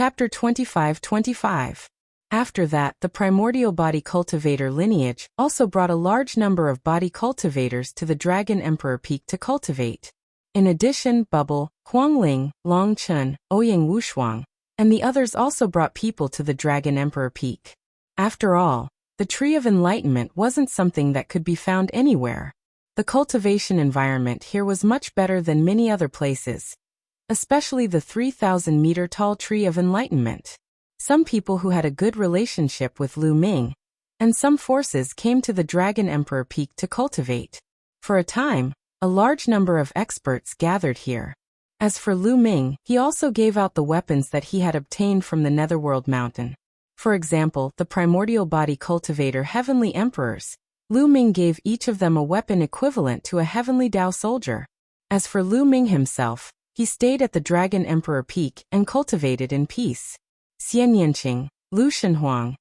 Chapter 25-25. After that, the primordial body cultivator lineage also brought a large number of body cultivators to the Dragon Emperor Peak to cultivate. In addition, Bubble, Huangling, Long Chun, Ouyang Wushuang, and the others also brought people to the Dragon Emperor Peak. After all, the Tree of Enlightenment wasn't something that could be found anywhere. The cultivation environment here was much better than many other places, especially the 3,000-meter-tall Tree of Enlightenment. Some people who had a good relationship with Lu Ming, and some forces came to the Dragon Emperor Peak to cultivate. For a time, a large number of experts gathered here. As for Lu Ming, he also gave out the weapons that he had obtained from the Netherworld Mountain. For example, the primordial body cultivator Heavenly Emperors. Lu Ming gave each of them a weapon equivalent to a Heavenly Dao soldier. As for Lu Ming himself, he stayed at the Dragon Emperor Peak and cultivated in peace. Xian Yanqing, Lu Shenhuang,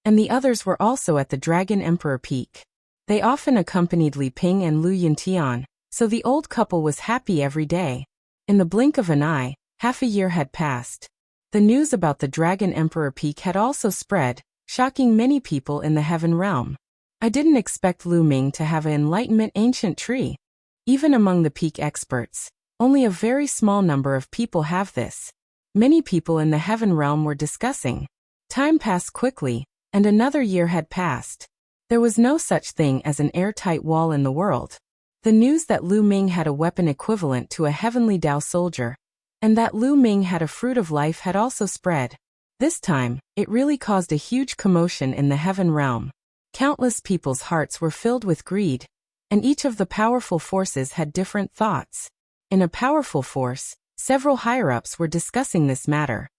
and the others were also at the Dragon Emperor Peak. They often accompanied Li Ping and Lu Yintian, so the old couple was happy every day. In the blink of an eye, half a year had passed. The news about the Dragon Emperor Peak had also spread, shocking many people in the Heaven Realm. I didn't expect Lu Ming to have an enlightenment ancient tree. Even among the peak experts, only a very small number of people have this. Many people in the Heaven Realm were discussing. Time passed quickly, and another year had passed. There was no such thing as an airtight wall in the world. The news that Lu Ming had a weapon equivalent to a Heavenly Dao soldier, and that Lu Ming had a fruit of life had also spread. This time, it really caused a huge commotion in the Heaven Realm. Countless people's hearts were filled with greed, and each of the powerful forces had different thoughts. In a powerful force, several higher-ups were discussing this matter.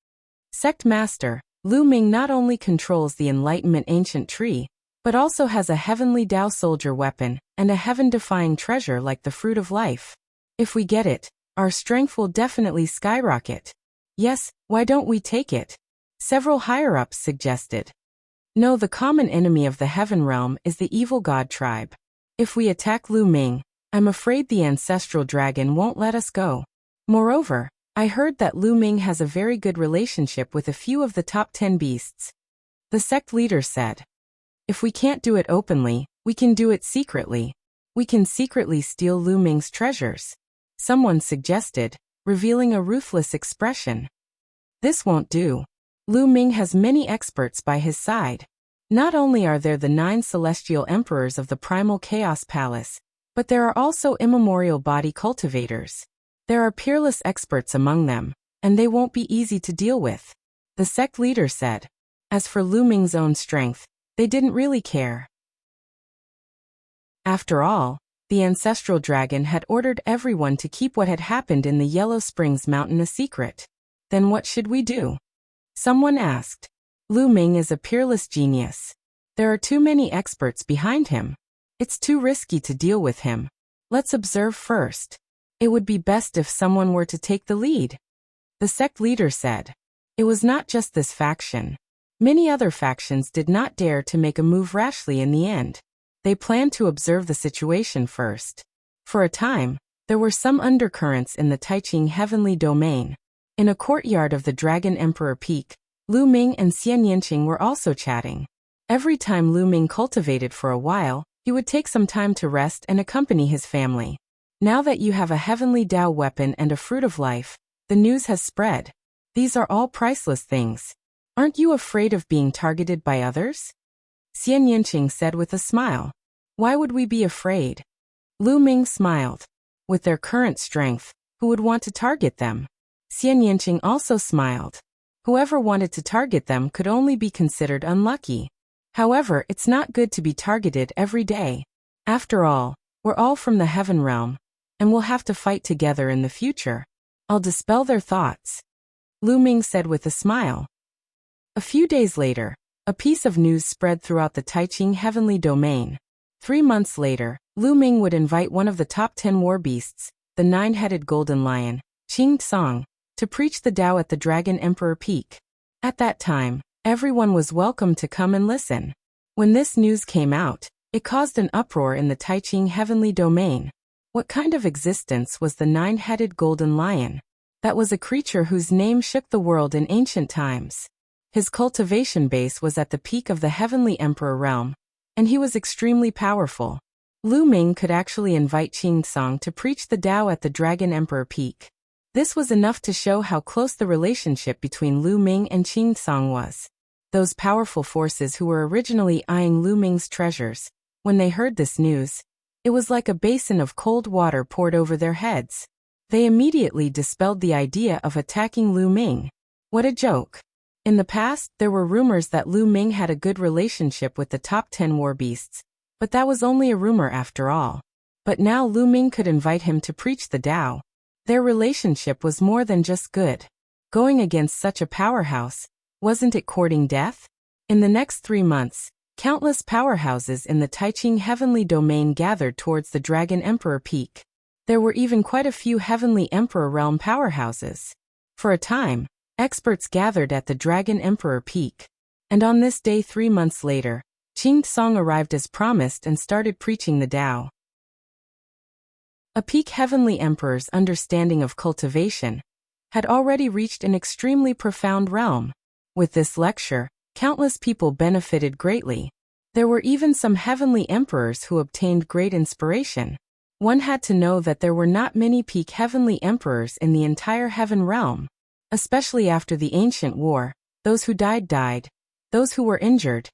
Sect Master, Lu Ming not only controls the Enlightenment Ancient Tree, but also has a Heavenly Dao soldier weapon and a heaven-defying treasure like the Fruit of Life. If we get it, our strength will definitely skyrocket. Yes, why don't we take it? Several higher-ups suggested. No, the common enemy of the Heaven Realm is the evil god tribe. If we attack Lu Ming, I'm afraid the ancestral dragon won't let us go. Moreover, I heard that Lu Ming has a very good relationship with a few of the top 10 beasts. The sect leader said. If we can't do it openly, we can do it secretly. We can secretly steal Lu Ming's treasures. Someone suggested, revealing a ruthless expression. This won't do. Lu Ming has many experts by his side. Not only are there the 9 celestial emperors of the Primal Chaos Palace, but there are also immemorial body cultivators. There are peerless experts among them, and they won't be easy to deal with. The sect leader said. As for Lu Ming's own strength, they didn't really care. After all, the ancestral dragon had ordered everyone to keep what had happened in the Yellow Springs Mountain a secret. Then what should we do? Someone asked. Lu Ming is a peerless genius. There are too many experts behind him. It's too risky to deal with him. Let's observe first. It would be best if someone were to take the lead. The sect leader said. It was not just this faction. Many other factions did not dare to make a move rashly in the end. They planned to observe the situation first. For a time, there were some undercurrents in the Taiching Heavenly Domain. In a courtyard of the Dragon Emperor Peak, Lu Ming and Xian Yanqing were also chatting. Every time Lu Ming cultivated for a while, he would take some time to rest and accompany his family. Now that you have a Heavenly Dao weapon and a Fruit of Life, the news has spread. These are all priceless things. Aren't you afraid of being targeted by others? Xian Yanqing said with a smile. Why would we be afraid? Lu Ming smiled. With their current strength, who would want to target them? Xian Yanqing also smiled. Whoever wanted to target them could only be considered unlucky. However, it's not good to be targeted every day. After all, we're all from the Heaven Realm, and we'll have to fight together in the future. I'll dispel their thoughts. Lu Ming said with a smile. A few days later, a piece of news spread throughout the Taiching Heavenly Domain. 3 months later, Lu Ming would invite one of the top 10 war beasts, the 9-headed golden lion, Qing Tsang, to preach the Tao at the Dragon Emperor Peak. At that time, everyone was welcome to come and listen. When this news came out, it caused an uproar in the Taiching Heavenly Domain. What kind of existence was the 9-headed golden lion? That was a creature whose name shook the world in ancient times. His cultivation base was at the peak of the Heavenly Emperor realm, and he was extremely powerful. Lu Ming could actually invite Qin Song to preach the Tao at the Dragon Emperor peak. This was enough to show how close the relationship between Lu Ming and Qin Song was. Those powerful forces who were originally eyeing Lu Ming's treasures, when they heard this news, it was like a basin of cold water poured over their heads. They immediately dispelled the idea of attacking Lu Ming. What a joke. In the past, there were rumors that Lu Ming had a good relationship with the top 10 war beasts, but that was only a rumor after all. But now Lu Ming could invite him to preach the Tao. Their relationship was more than just good. Going against such a powerhouse, wasn't it courting death? In the next 3 months, countless powerhouses in the Taiqing heavenly domain gathered towards the Dragon Emperor peak. There were even quite a few Heavenly Emperor realm powerhouses. For a time, experts gathered at the Dragon Emperor peak. And on this day 3 months later, Qin Song arrived as promised and started preaching the Tao. A peak Heavenly Emperor's understanding of cultivation had already reached an extremely profound realm. With this lecture, countless people benefited greatly. There were even some Heavenly Emperors who obtained great inspiration. One had to know that there were not many peak Heavenly Emperors in the entire Heaven realm. Especially after the ancient war, those who died. Those who were injured,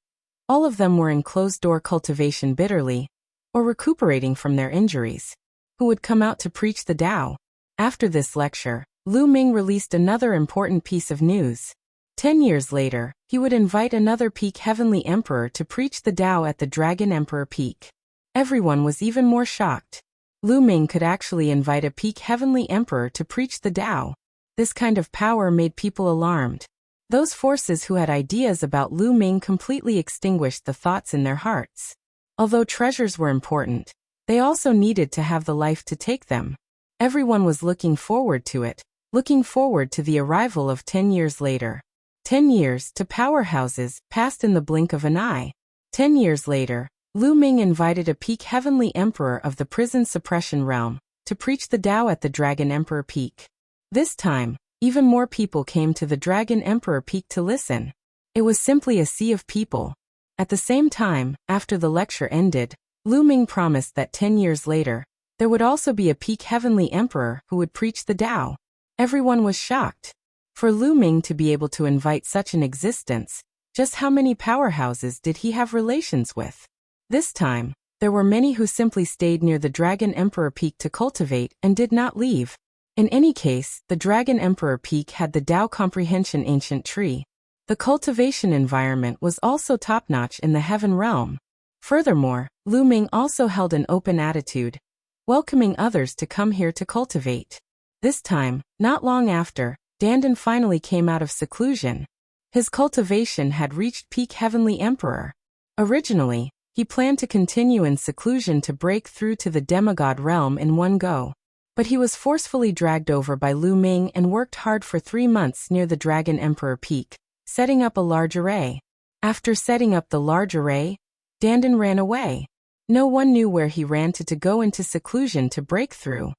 all of them were in closed-door cultivation bitterly, or recuperating from their injuries, who would come out to preach the Tao. After this lecture, Lu Ming released another important piece of news. 10 years later, he would invite another peak Heavenly Emperor to preach the Tao at the Dragon Emperor peak. Everyone was even more shocked. Lu Ming could actually invite a peak Heavenly Emperor to preach the Tao. This kind of power made people alarmed. Those forces who had ideas about Lu Ming completely extinguished the thoughts in their hearts. Although treasures were important, they also needed to have the life to take them. Everyone was looking forward to it, looking forward to the arrival of 10 years later. 10 years to powerhouses passed in the blink of an eye. 10 years later, Lu Ming invited a peak Heavenly Emperor of the prison suppression realm to preach the Tao at the Dragon Emperor peak. This time, even more people came to the Dragon Emperor peak to listen. It was simply a sea of people. At the same time, after the lecture ended, Lu Ming promised that 10 years later, there would also be a peak Heavenly Emperor who would preach the Tao. Everyone was shocked. For Lu Ming to be able to invite such an existence, just how many powerhouses did he have relations with? This time, there were many who simply stayed near the Dragon Emperor peak to cultivate and did not leave. In any case, the Dragon Emperor peak had the Tao Comprehension ancient tree. The cultivation environment was also top-notch in the Heaven realm. Furthermore, Lu Ming also held an open attitude, welcoming others to come here to cultivate. This time, not long after, Dandan finally came out of seclusion. His cultivation had reached peak Heavenly Emperor. Originally, he planned to continue in seclusion to break through to the demigod realm in one go. But he was forcefully dragged over by Lu Ming and worked hard for 3 months near the Dragon Emperor peak, setting up a large array. After setting up the large array, Dandan ran away. No one knew where he ran to go into seclusion to break through.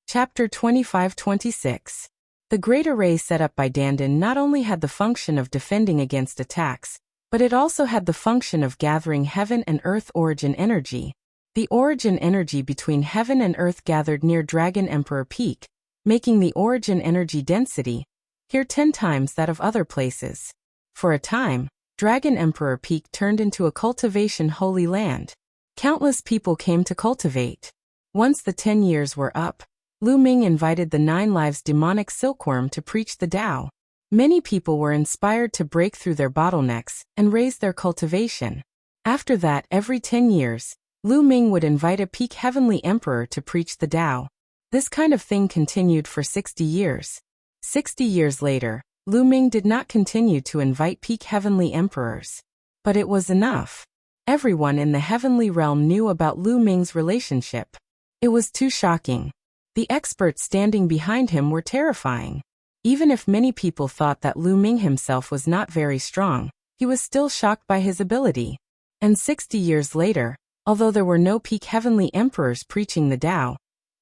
Chapter 25-26. The great array set up by Dandan not only had the function of defending against attacks, but it also had the function of gathering heaven and earth origin energy. The origin energy between heaven and earth gathered near Dragon Emperor peak, making the origin energy density here 10 times that of other places. For a time, Dragon Emperor peak turned into a cultivation holy land. Countless people came to cultivate. Once the 10 years were up, Lu Ming invited the 9 Lives demonic silkworm to preach the Tao. Many people were inspired to break through their bottlenecks and raise their cultivation. After that, every 10 years, Lu Ming would invite a peak Heavenly Emperor to preach the Tao. This kind of thing continued for 60 years. 60 years later, Lu Ming did not continue to invite peak Heavenly Emperors. But it was enough. Everyone in the heavenly realm knew about Lu Ming's relationship. It was too shocking. The experts standing behind him were terrifying. Even if many people thought that Lu Ming himself was not very strong, he was still shocked by his ability. And 60 years later, although there were no peak Heavenly Emperors preaching the Tao,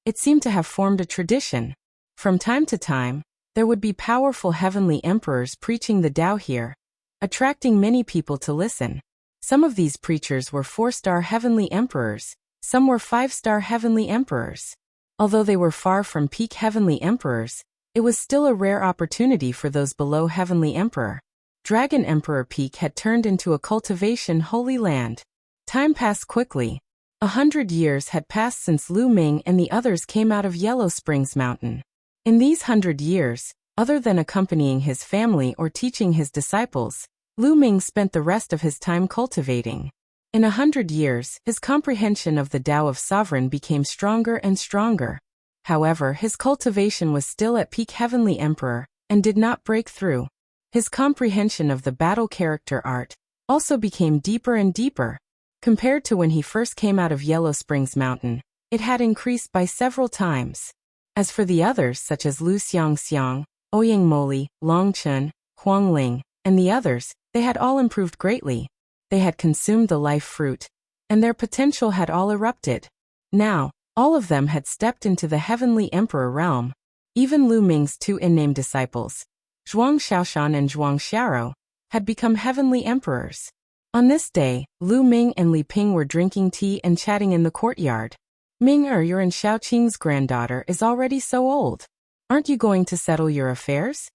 It seemed to have formed a tradition. From time to time, there would be powerful heavenly emperors preaching the Tao here, attracting many people to listen. Some of these preachers were 4-star heavenly emperors, some were 5-star heavenly emperors. Although they were far from peak heavenly emperors, it was still a rare opportunity for those below heavenly emperor. Dragon Emperor Peak had turned into a cultivation holy land. Time passed quickly. 100 years had passed since Lu Ming and the others came out of Yellow Springs Mountain. In these 100 years, other than accompanying his family or teaching his disciples, Lu Ming spent the rest of his time cultivating. In 100 years, his comprehension of the Tao of Sovereign became stronger and stronger. However, his cultivation was still at peak heavenly emperor, and did not break through. His comprehension of the battle character art also became deeper and deeper. Compared to when he first came out of Yellow Springs Mountain, it had increased by several times. As for the others such as Lu Xiangxiang, Ouyang Moli, Long Chun, Huang Ling, and the others, they had all improved greatly. They had consumed the life fruit, and their potential had all erupted. Now, all of them had stepped into the heavenly emperor realm. Even Lu Ming's 2 unnamed disciples, Zhuang Xiaoshan and Zhuang Xiaro, had become heavenly emperors. On this day, Lu Ming and Li Ping were drinking tea and chatting in the courtyard. Ming-er, your and Xiaoqing's granddaughter is already so old. Aren't you going to settle your affairs?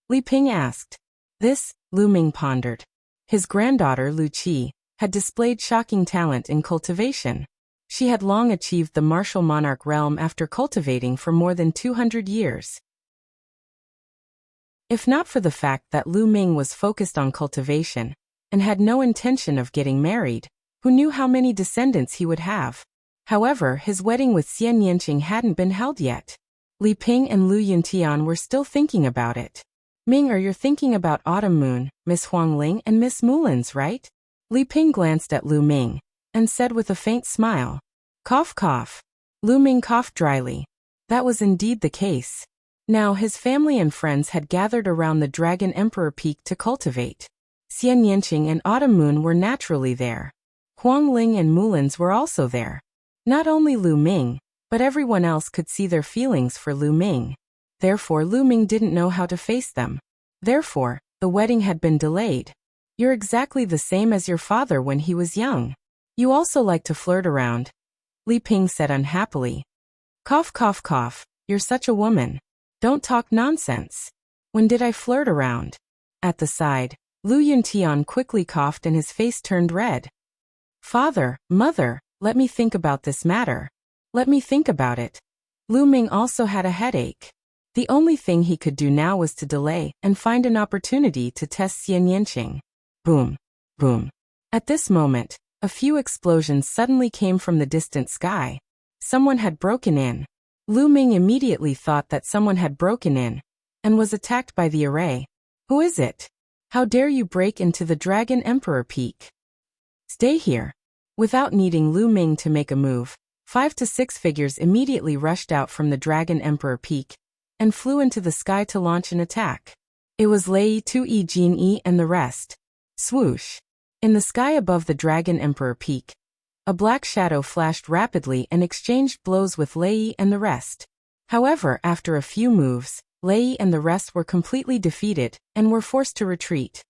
Li Ping asked. This, Lu Ming pondered. His granddaughter, Lu Qi, had displayed shocking talent in cultivation. She had long achieved the martial monarch realm after cultivating for more than 200 years. If not for the fact that Lu Ming was focused on cultivation, and had no intention of getting married, who knew how many descendants he would have? However, his wedding with Xian Yanqing hadn't been held yet. Li Ping and Lu Yuntian were still thinking about it. Ming-er, you're thinking about Autumn Moon, Miss Huang Ling and Miss Mulin's, right? Li Ping glanced at Lu Ming, and said with a faint smile. Cough cough. Lu Ming coughed dryly. That was indeed the case. Now his family and friends had gathered around the Dragon Emperor Peak to cultivate. Xian Yanqing and Autumn Moon were naturally there. Huang Ling and Mulin's were also there. Not only Lu Ming, but everyone else could see their feelings for Lu Ming. Therefore Lu Ming didn't know how to face them. Therefore, the wedding had been delayed. You're exactly the same as your father when he was young. You also like to flirt around, Li Ping said unhappily. Cough cough cough, you're such a woman. Don't talk nonsense. When did I flirt around? At the side, Lu Yuntian quickly coughed and his face turned red. Father, mother, let me think about this matter. Let me think about it. Lu Ming also had a headache. The only thing he could do now was to delay and find an opportunity to test Xian Yanqing. Boom, boom. At this moment, a few explosions suddenly came from the distant sky. Someone had broken in. Lu Ming immediately thought that someone had broken in and was attacked by the array. Who is it? How dare you break into the Dragon Emperor Peak? Stay here. Without needing Lu Ming to make a move, 5 to 6 figures immediately rushed out from the Dragon Emperor Peak and flew into the sky to launch an attack. It was Lei, 2E, Jin E, and the rest. Swoosh. In the sky above the Dragon Emperor Peak, a black shadow flashed rapidly and exchanged blows with Lei and the rest. However, after a few moves, Lei and the rest were completely defeated and were forced to retreat.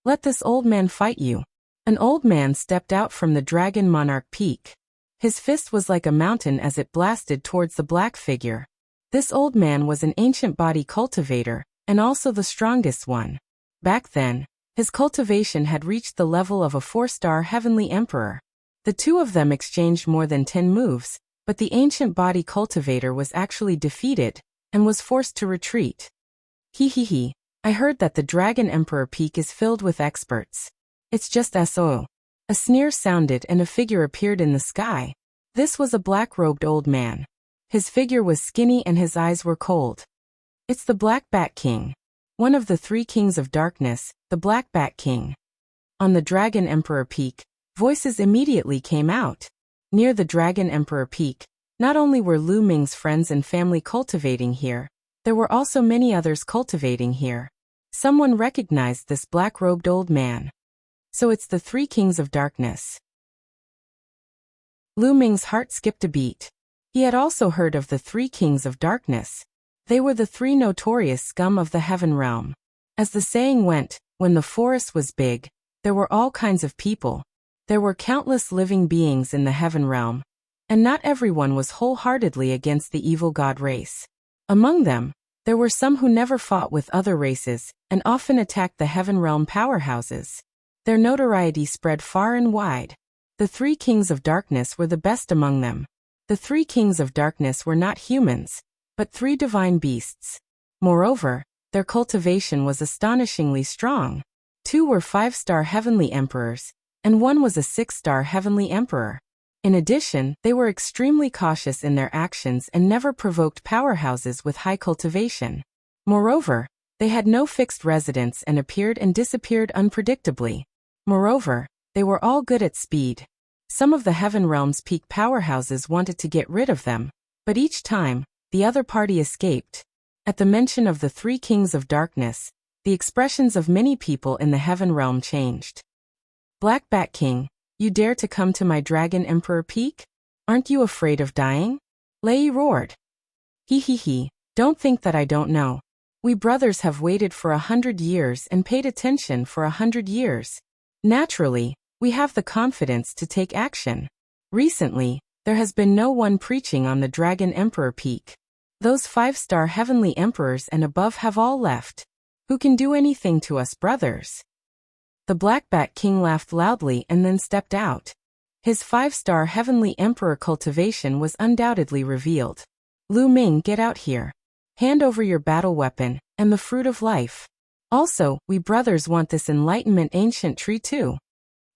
Let this old man fight you. An old man stepped out from the Dragon Monarch Peak. His fist was like a mountain as it blasted towards the black figure. This old man was an ancient body cultivator, and also the strongest one. Back then, his cultivation had reached the level of a 4-star heavenly emperor. The two of them exchanged more than 10 moves, but the ancient body cultivator was actually defeated and was forced to retreat. He, I heard that the Dragon Emperor Peak is filled with experts. It's just so. A sneer sounded and a figure appeared in the sky. This was a black-robed old man. His figure was skinny and his eyes were cold. It's the Black Bat King. One of the 3 kings of darkness, the Black Bat King. On the Dragon Emperor Peak, voices immediately came out. Near the Dragon Emperor Peak, not only were Lu Ming's friends and family cultivating here, there were also many others cultivating here. Someone recognized this black-robed old man. So it's the 3 kings of darkness. Lu Ming's heart skipped a beat. He had also heard of the three kings of darkness. They were the three notorious scum of the heaven realm. As the saying went, when the forest was big, there were all kinds of people. There were countless living beings in the heaven realm, and not everyone was wholeheartedly against the evil god race. Among them, there were some who never fought with other races and often attacked the heaven realm powerhouses. Their notoriety spread far and wide. The three kings of darkness were the best among them. The three kings of darkness were not humans, but three divine beasts. Moreover, their cultivation was astonishingly strong. 2 were 5-star heavenly emperors, and 1 was a 6-star heavenly emperor. In addition, they were extremely cautious in their actions and never provoked powerhouses with high cultivation. Moreover, they had no fixed residence and appeared and disappeared unpredictably. Moreover, they were all good at speed. Some of the heaven realm's peak powerhouses wanted to get rid of them, but each time, the other party escaped. At the mention of the three kings of darkness, the expressions of many people in the heaven realm changed. Black Bat King, you dare to come to my Dragon Emperor Peak? Aren't you afraid of dying? Lei roared. He, don't think that I don't know. We brothers have waited for 100 years and paid attention for 100 years. Naturally, we have the confidence to take action. Recently, there has been no one preaching on the Dragon Emperor Peak. Those 5-star heavenly emperors and above have all left. Who can do anything to us brothers? The Black Bat King laughed loudly and then stepped out. His 5-star heavenly emperor cultivation was undoubtedly revealed. Lu Ming, get out here. Hand over your battle weapon, and the fruit of life. Also, we brothers want this enlightenment ancient tree too.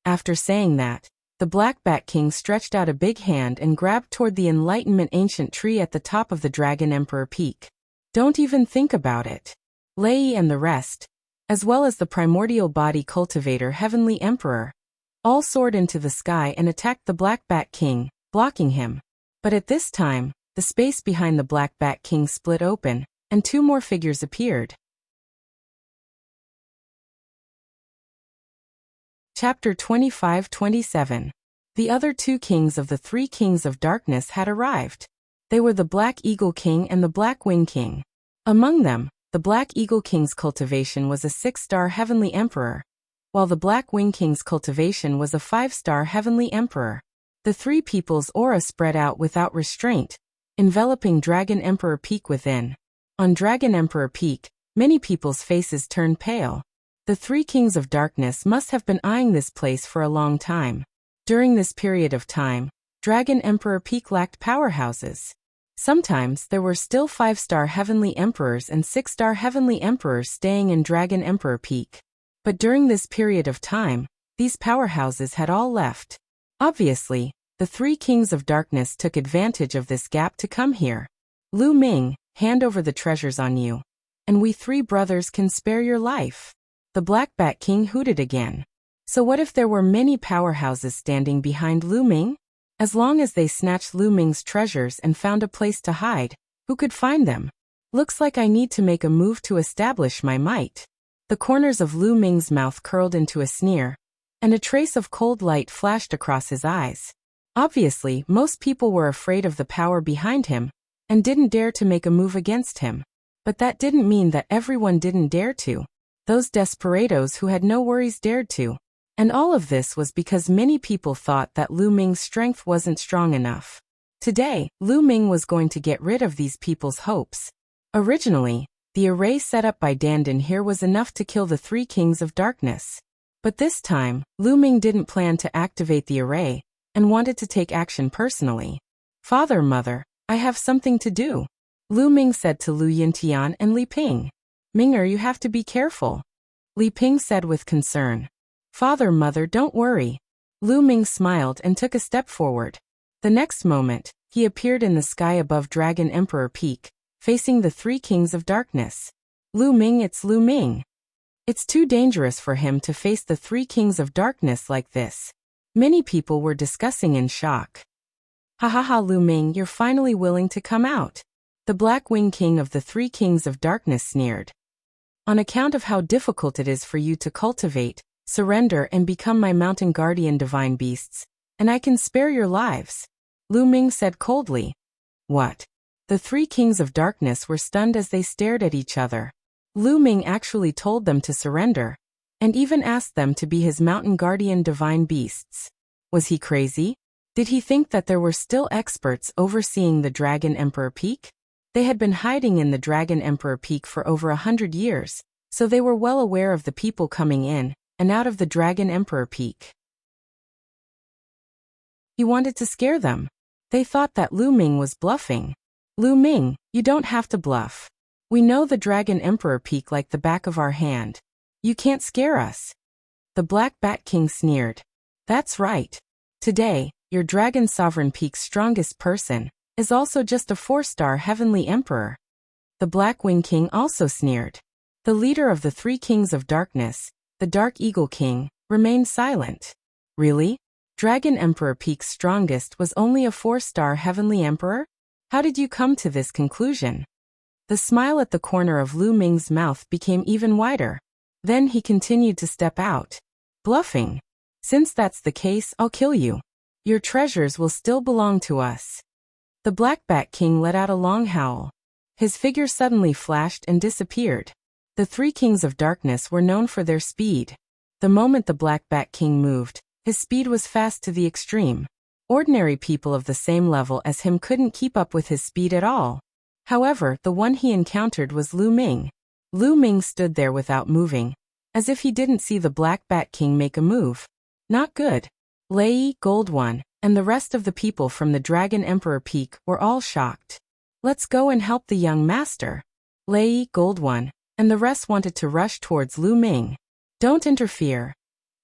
After saying that, the Black Bat King stretched out a big hand and grabbed toward the enlightenment ancient tree at the top of the Dragon Emperor Peak. Don't even think about it. Lei and the rest, as well as the primordial body cultivator heavenly emperor, all soared into the sky and attacked the Black Bat King, blocking him. But at this time, the space behind the Black Bat King split open, and 2 more figures appeared. Chapter 25-27. The other 2 kings of the 3 kings of darkness had arrived. They were the Black Eagle King and the Black Wing King. Among them, the Black Eagle King's cultivation was a 6-star heavenly emperor, while the Black Wing King's cultivation was a 5-star heavenly emperor. The 3 people's aura spread out without restraint, enveloping Dragon Emperor Peak within. On Dragon Emperor Peak, many people's faces turned pale. The 3 kings of darkness must have been eyeing this place for a long time. During this period of time, Dragon Emperor Peak lacked powerhouses. Sometimes there were still 5-star heavenly emperors and 6-star heavenly emperors staying in Dragon Emperor Peak. But during this period of time, these powerhouses had all left. Obviously, the 3 kings of darkness took advantage of this gap to come here. Lu Ming, hand over the treasures on you, and we 3 brothers can spare your life. The Black Bat King hooted again. So what if there were many powerhouses standing behind Lu Ming? As long as they snatched Lu Ming's treasures and found a place to hide, who could find them? Looks like I need to make a move to establish my might. The corners of Lu Ming's mouth curled into a sneer, and a trace of cold light flashed across his eyes. Obviously, most people were afraid of the power behind him, and didn't dare to make a move against him. But that didn't mean that everyone didn't dare to. Those desperados who had no worries dared to. And all of this was because many people thought that Lu Ming's strength wasn't strong enough. Today, Lu Ming was going to get rid of these people's hopes. Originally, the array set up by Dandan here was enough to kill the 3 kings of darkness. But this time, Lu Ming didn't plan to activate the array, and wanted to take action personally. Father, Mother, I have something to do, Lu Ming said to Lu Yintian and Li Ping. Minger, you have to be careful, Li Ping said with concern. Father, Mother, don't worry. Lu Ming smiled and took a step forward. The next moment, he appeared in the sky above Dragon Emperor Peak, facing the 3 kings of darkness. Lu Ming, it's Lu Ming. It's too dangerous for him to face the 3 kings of darkness like this. Many people were discussing in shock. Ha ha ha, Lu Ming, you're finally willing to come out. The Black Wing King of the 3 kings of darkness sneered. On account of how difficult it is for you to cultivate, surrender and become my mountain guardian divine beasts, and I can spare your lives, Lu Ming said coldly. What? The three kings of darkness were stunned as they stared at each other. Lu Ming actually told them to surrender, and even asked them to be his mountain guardian divine beasts. Was he crazy? Did he think that there were still experts overseeing the Dragon Emperor Peak? They had been hiding in the Dragon Emperor Peak for over 100 years, so they were well aware of the people coming in and out of the Dragon Emperor Peak. He wanted to scare them. They thought that Lu Ming was bluffing. Lu Ming, you don't have to bluff. We know the Dragon Emperor Peak like the back of our hand. You can't scare us. The Black Bat King sneered. That's right. Today, your Dragon Sovereign Peak's strongest person is also just a 4-star heavenly emperor. The Black Wing King also sneered. The leader of the three kings of darkness, the Dark Eagle King, remained silent. Really? Dragon Emperor Peak's strongest was only a 4-star heavenly emperor? How did you come to this conclusion? The smile at the corner of Lu Ming's mouth became even wider. Then he continued to step out. Bluffing. Since that's the case, I'll kill you. Your treasures will still belong to us. The Black Bat King let out a long howl. His figure suddenly flashed and disappeared. The three kings of darkness were known for their speed. The moment the Black Bat King moved, his speed was fast to the extreme. Ordinary people of the same level as him couldn't keep up with his speed at all. However, the one he encountered was Lu Ming. Lu Ming stood there without moving, as if he didn't see the Black Bat King make a move. Not good. Lei, Gold One, and the rest of the people from the Dragon Emperor Peak were all shocked. Let's go and help the young master. Lei, Gold One, and the rest wanted to rush towards Lu Ming. Don't interfere.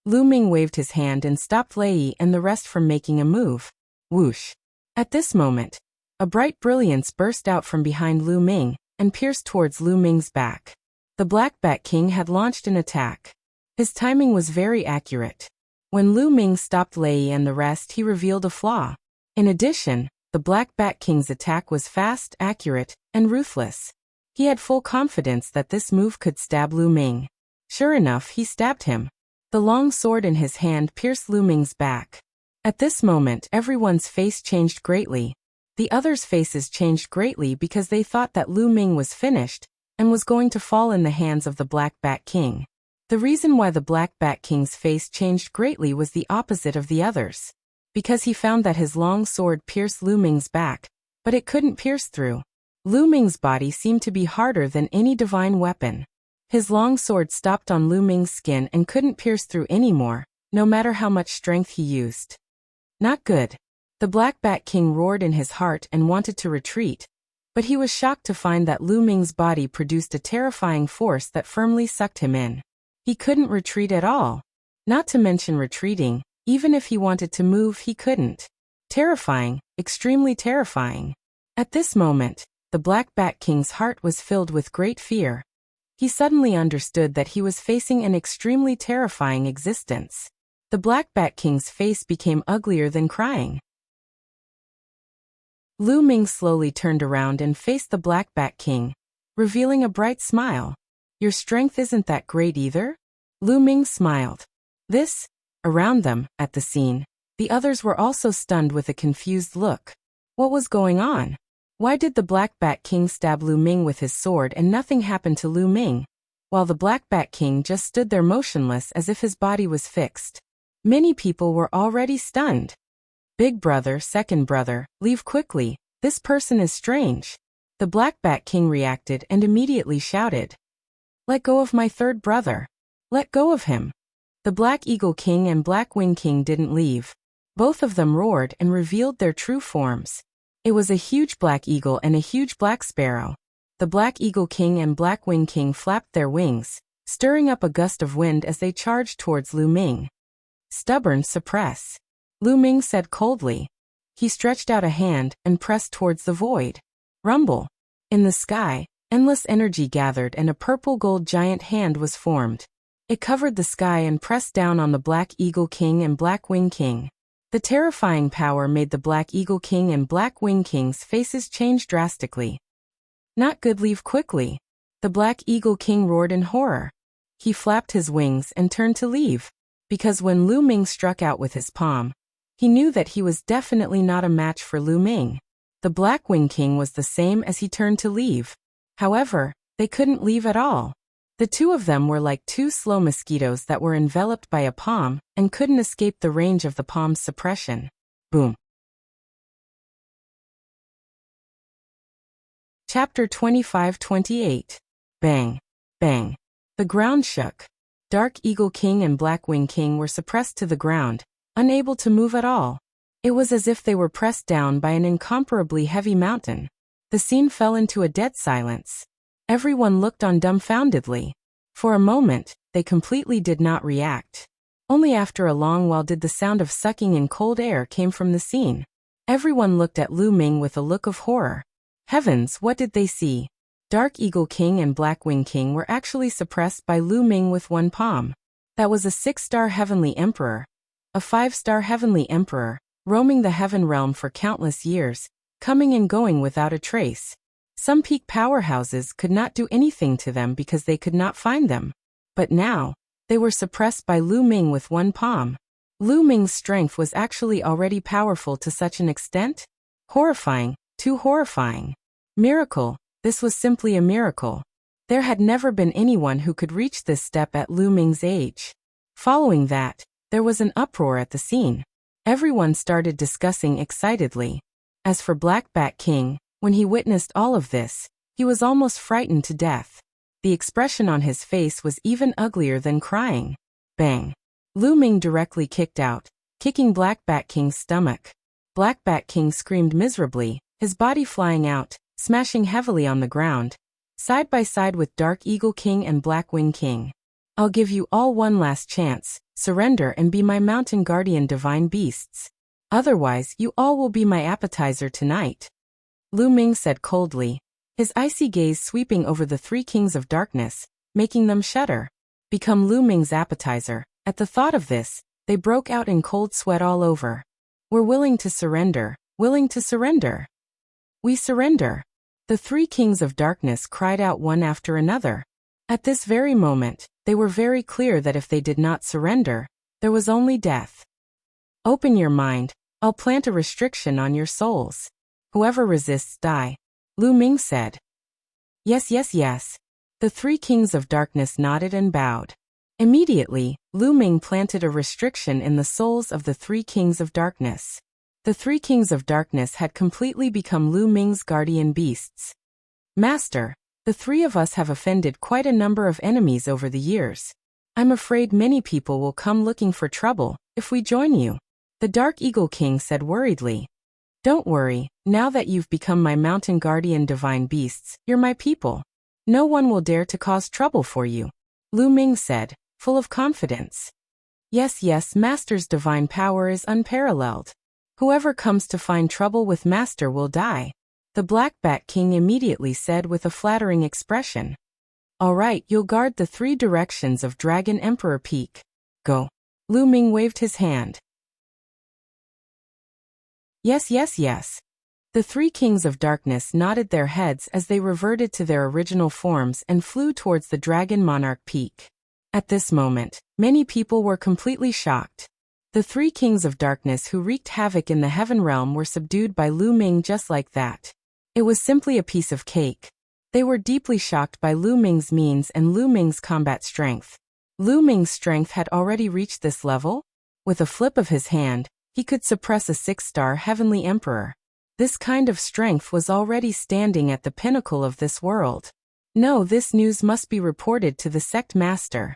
Lu Ming waved his hand and stopped Lei and the rest from making a move. Whoosh. At this moment, a bright brilliance burst out from behind Lu Ming and pierced towards Lu Ming's back. The Black Bat King had launched an attack. His timing was very accurate. When Lu Ming stopped Lei and the rest, he revealed a flaw. In addition, the Black Bat King's attack was fast, accurate, and ruthless. He had full confidence that this move could stab Lu Ming. Sure enough, he stabbed him. The long sword in his hand pierced Lu Ming's back. At this moment, everyone's face changed greatly. The others' faces changed greatly because they thought that Lu Ming was finished and was going to fall in the hands of the Black Bat King. The reason why the Black Bat King's face changed greatly was the opposite of the others. Because he found that his long sword pierced Lu Ming's back, but it couldn't pierce through. Lu Ming's body seemed to be harder than any divine weapon. His long sword stopped on Lu Ming's skin and couldn't pierce through anymore, no matter how much strength he used. Not good. The Black Bat King roared in his heart and wanted to retreat, but he was shocked to find that Lu Ming's body produced a terrifying force that firmly sucked him in. He couldn't retreat at all. Not to mention retreating, even if he wanted to move, he couldn't. Terrifying, extremely terrifying. At this moment, the Black Bat King's heart was filled with great fear. He suddenly understood that he was facing an extremely terrifying existence. The Black Bat King's face became uglier than crying. Lu Ming slowly turned around and faced the Black Bat King, revealing a bright smile. Your strength isn't that great either? Lu Ming smiled. Around them, at the scene, the others were also stunned with a confused look. What was going on? Why did the Black Bat King stab Lu Ming with his sword and nothing happened to Lu Ming, while the Black Bat King just stood there motionless as if his body was fixed? Many people were already stunned. Big brother, second brother, leave quickly. This person is strange. The Black Bat King reacted and immediately shouted. Let go of my third brother. Let go of him. The Black Eagle King and Black Wing King didn't leave. Both of them roared and revealed their true forms. It was a huge black eagle and a huge black sparrow. The Black Eagle King and Black Wing King flapped their wings, stirring up a gust of wind as they charged towards Lu Ming. Stubborn, suppress. Lu Ming said coldly. He stretched out a hand and pressed towards the void. Rumble. In the sky, endless energy gathered and a purple-gold giant hand was formed. It covered the sky and pressed down on the Black Eagle King and Black Wing King. The terrifying power made the Black Eagle King and Black Wing King's faces change drastically. Not good, leave quickly. The Black Eagle King roared in horror. He flapped his wings and turned to leave, because when Lu Ming struck out with his palm, he knew that he was definitely not a match for Lu Ming. The Blackwing King was the same as he turned to leave. However, they couldn't leave at all. The two of them were like two slow mosquitoes that were enveloped by a palm and couldn't escape the range of the palm's suppression. Boom. Chapter 25-28. Bang. Bang. The ground shook. Dark Eagle King and Blackwing King were suppressed to the ground, unable to move at all. It was as if they were pressed down by an incomparably heavy mountain. The scene fell into a dead silence. Everyone looked on dumbfoundedly. For a moment, they completely did not react. Only after a long while did the sound of sucking in cold air came from the scene. Everyone looked at Lu Ming with a look of horror. Heavens, what did they see? Dark Eagle King and Blackwing King were actually suppressed by Lu Ming with one palm. That was a 6-star heavenly emperor. A 5-star heavenly emperor, roaming the heaven realm for countless years, coming and going without a trace. Some peak powerhouses could not do anything to them because they could not find them. But now, they were suppressed by Lu Ming with one palm. Lu Ming's strength was actually already powerful to such an extent? Horrifying, too horrifying. Miracle, this was simply a miracle. There had never been anyone who could reach this step at Lu Ming's age. Following that, there was an uproar at the scene. Everyone started discussing excitedly. As for Black Bat King, when he witnessed all of this, he was almost frightened to death. The expression on his face was even uglier than crying. Bang. Lu Ming directly kicked out, kicking Black Bat King's stomach. Black Bat King screamed miserably, his body flying out, smashing heavily on the ground, side by side with Dark Eagle King and Blackwing King. I'll give you all one last chance, surrender and be my mountain guardian divine beasts. Otherwise, you all will be my appetizer tonight. Lu Ming said coldly, his icy gaze sweeping over the three kings of darkness, making them shudder. Become Lu Ming's appetizer. At the thought of this, they broke out in cold sweat all over. We're willing to surrender, willing to surrender. We surrender. The three kings of darkness cried out one after another. At this very moment, they were very clear that if they did not surrender, there was only death. Open your mind, I'll plant a restriction on your souls. Whoever resists die, Lu Ming said. Yes, yes, yes. The three kings of darkness nodded and bowed. Immediately, Lu Ming planted a restriction in the souls of the three kings of darkness. The three kings of darkness had completely become Lu Ming's guardian beasts. Master, the three of us have offended quite a number of enemies over the years. I'm afraid many people will come looking for trouble if we join you. The Dark Eagle King said worriedly. Don't worry, now that you've become my mountain guardian divine beasts, you're my people. No one will dare to cause trouble for you. Lu Ming said, full of confidence. Yes, yes, Master's divine power is unparalleled. Whoever comes to find trouble with Master will die. The Black Bat King immediately said with a flattering expression. All right, you'll guard the three directions of Dragon Emperor Peak. Go. Lu Ming waved his hand. Yes, yes, yes. The three kings of darkness nodded their heads as they reverted to their original forms and flew towards the Dragon Monarch Peak. At this moment, many people were completely shocked. The three kings of darkness who wreaked havoc in the heaven realm were subdued by Lu Ming just like that. It was simply a piece of cake. They were deeply shocked by Lu Ming's means and Lu Ming's combat strength. Lu Ming's strength had already reached this level? With a flip of his hand, he could suppress a 6-star heavenly emperor. This kind of strength was already standing at the pinnacle of this world. No, this news must be reported to the sect master.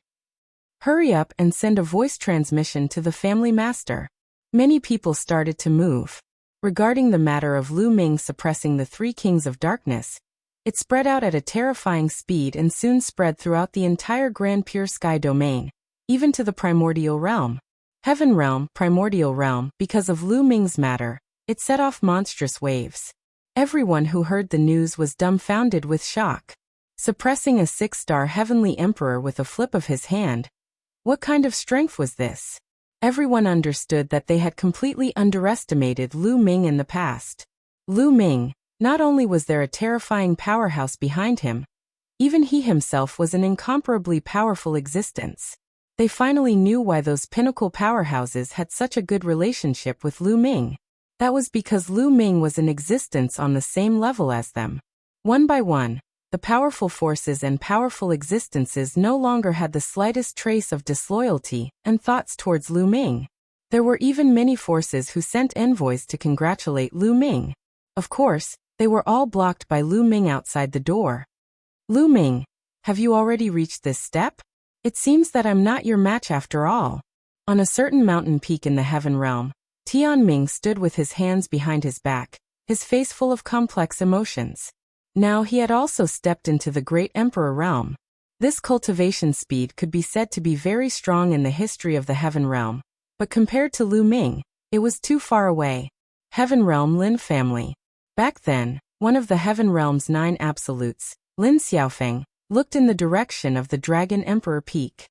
Hurry up and send a voice transmission to the family master. Many people started to move. Regarding the matter of Lu Ming suppressing the three kings of darkness, it spread out at a terrifying speed and soon spread throughout the entire Grand Pure Sky domain, even to the primordial realm. Heaven realm, primordial realm, because of Lu Ming's matter, it set off monstrous waves. Everyone who heard the news was dumbfounded with shock. Suppressing a 6-star heavenly emperor with a flip of his hand. What kind of strength was this? Everyone understood that they had completely underestimated Lu Ming in the past. Lu Ming, not only was there a terrifying powerhouse behind him, even he himself was an incomparably powerful existence. They finally knew why those pinnacle powerhouses had such a good relationship with Lu Ming. That was because Lu Ming was in existence on the same level as them. One by one, the powerful forces and powerful existences no longer had the slightest trace of disloyalty and thoughts towards Lu Ming. There were even many forces who sent envoys to congratulate Lu Ming. Of course, they were all blocked by Lu Ming outside the door. Lu Ming, have you already reached this step? It seems that I'm not your match after all. On a certain mountain peak in the heaven realm, Tian Ming stood with his hands behind his back, his face full of complex emotions. Now he had also stepped into the great emperor realm. This cultivation speed could be said to be very strong in the history of the heaven realm, but compared to Lu Ming, it was too far away. Heaven realm Lin family. Back then, one of the heaven realm's 9 absolutes, Lin Xiaofeng, looked in the direction of the Dragon Emperor Peak.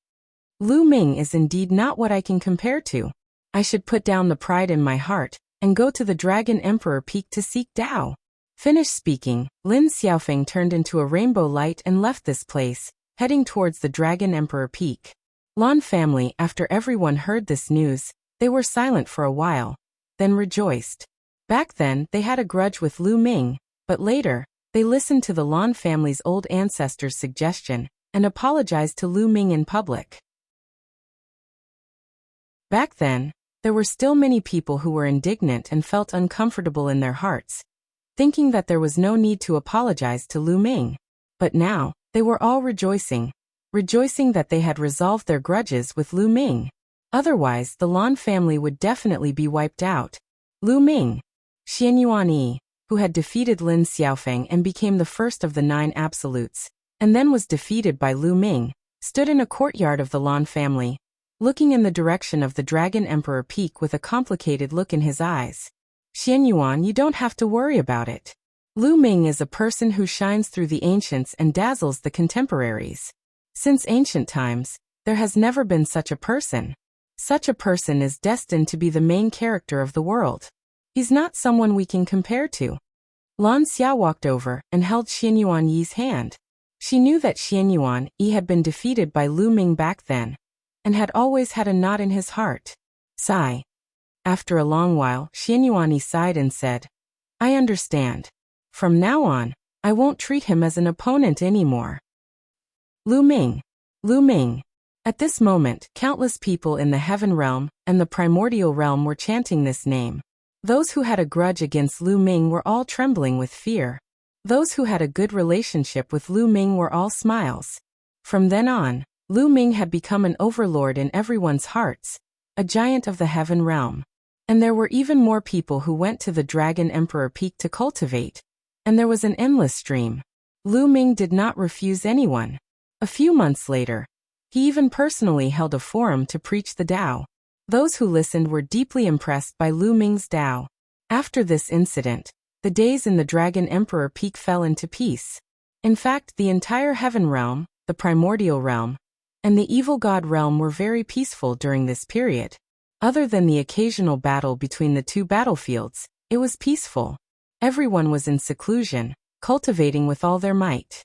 Lu Ming is indeed not what I can compare to. I should put down the pride in my heart and go to the Dragon Emperor Peak to seek Tao. Finished speaking, Lin Xiaofeng turned into a rainbow light and left this place, heading towards the Dragon Emperor Peak. Lan family, after everyone heard this news, they were silent for a while, then rejoiced. Back then, they had a grudge with Lu Ming, but later, they listened to the Lan family's old ancestors' suggestion and apologized to Lu Ming in public. Back then, there were still many people who were indignant and felt uncomfortable in their hearts, thinking that there was no need to apologize to Lu Ming. But now, they were all rejoicing that they had resolved their grudges with Lu Ming. Otherwise, the Lan family would definitely be wiped out. Lu Ming, Xianyuan Yi, who had defeated Lin Xiaofeng and became the first of the 9 absolutes, and then was defeated by Lu Ming, stood in a courtyard of the Lan family, looking in the direction of the Dragon Emperor Peak with a complicated look in his eyes. Xianyuan, you don't have to worry about it. Lu Ming is a person who shines through the ancients and dazzles the contemporaries. Since ancient times, there has never been such a person. Such a person is destined to be the main character of the world. He's not someone we can compare to. Lan Xia walked over and held Xianyuan Yi's hand. She knew that Xianyuan Yi had been defeated by Lu Ming back then, and had always had a knot in his heart. Sigh. After a long while, Xianyuan Yi sighed and said, I understand. From now on, I won't treat him as an opponent anymore. Lu Ming. Lu Ming. At this moment, countless people in the heaven realm and the primordial realm were chanting this name. Those who had a grudge against Lu Ming were all trembling with fear. Those who had a good relationship with Lu Ming were all smiles. From then on, Lu Ming had become an overlord in everyone's hearts, a giant of the heaven realm. And there were even more people who went to the Dragon Emperor Peak to cultivate. And there was an endless stream. Lu Ming did not refuse anyone. A few months later, he even personally held a forum to preach the Tao. Those who listened were deeply impressed by Lu Ming's Tao. After this incident, the days in the Dragon Emperor Peak fell into peace. In fact, the entire heaven realm, the primordial realm, and the evil god realm were very peaceful during this period. Other than the occasional battle between the 2 battlefields, it was peaceful. Everyone was in seclusion, cultivating with all their might.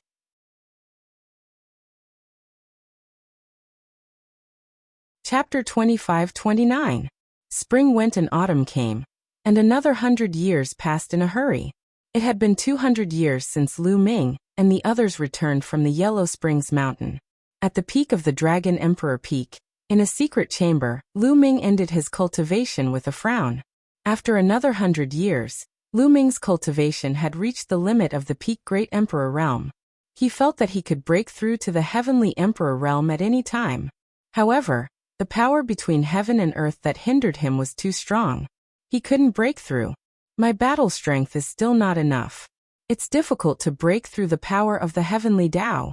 Chapter 25-29. Spring went and autumn came, and another 100 years passed in a hurry. It had been 200 years since Lu Ming and the others returned from the Yellow Springs Mountain. At the peak of the Dragon Emperor Peak, in a secret chamber, Lu Ming ended his cultivation with a frown. After another 100 years, Lu Ming's cultivation had reached the limit of the peak Great Emperor realm. He felt that he could break through to the Heavenly Emperor realm at any time. However, the power between heaven and earth that hindered him was too strong. He couldn't break through. My battle strength is still not enough. It's difficult to break through the power of the heavenly Tao.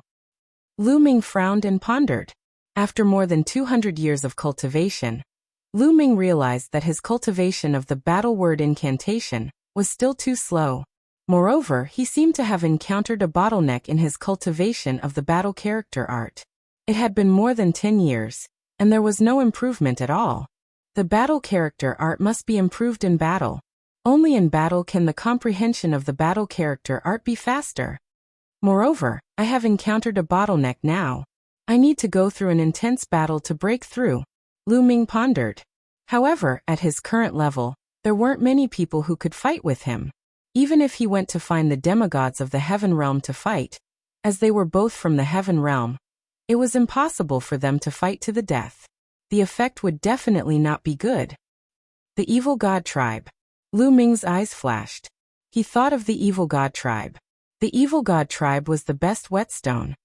Lu Ming frowned and pondered. After more than 200 years of cultivation, Lu Ming realized that his cultivation of the battle word incantation was still too slow. Moreover, he seemed to have encountered a bottleneck in his cultivation of the battle character art. It had been more than 10 years, and there was no improvement at all. The battle character art must be improved in battle. Only in battle can the comprehension of the battle character art be faster. Moreover, I have encountered a bottleneck now. I need to go through an intense battle to break through. Lu Ming pondered. However, at his current level, There weren't many people who could fight with him. Even if he went to find the demigods of the heaven realm to fight, as they were both from the heaven realm, it was impossible for them to fight to the death. The effect would definitely not be good. The evil god tribe. Lu Ming's eyes flashed. He thought of the evil god tribe. The evil god tribe was the best whetstone.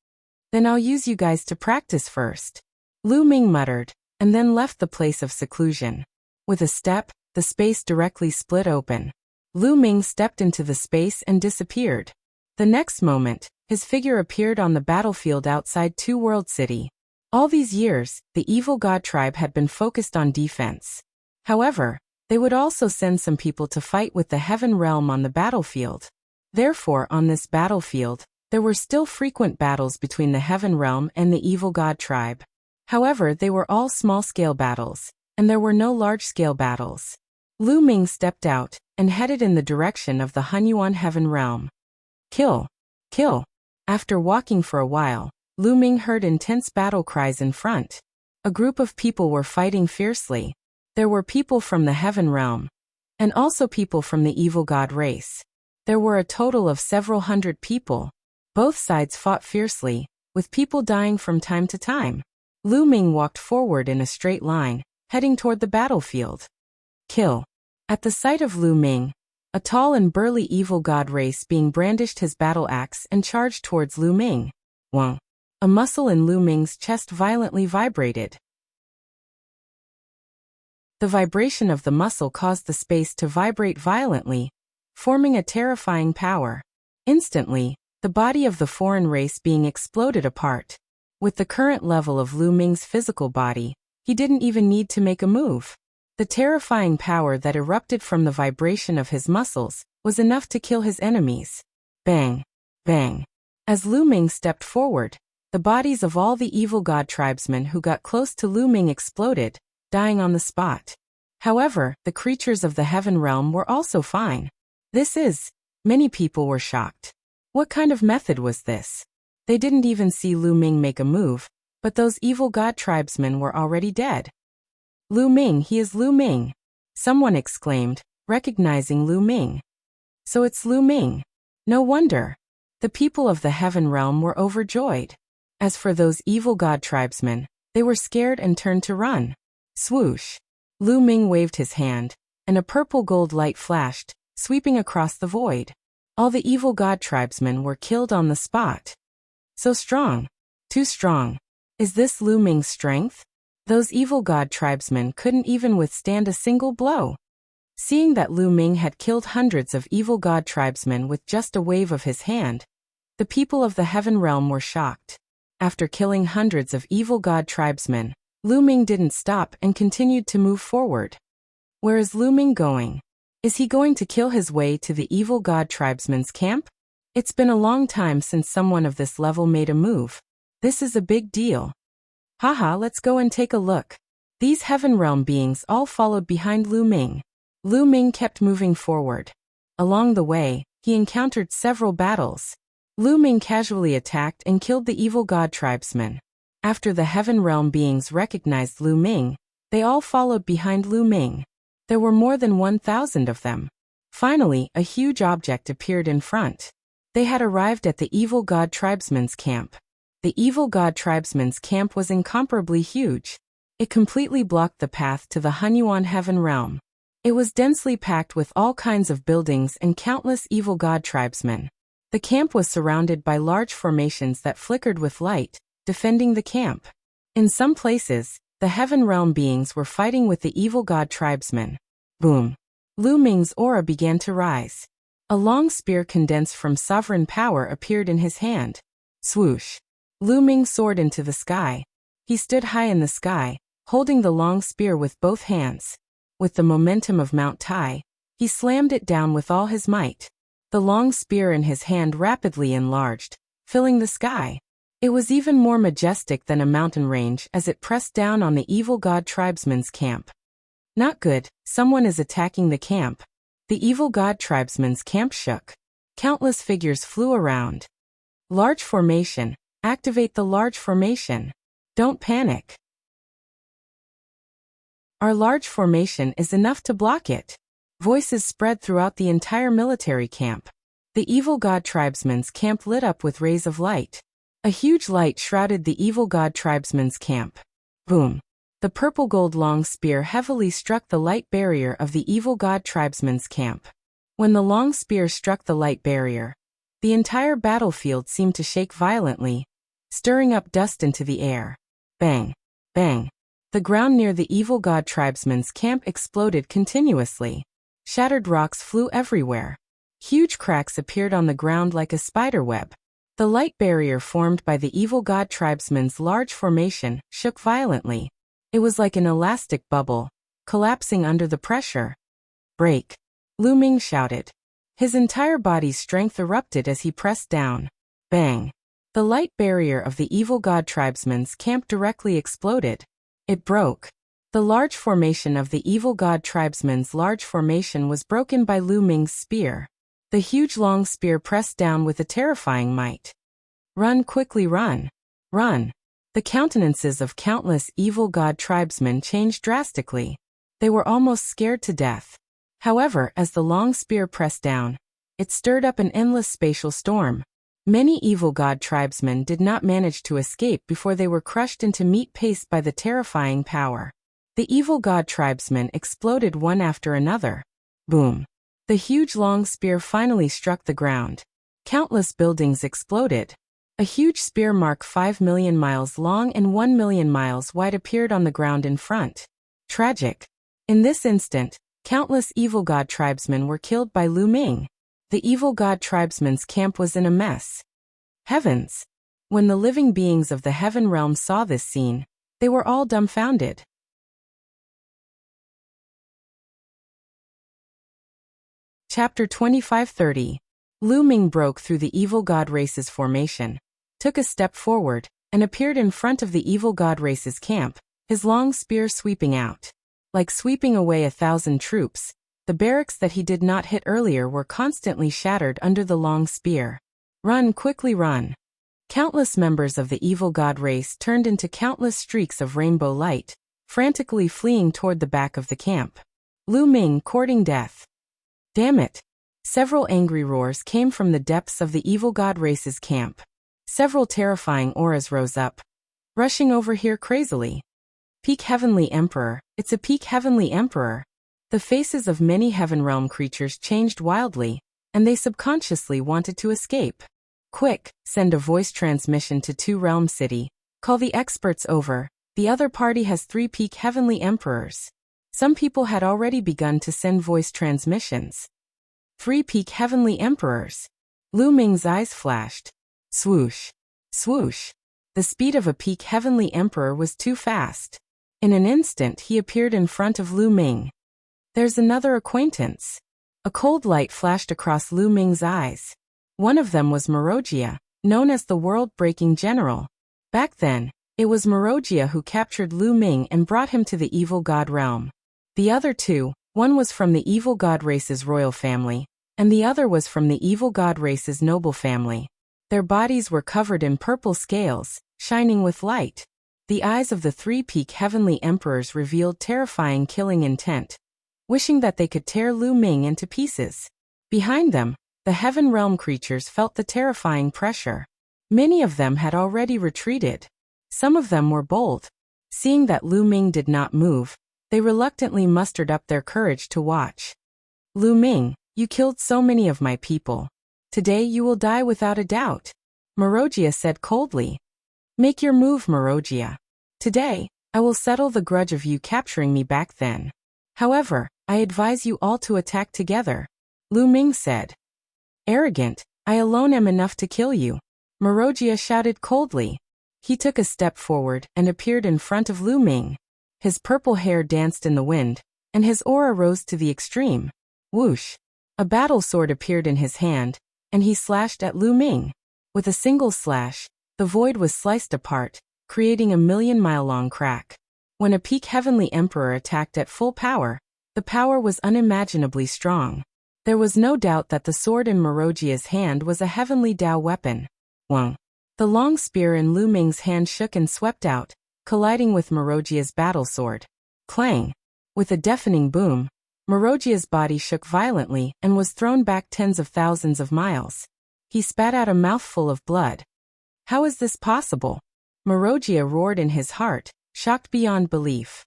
Then I'll use you guys to practice first. Lu Ming muttered, and then left the place of seclusion. With a step, the space directly split open. Lu Ming stepped into the space and disappeared. The next moment, his figure appeared on the battlefield outside Two World City. All these years, the evil god tribe had been focused on defense. However, they would also send some people to fight with the heaven realm on the battlefield. Therefore, on this battlefield, there were still frequent battles between the heaven realm and the evil god tribe. However, they were all small-scale battles, and there were no large-scale battles. Lu Ming stepped out and headed in the direction of the Hunyuan heaven realm. Kill! Kill! After walking for a while, Lu Ming heard intense battle cries in front. A group of people were fighting fiercely. There were people from the heaven realm, and also people from the evil god race. There were a total of several hundred people. Both sides fought fiercely, with people dying from time to time. Lu Ming walked forward in a straight line, heading toward the battlefield. Kill! At the sight of Lu Ming, a tall and burly evil god race being brandished his battle axe and charged towards Lu Ming. Whoa! A muscle in Lu Ming's chest violently vibrated. The vibration of the muscle caused the space to vibrate violently, forming a terrifying power. Instantly, the body of the foreign race being exploded apart. With the current level of Lu Ming's physical body, he didn't even need to make a move. The terrifying power that erupted from the vibration of his muscles was enough to kill his enemies. Bang! Bang! As Lu Ming stepped forward, the bodies of all the evil god tribesmen who got close to Lu Ming exploded, dying on the spot. However, the creatures of the heaven realm were also fine. Many people were shocked. What kind of method was this? They didn't even see Lu Ming make a move, but those evil god tribesmen were already dead. Lu Ming, he is Lu Ming! Someone exclaimed, recognizing Lu Ming. So it's Lu Ming. No wonder. The people of the heaven realm were overjoyed. As for those evil god tribesmen, they were scared and turned to run. Swoosh! Lu Ming waved his hand, and a purple gold light flashed, sweeping across the void. All the evil god tribesmen were killed on the spot. So strong. Too strong. Is this Lu Ming's strength? Those evil god tribesmen couldn't even withstand a single blow. Seeing that Lu Ming had killed hundreds of evil god tribesmen with just a wave of his hand, the people of the heaven realm were shocked. After killing hundreds of evil god tribesmen, Lu Ming didn't stop and continued to move forward. Where is Lu Ming going? Is he going to kill his way to the evil god tribesmen's camp? It's been a long time since someone of this level made a move. This is a big deal. Haha, let's go and take a look. These heaven realm beings all followed behind Lu Ming. Lu Ming kept moving forward. Along the way, he encountered several battles. Lu Ming casually attacked and killed the evil god tribesmen. After the heaven realm beings recognized Lu Ming, they all followed behind Lu Ming. There were more than 1,000 of them. Finally, a huge object appeared in front. They had arrived at the evil god tribesmen's camp. The evil god tribesmen's camp was incomparably huge. It completely blocked the path to the Hunyuan heaven realm. It was densely packed with all kinds of buildings and countless evil god tribesmen. The camp was surrounded by large formations that flickered with light, defending the camp. In some places, the heaven realm beings were fighting with the evil god tribesmen. Boom! Lu Ming's aura began to rise. A long spear condensed from sovereign power appeared in his hand. Swoosh! Lu Ming soared into the sky. He stood high in the sky, holding the long spear with both hands. With the momentum of Mount Tai, he slammed it down with all his might. The long spear in his hand rapidly enlarged, filling the sky. It was even more majestic than a mountain range as it pressed down on the evil god tribesmen's camp. Not good, someone is attacking the camp. The evil god tribesmen's camp shook. Countless figures flew around. Large formation. Activate the large formation. Don't panic. Our large formation is enough to block it. Voices spread throughout the entire military camp. The evil god tribesmen's camp lit up with rays of light. A huge light shrouded the evil god tribesmen's camp. Boom! The purple gold long spear heavily struck the light barrier of the evil god tribesmen's camp. When the long spear struck the light barrier, the entire battlefield seemed to shake violently, stirring up dust into the air. Bang! Bang! The ground near the evil god tribesmen's camp exploded continuously. Shattered rocks flew everywhere. Huge cracks appeared on the ground like a spider web. The light barrier formed by the evil god tribesmen's large formation shook violently. It was like an elastic bubble, collapsing under the pressure. Break! Lu Ming shouted. His entire body's strength erupted as he pressed down. Bang! The light barrier of the evil god tribesmen's camp directly exploded. It broke. The large formation of the evil god tribesmen's large formation was broken by Lu Ming's spear. The huge long spear pressed down with a terrifying might. Run, quickly run! Run! The countenances of countless evil god tribesmen changed drastically. They were almost scared to death. However, as the long spear pressed down, it stirred up an endless spatial storm. Many evil god tribesmen did not manage to escape before they were crushed into meat paste by the terrifying power. The evil god tribesmen exploded one after another. Boom! The huge long spear finally struck the ground. Countless buildings exploded. A huge spear mark 5 million miles long and 1 million miles wide appeared on the ground in front. Tragic. In this instant, countless evil god tribesmen were killed by Lu Ming. The evil god tribesmen's camp was in a mess. Heavens! When the living beings of the heaven realm saw this scene, they were all dumbfounded. Chapter 25-30. Lu Ming broke through the evil god race's formation, took a step forward, and appeared in front of the evil god race's camp, his long spear sweeping out. Like sweeping away 1,000 troops, the barracks that he did not hit earlier were constantly shattered under the long spear. Run, quickly run! Countless members of the evil god race turned into countless streaks of rainbow light, frantically fleeing toward the back of the camp. Lu Ming courting death. Damn it! Several angry roars came from the depths of the evil god race's camp. Several terrifying auras rose up, rushing over here crazily. Peak Heavenly Emperor, it's a Peak Heavenly Emperor. The faces of many Heaven Realm creatures changed wildly, and they subconsciously wanted to escape. Quick, send a voice transmission to 2 Realm City. Call the experts over. The other party has 3 Peak Heavenly Emperors. Some people had already begun to send voice transmissions. 3 Peak Heavenly Emperors. Lu Ming's eyes flashed. Swoosh. Swoosh. The speed of a Peak Heavenly Emperor was too fast. In an instant he appeared in front of Lu Ming. There's another acquaintance. A cold light flashed across Lu Ming's eyes. One of them was Marojia, known as the world-breaking general. Back then, it was Marojia who captured Lu Ming and brought him to the evil god realm. The other 2, one was from the evil god race's royal family, and the other was from the evil god race's noble family. Their bodies were covered in purple scales, shining with light. The eyes of the 3 Peak Heavenly Emperors revealed terrifying killing intent, wishing that they could tear Lu Ming into pieces. Behind them, the Heaven Realm creatures felt the terrifying pressure. Many of them had already retreated. Some of them were bold. Seeing that Lu Ming did not move, they reluctantly mustered up their courage to watch. Lu Ming, you killed so many of my people. Today you will die without a doubt, Marojia said coldly. Make your move, Marojia. Today, I will settle the grudge of you capturing me back then. However, I advise you all to attack together, Lu Ming said. Arrogant, I alone am enough to kill you, Marojia shouted coldly. He took a step forward and appeared in front of Lu Ming. His purple hair danced in the wind, and his aura rose to the extreme. Whoosh! A battle sword appeared in his hand, and he slashed at Lu Ming. With a single slash, the void was sliced apart, creating a 1,000,000-mile-long crack. When a Peak Heavenly Emperor attacked at full power, the power was unimaginably strong. There was no doubt that the sword in Marojia's hand was a heavenly Dao weapon. Wang! The long spear in Lu Ming's hand shook and swept out, colliding with Marojia's battle sword. Clang! With a deafening boom, Marogia's body shook violently and was thrown back tens of thousands of miles. He spat out a mouthful of blood. How is this possible? Marogia roared in his heart, shocked beyond belief.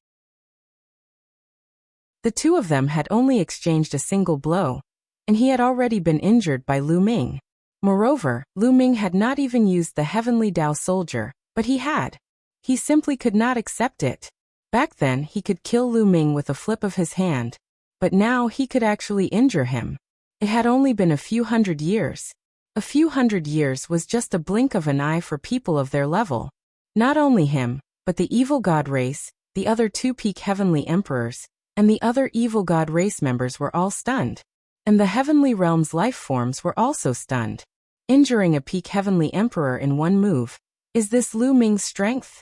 The two of them had only exchanged a single blow, and he had already been injured by Lu Ming. Moreover, Lu Ming had not even used the heavenly Dao soldier, but he had. He simply could not accept it. Back then he could kill Lu Ming with a flip of his hand, but now he could actually injure him. It had only been a few hundred years. A few hundred years was just a blink of an eye for people of their level. Not only him, but the evil god race, the other two peak heavenly emperors, and the other evil god race members were all stunned. And the heavenly realm's life forms were also stunned. Injuring a peak heavenly emperor in one move. Is this Lu Ming's strength?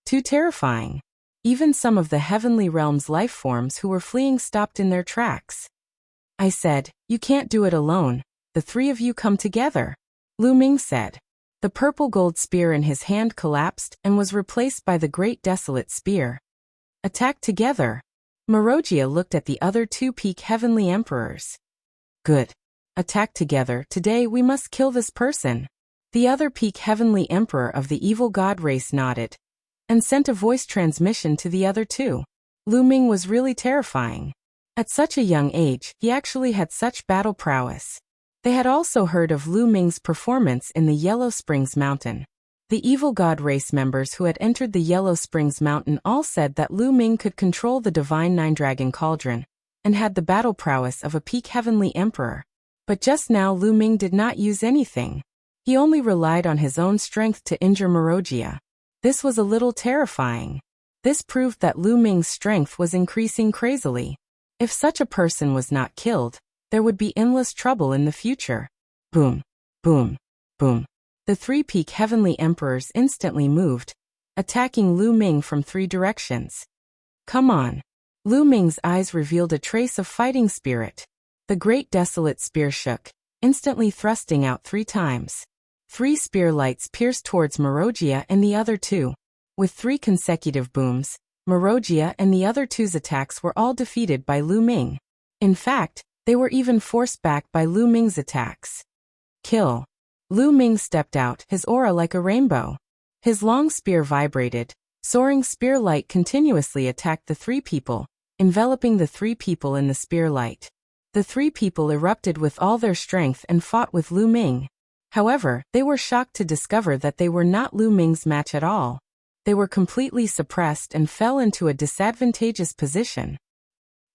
Too terrifying. Even some of the heavenly realm's life forms who were fleeing stopped in their tracks. I said, you can't do it alone. The three of you come together. Lu Ming said. The purple gold spear in his hand collapsed and was replaced by the great desolate spear. Attack together. Marogia looked at the other two peak heavenly emperors. Good. Attack together. Today we must kill this person. The other peak heavenly emperor of the evil god race nodded and sent a voice transmission to the other two. Lu Ming was really terrifying. At such a young age, he actually had such battle prowess. They had also heard of Lu Ming's performance in the Yellow Springs Mountain. The evil god race members who had entered the Yellow Springs Mountain all said that Lu Ming could control the divine nine-dragon cauldron and had the battle prowess of a peak heavenly emperor. But just now Lu Ming did not use anything. He only relied on his own strength to injure Marogia. This was a little terrifying. This proved that Lu Ming's strength was increasing crazily. If such a person was not killed, there would be endless trouble in the future. Boom, boom, boom. The three peak heavenly emperors instantly moved, attacking Lu Ming from three directions. Come on. Lu Ming's eyes revealed a trace of fighting spirit. The great desolate spear shook, instantly thrusting out 3 times. 3 spear lights pierced towards Marogia and the other two. With 3 consecutive booms, Marogia and the other two's attacks were all defeated by Lu Ming. In fact, they were even forced back by Lu Ming's attacks. Kill. Lu Ming stepped out, his aura like a rainbow. His long spear vibrated. Soaring spear light continuously attacked the 3 people, enveloping the 3 people in the spear light. The 3 people erupted with all their strength and fought with Lu Ming. However, they were shocked to discover that they were not Lu Ming's match at all. They were completely suppressed and fell into a disadvantageous position.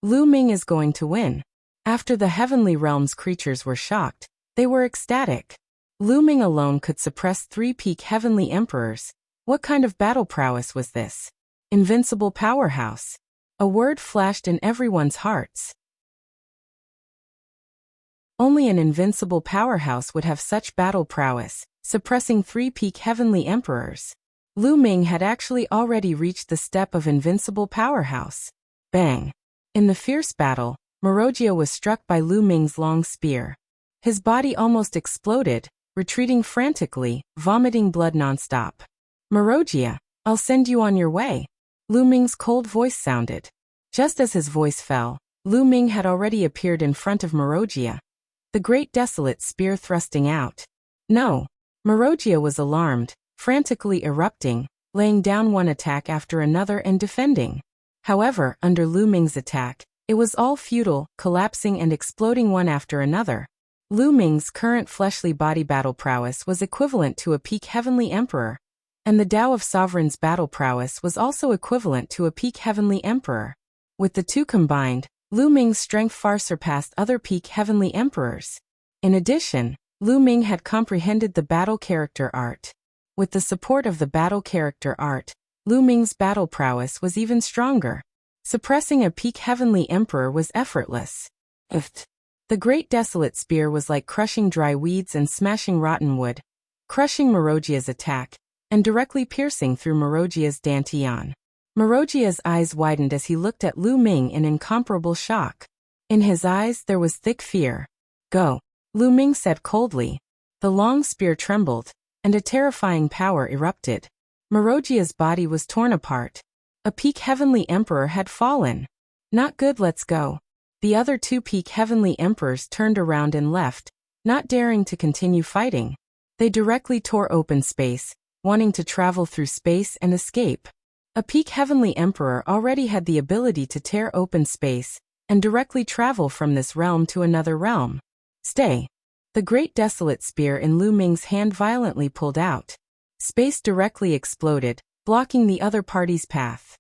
Lu Ming is going to win. After the heavenly realm's creatures were shocked, they were ecstatic. Lu Ming alone could suppress 3 peak heavenly emperors. What kind of battle prowess was this? Invincible powerhouse. A word flashed in everyone's hearts. Only an invincible powerhouse would have such battle prowess, suppressing 3 peak heavenly emperors. Lu Ming had actually already reached the step of invincible powerhouse. Bang! In the fierce battle, Marogia was struck by Lu Ming's long spear. His body almost exploded, retreating frantically, vomiting blood nonstop. Marogia, I'll send you on your way. Lu Ming's cold voice sounded. Just as his voice fell, Lu Ming had already appeared in front of Marogia. The great desolate spear thrusting out. No! Marogia was alarmed, frantically erupting, laying down one attack after another and defending. However, under Lu Ming's attack, it was all futile, collapsing and exploding one after another. Lu Ming's current fleshly body battle prowess was equivalent to a peak heavenly emperor, and the Tao of Sovereign's battle prowess was also equivalent to a peak heavenly emperor. With the two combined, Lu Ming's strength far surpassed other peak heavenly emperors. In addition, Lu Ming had comprehended the battle character art. With the support of the battle character art, Lu Ming's battle prowess was even stronger. Suppressing a peak heavenly emperor was effortless. The great desolate spear was like crushing dry weeds and smashing rotten wood, crushing Marogia's attack, and directly piercing through Marogia's dantian. Marogia's eyes widened as he looked at Lu Ming in incomparable shock. In his eyes there was thick fear. Go, Lu Ming said coldly. The long spear trembled, and a terrifying power erupted. Marogia's body was torn apart. A peak heavenly emperor had fallen. Not good, let's go. The other two peak heavenly emperors turned around and left, not daring to continue fighting. They directly tore open space, wanting to travel through space and escape. A peak heavenly emperor already had the ability to tear open space and directly travel from this realm to another realm. Stay. The great desolate spear in Lu Ming's hand violently pulled out. Space directly exploded, blocking the other party's path.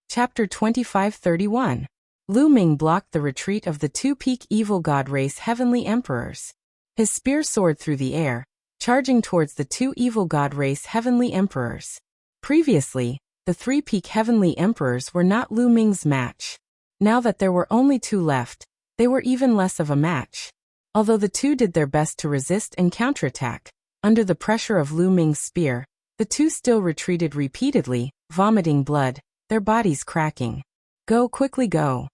Chapter 25-31. Lu Ming blocked the retreat of the two peak evil god race heavenly emperors. His spear soared through the air, charging towards the two evil god race heavenly emperors. Previously, the three peak heavenly emperors were not Lu Ming's match. Now that there were only two left, they were even less of a match. Although the two did their best to resist and counterattack, under the pressure of Lu Ming's spear, the two still retreated repeatedly, vomiting blood, their bodies cracking. Go, quickly go.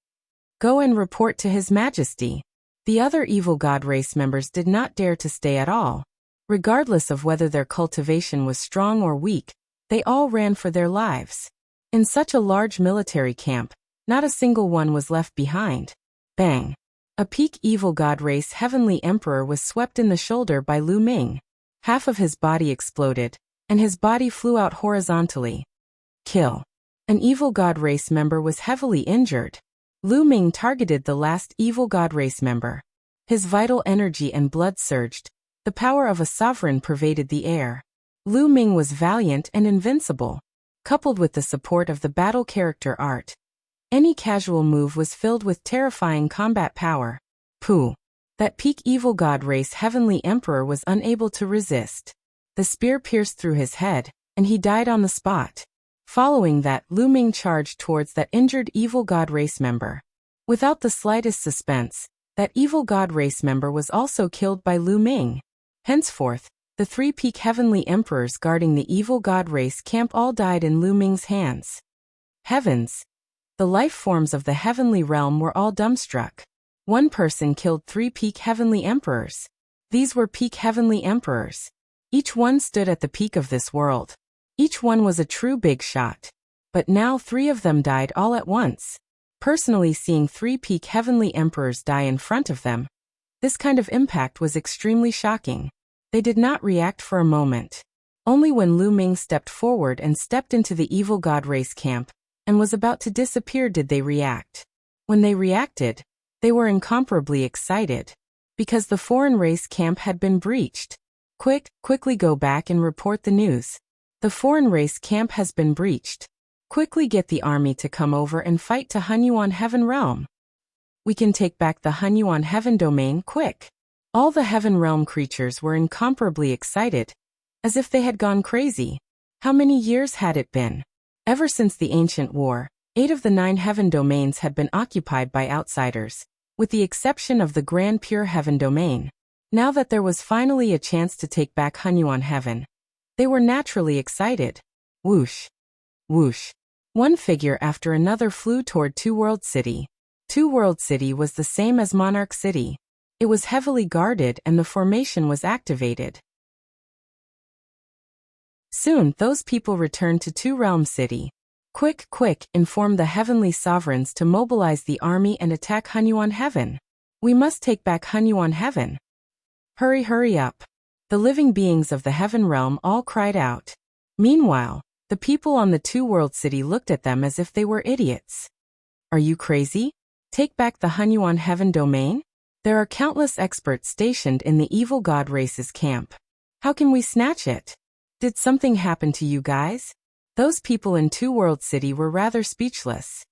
Go and report to His Majesty. The other evil god race members did not dare to stay at all. Regardless of whether their cultivation was strong or weak, they all ran for their lives. In such a large military camp, not a single one was left behind. Bang! A peak evil god race heavenly emperor was swept in the shoulder by Lu Ming. Half of his body exploded, and his body flew out horizontally. Kill. An evil god race member was heavily injured. Lu Ming targeted the last evil god race member. His vital energy and blood surged. The power of a sovereign pervaded the air. Lu Ming was valiant and invincible. Coupled with the support of the battle character art, any casual move was filled with terrifying combat power. Pooh! That peak evil god race heavenly emperor was unable to resist. The spear pierced through his head, and he died on the spot. Following that, Lu Ming charged towards that injured evil god race member. Without the slightest suspense, that evil god race member was also killed by Lu Ming. Henceforth, the three peak heavenly emperors guarding the evil god race camp all died in Lu Ming's hands. Heavens! The life forms of the heavenly realm were all dumbstruck. One person killed three peak heavenly emperors. These were peak heavenly emperors. Each one stood at the peak of this world. Each one was a true big shot. But now three of them died all at once. Personally, seeing three peak heavenly emperors die in front of them, this kind of impact was extremely shocking. They did not react for a moment. Only when Lu Ming stepped forward and stepped into the evil god race camp and was about to disappear did they react. When they reacted, they were incomparably excited. Because the foreign race camp had been breached. Quickly go back and report the news. The foreign race camp has been breached. Quickly get the army to come over and fight to Hunyuan Heaven Realm. We can take back the Hunyuan Heaven domain, quick. All the Heaven Realm creatures were incomparably excited, as if they had gone crazy. How many years had it been? Ever since the ancient war, 8 of the 9 Heaven domains had been occupied by outsiders, with the exception of the Grand Pure Heaven domain. Now that there was finally a chance to take back Hunyuan Heaven, they were naturally excited. Whoosh! Whoosh! One figure after another flew toward Two World City. Two World City was the same as Monarch City. It was heavily guarded and the formation was activated. Soon, those people returned to Two Realm City. Quick, inform the heavenly sovereigns to mobilize the army and attack Hunyuan Heaven. We must take back Hunyuan Heaven. Hurry up. The living beings of the Heaven Realm all cried out. Meanwhile, the people on the Two World City looked at them as if they were idiots. Are you crazy? Take back the Hunyuan Heaven domain? There are countless experts stationed in the evil god race's camp. How can we snatch it? Did something happen to you guys? Those people in Two World City were rather speechless.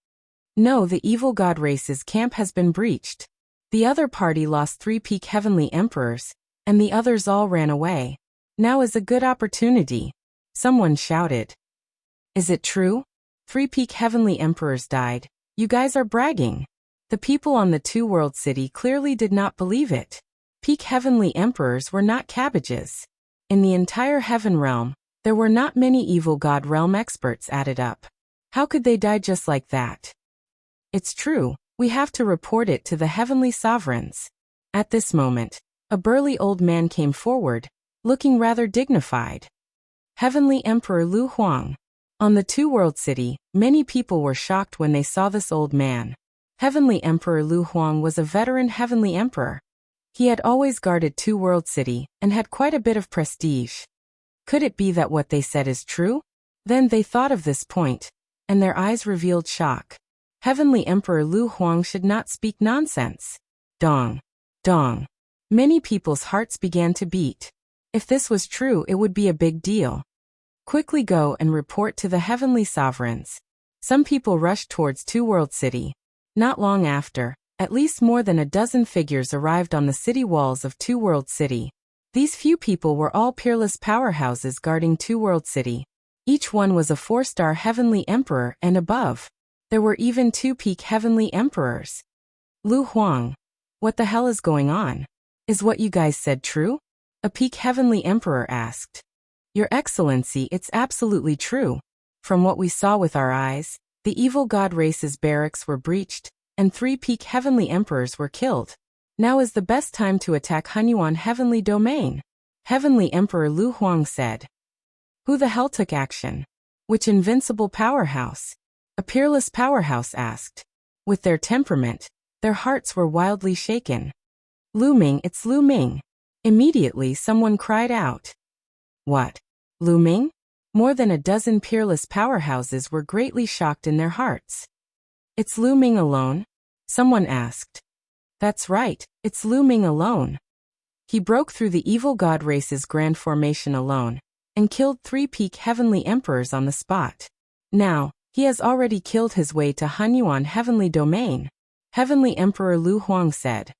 No, the evil god race's camp has been breached. The other party lost 3 peak heavenly emperors, and the others all ran away. Now is a good opportunity. Someone shouted. Is it true? 3 peak heavenly emperors died. You guys are bragging. The people on the Two World City clearly did not believe it. Peak heavenly emperors were not cabbages. In the entire Heaven Realm, there were not many evil god realm experts added up. How could they die just like that? It's true, we have to report it to the heavenly sovereigns. At this moment, a burly old man came forward, looking rather dignified. Heavenly Emperor Lu Huang. On the two-world city, many people were shocked when they saw this old man. Heavenly Emperor Lu Huang was a veteran heavenly emperor. He had always guarded two-world city and had quite a bit of prestige. Could it be that what they said is true? Then they thought of this point, and their eyes revealed shock. Heavenly Emperor Lu Huang should not speak nonsense. Dong. Dong. Many people's hearts began to beat. If this was true, it would be a big deal. Quickly go and report to the heavenly sovereigns. Some people rushed towards two-world city. Not long after, at least more than a dozen figures arrived on the city walls of two-world city. These few people were all peerless powerhouses guarding two-world city. Each one was a 4-star heavenly emperor and above. There were even 2 peak heavenly emperors. Lu Huang. What the hell is going on? Is what you guys said true? A peak heavenly emperor asked. Your Excellency, it's absolutely true. From what we saw with our eyes, the evil god race's barracks were breached, and 3 peak heavenly emperors were killed. Now is the best time to attack Hunyuan heavenly domain. Heavenly Emperor Lu Huang said. Who the hell took action? Which invincible powerhouse? A peerless powerhouse asked. With their temperament, their hearts were wildly shaken. Lu Ming, it's Lu Ming. Immediately someone cried out. What? Lu Ming? More than a dozen peerless powerhouses were greatly shocked in their hearts. It's Lu Ming alone? Someone asked. That's right, it's Lu Ming alone. He broke through the evil god race's grand formation alone, and killed 3 peak heavenly emperors on the spot. Now, he has already killed his way to Hunyuan heavenly domain. Heavenly Emperor Lu Huang said.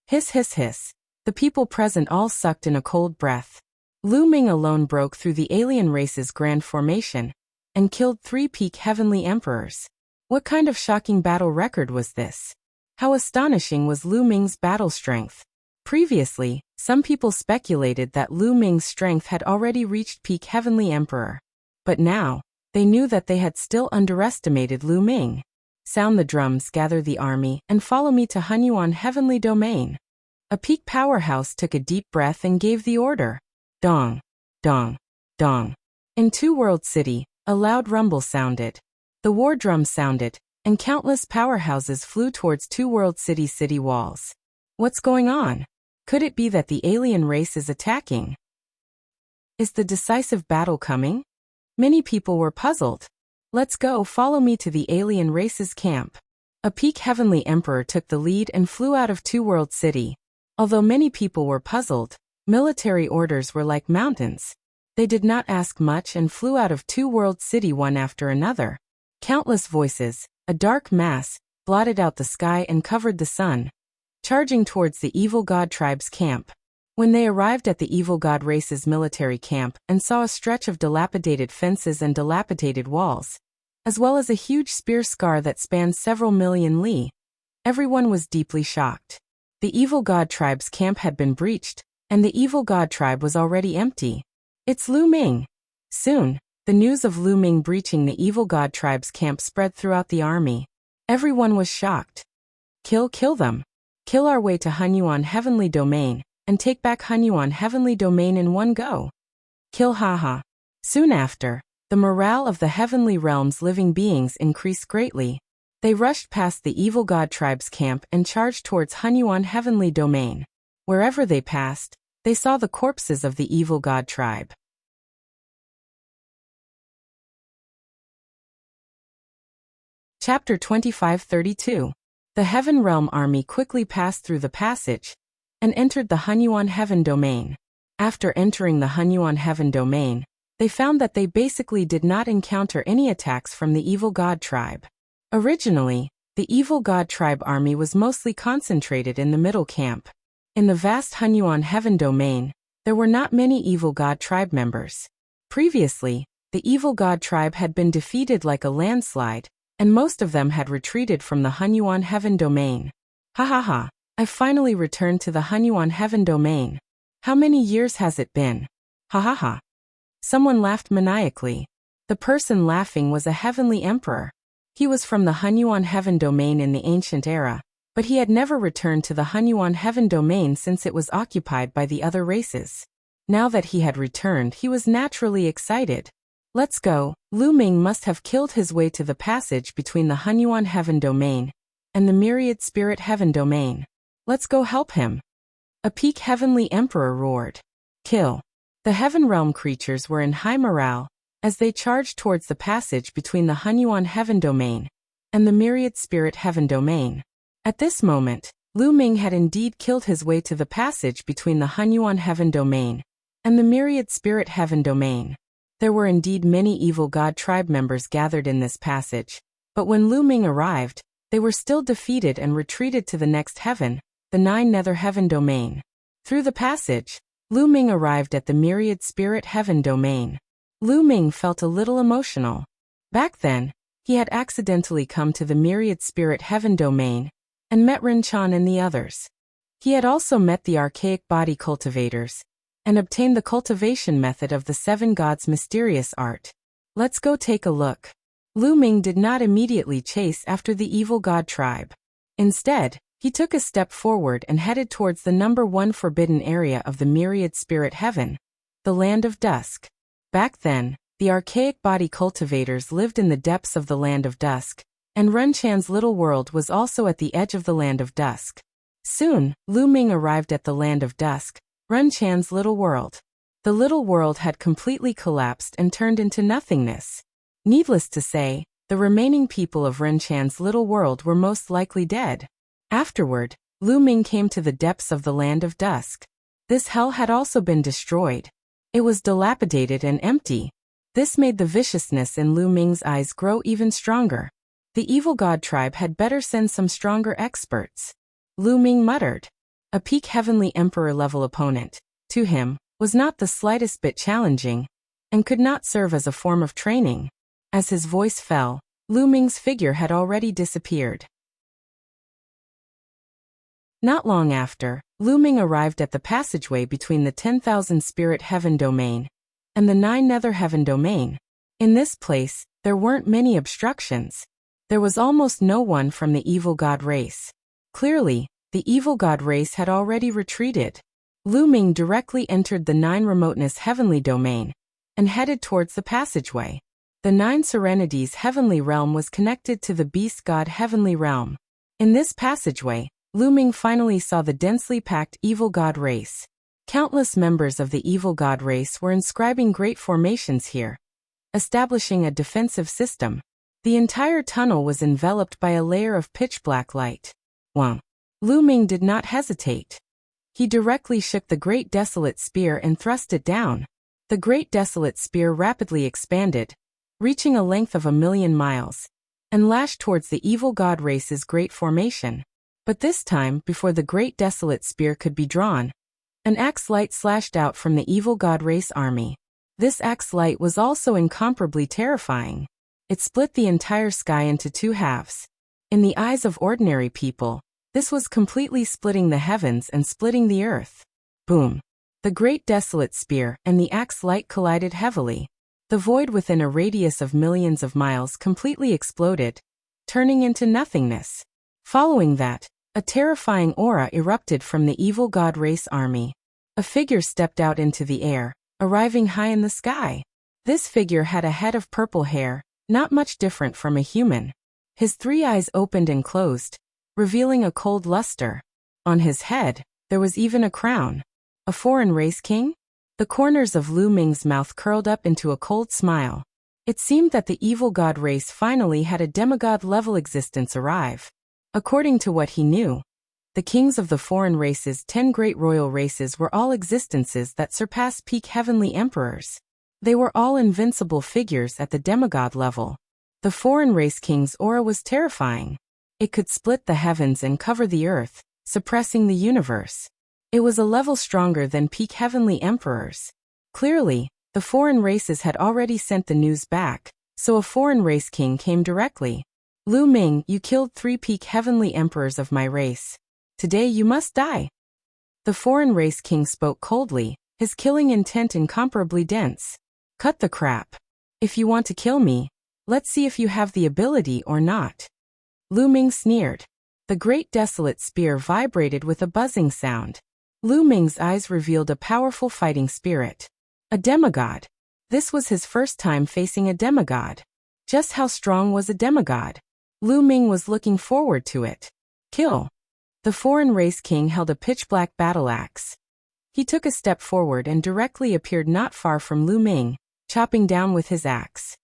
Hiss hiss hiss. The people present all sucked in a cold breath. Lu Ming alone broke through the alien race's grand formation, and killed 3 peak heavenly emperors. What kind of shocking battle record was this? How astonishing was Lu Ming's battle strength? Previously, some people speculated that Lu Ming's strength had already reached peak heavenly emperor. But now, they knew that they had still underestimated Lu Ming. Sound the drums, gather the army, and follow me to Hunyuan heavenly domain. A peak powerhouse took a deep breath and gave the order. Dong. Dong. Dong. In two-world city, a loud rumble sounded. The war drum sounded, and countless powerhouses flew towards two-world city walls. What's going on? Could it be that the alien race is attacking? Is the decisive battle coming? Many people were puzzled. Let's go, follow me to the alien race's camp. A peak heavenly emperor took the lead and flew out of two-world city. Although many people were puzzled, military orders were like mountains. They did not ask much and flew out of two-world city one after another. Countless voices, a dark mass, blotted out the sky and covered the sun, charging towards the evil god tribe's camp. When they arrived at the evil god race's military camp and saw a stretch of dilapidated fences and dilapidated walls, as well as a huge spear scar that spanned several million li, everyone was deeply shocked. The evil god tribe's camp had been breached, and the evil god tribe was already empty. It's Lu Ming. Soon, the news of Lu Ming breaching the evil god tribe's camp spread throughout the army. Everyone was shocked. Kill them. Kill our way to Hunyuan heavenly domain, and take back Hunyuan heavenly domain in one go. Kill haha. Soon after, the morale of the heavenly realm's living beings increased greatly. They rushed past the evil god tribe's camp and charged towards Hunyuan heavenly domain. Wherever they passed, they saw the corpses of the evil god tribe. Chapter 25-32. The Heaven Realm army quickly passed through the passage and entered the Hunyuan heaven domain. After entering the Hunyuan heaven domain, they found that they basically did not encounter any attacks from the evil god tribe. Originally, the evil god tribe army was mostly concentrated in the middle camp. In the vast Hunyuan heaven domain, there were not many evil god tribe members. Previously, the evil god tribe had been defeated like a landslide, and most of them had retreated from the Hunyuan heaven domain. Ha ha ha, I've finally returned to the Hunyuan heaven domain. How many years has it been? Ha ha ha. Someone laughed maniacally. The person laughing was a heavenly emperor. He was from the Hunyuan heaven domain in the ancient era, but he had never returned to the Hunyuan heaven domain since it was occupied by the other races. Now that he had returned, he was naturally excited. Let's go. Lu Ming must have killed his way to the passage between the Hunyuan Heaven Domain and the Myriad Spirit Heaven Domain. Let's go help him. A peak Heavenly Emperor roared. Kill. The Heaven Realm creatures were in high morale as they charged towards the passage between the Hunyuan Heaven Domain and the Myriad Spirit Heaven Domain. At this moment, Lu Ming had indeed killed his way to the passage between the Hunyuan Heaven Domain and the Myriad Spirit Heaven Domain. There were indeed many evil god tribe members gathered in this passage, but when Lu Ming arrived, they were still defeated and retreated to the next heaven, the Nine Nether Heaven Domain. Through the passage, Lu Ming arrived at the Myriad Spirit Heaven Domain. Lu Ming felt a little emotional. Back then, he had accidentally come to the Myriad Spirit Heaven Domain and met Ren Chan and the others. He had also met the archaic body cultivators and obtained the cultivation method of the seven gods' mysterious art. Let's go take a look. Lu Ming did not immediately chase after the evil god tribe. Instead, he took a step forward and headed towards the number 1 forbidden area of the Myriad Spirit Heaven, the Land of Dusk. Back then, the archaic body cultivators lived in the depths of the Land of Dusk, and Ren Chan's little world was also at the edge of the Land of Dusk. Soon, Lu Ming arrived at the Land of Dusk, Ren Chan's little world. The little world had completely collapsed and turned into nothingness. Needless to say, the remaining people of Ren Chan's little world were most likely dead. Afterward, Lu Ming came to the depths of the Land of Dusk. This hell had also been destroyed. It was dilapidated and empty. This made the viciousness in Lu Ming's eyes grow even stronger. The evil god tribe had better send some stronger experts. Lu Ming muttered. A peak Heavenly Emperor level opponent, to him, was not the slightest bit challenging, and could not serve as a form of training. As his voice fell, Lu Ming's figure had already disappeared. Not long after, Lu Ming arrived at the passageway between the 10,000 Spirit Heaven Domain and the 9 Nether Heaven Domain. In this place, there weren't many obstructions. There was almost no one from the evil god race. Clearly, the evil god race had already retreated. Lu Ming directly entered the 9 Remoteness Heavenly Domain and headed towards the passageway. The 9 Serenities Heavenly Realm was connected to the Beast God Heavenly Realm. In this passageway, Lu Ming finally saw the densely packed evil god race. Countless members of the evil god race were inscribing great formations here, establishing a defensive system. The entire tunnel was enveloped by a layer of pitch-black light. Wow. Lu Ming did not hesitate. He directly shook the Great Desolate Spear and thrust it down. The Great Desolate Spear rapidly expanded, reaching a length of 1,000,000 miles, and lashed towards the evil god race's great formation. But this time, before the Great Desolate Spear could be drawn, an axe light slashed out from the evil god race army. This axe light was also incomparably terrifying. It split the entire sky into 2 halves. In the eyes of ordinary people, this was completely splitting the heavens and splitting the earth. Boom! The Great Desolate Spear and the axe light collided heavily. The void within a radius of millions of miles completely exploded, turning into nothingness. Following that, a terrifying aura erupted from the evil god race army. A figure stepped out into the air, arriving high in the sky. This figure had a head of purple hair, not much different from a human. His 3 eyes opened and closed, revealing a cold luster. On his head, there was even a crown. A foreign race king? The corners of Lu Ming's mouth curled up into a cold smile. It seemed that the evil god race finally had a demigod-level existence arrive. According to what he knew, the kings of the foreign races, 10 great royal races, were all existences that surpassed peak heavenly emperors. They were all invincible figures at the demigod level. The foreign race king's aura was terrifying. It could split the heavens and cover the earth, suppressing the universe. It was a level stronger than peak heavenly emperors. Clearly, the foreign races had already sent the news back, so a foreign race king came directly. Lu Ming, you killed 3 peak heavenly emperors of my race. Today you must die. The foreign race king spoke coldly, his killing intent incomparably dense. Cut the crap. If you want to kill me, let's see if you have the ability or not. Lu Ming sneered. The Great Desolate Spear vibrated with a buzzing sound. Lu Ming's eyes revealed a powerful fighting spirit. A demigod. This was his first time facing a demigod. Just how strong was a demigod? Lu Ming was looking forward to it. Kill. The foreign race king held a pitch-black battle axe. He took a step forward and directly appeared not far from Lu Ming, chopping down with his axe.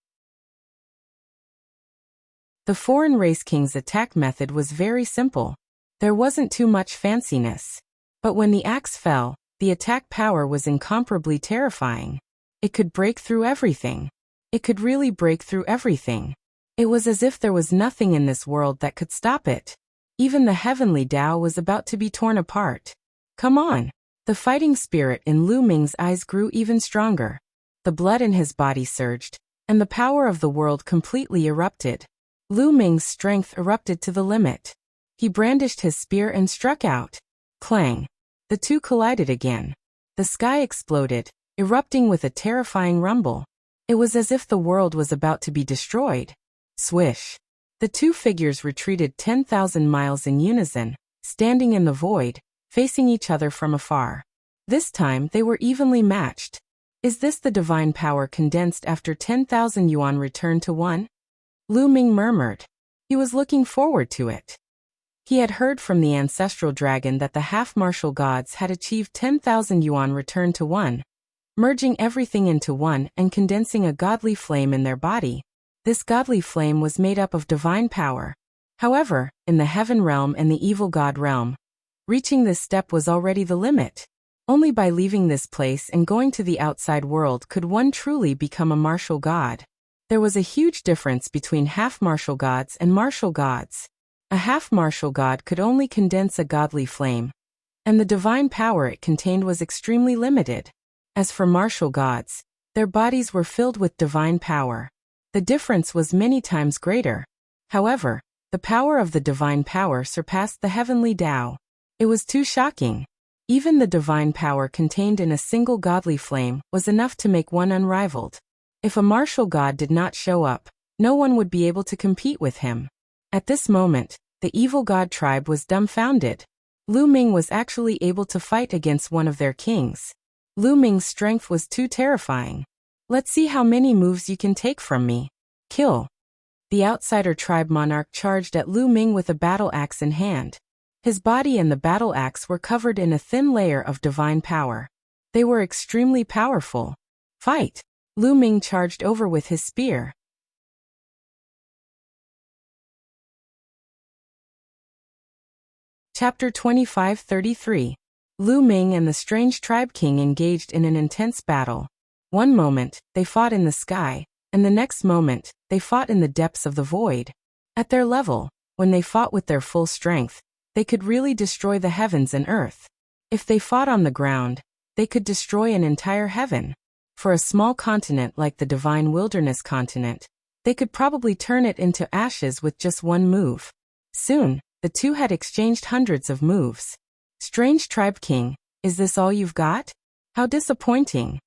The foreign race king's attack method was very simple. There wasn't too much fanciness. But when the axe fell, the attack power was incomparably terrifying. It could break through everything. It could really break through everything. It was as if there was nothing in this world that could stop it. Even the heavenly Tao was about to be torn apart. Come on! The fighting spirit in Lu Ming's eyes grew even stronger. The blood in his body surged, and the power of the world completely erupted. Lu Ming's strength erupted to the limit. He brandished his spear and struck out. Clang! The two collided again. The sky exploded, erupting with a terrifying rumble. It was as if the world was about to be destroyed. Swish! The two figures retreated 10,000 miles in unison, standing in the void, facing each other from afar. This time they were evenly matched. Is this the divine power condensed after 10,000 yuan returned to one? Lu Ming murmured. He was looking forward to it. He had heard from the ancestral dragon that the half-martial gods had achieved 10,000 yuan returned to one, merging everything into one and condensing a godly flame in their body. This godly flame was made up of divine power. However, in the heaven realm and the evil god realm, reaching this step was already the limit. Only by leaving this place and going to the outside world could one truly become a martial god. There was a huge difference between half-martial gods and martial gods. A half-martial god could only condense a godly flame, and the divine power it contained was extremely limited. As for martial gods, their bodies were filled with divine power. The difference was many times greater. However, the power of the divine power surpassed the heavenly Tao. It was too shocking. Even the divine power contained in a single godly flame was enough to make one unrivaled. If a martial god did not show up, no one would be able to compete with him. At this moment, the evil god tribe was dumbfounded. Lu Ming was actually able to fight against one of their kings. Lu Ming's strength was too terrifying. Let's see how many moves you can take from me. Kill. The outsider tribe monarch charged at Lu Ming with a battle axe in hand. His body and the battle axe were covered in a thin layer of divine power. They were extremely powerful. Fight! Lu Ming charged over with his spear. Chapter 25-33. Lu Ming and the strange tribe king engaged in an intense battle. One moment, they fought in the sky, and the next moment, they fought in the depths of the void. At their level, when they fought with their full strength, they could really destroy the heavens and earth. If they fought on the ground, they could destroy an entire heaven. For a small continent like the divine wilderness continent, they could probably turn it into ashes with just one move. Soon, the two had exchanged hundreds of moves. Strange tribe king, is this all you've got? How disappointing.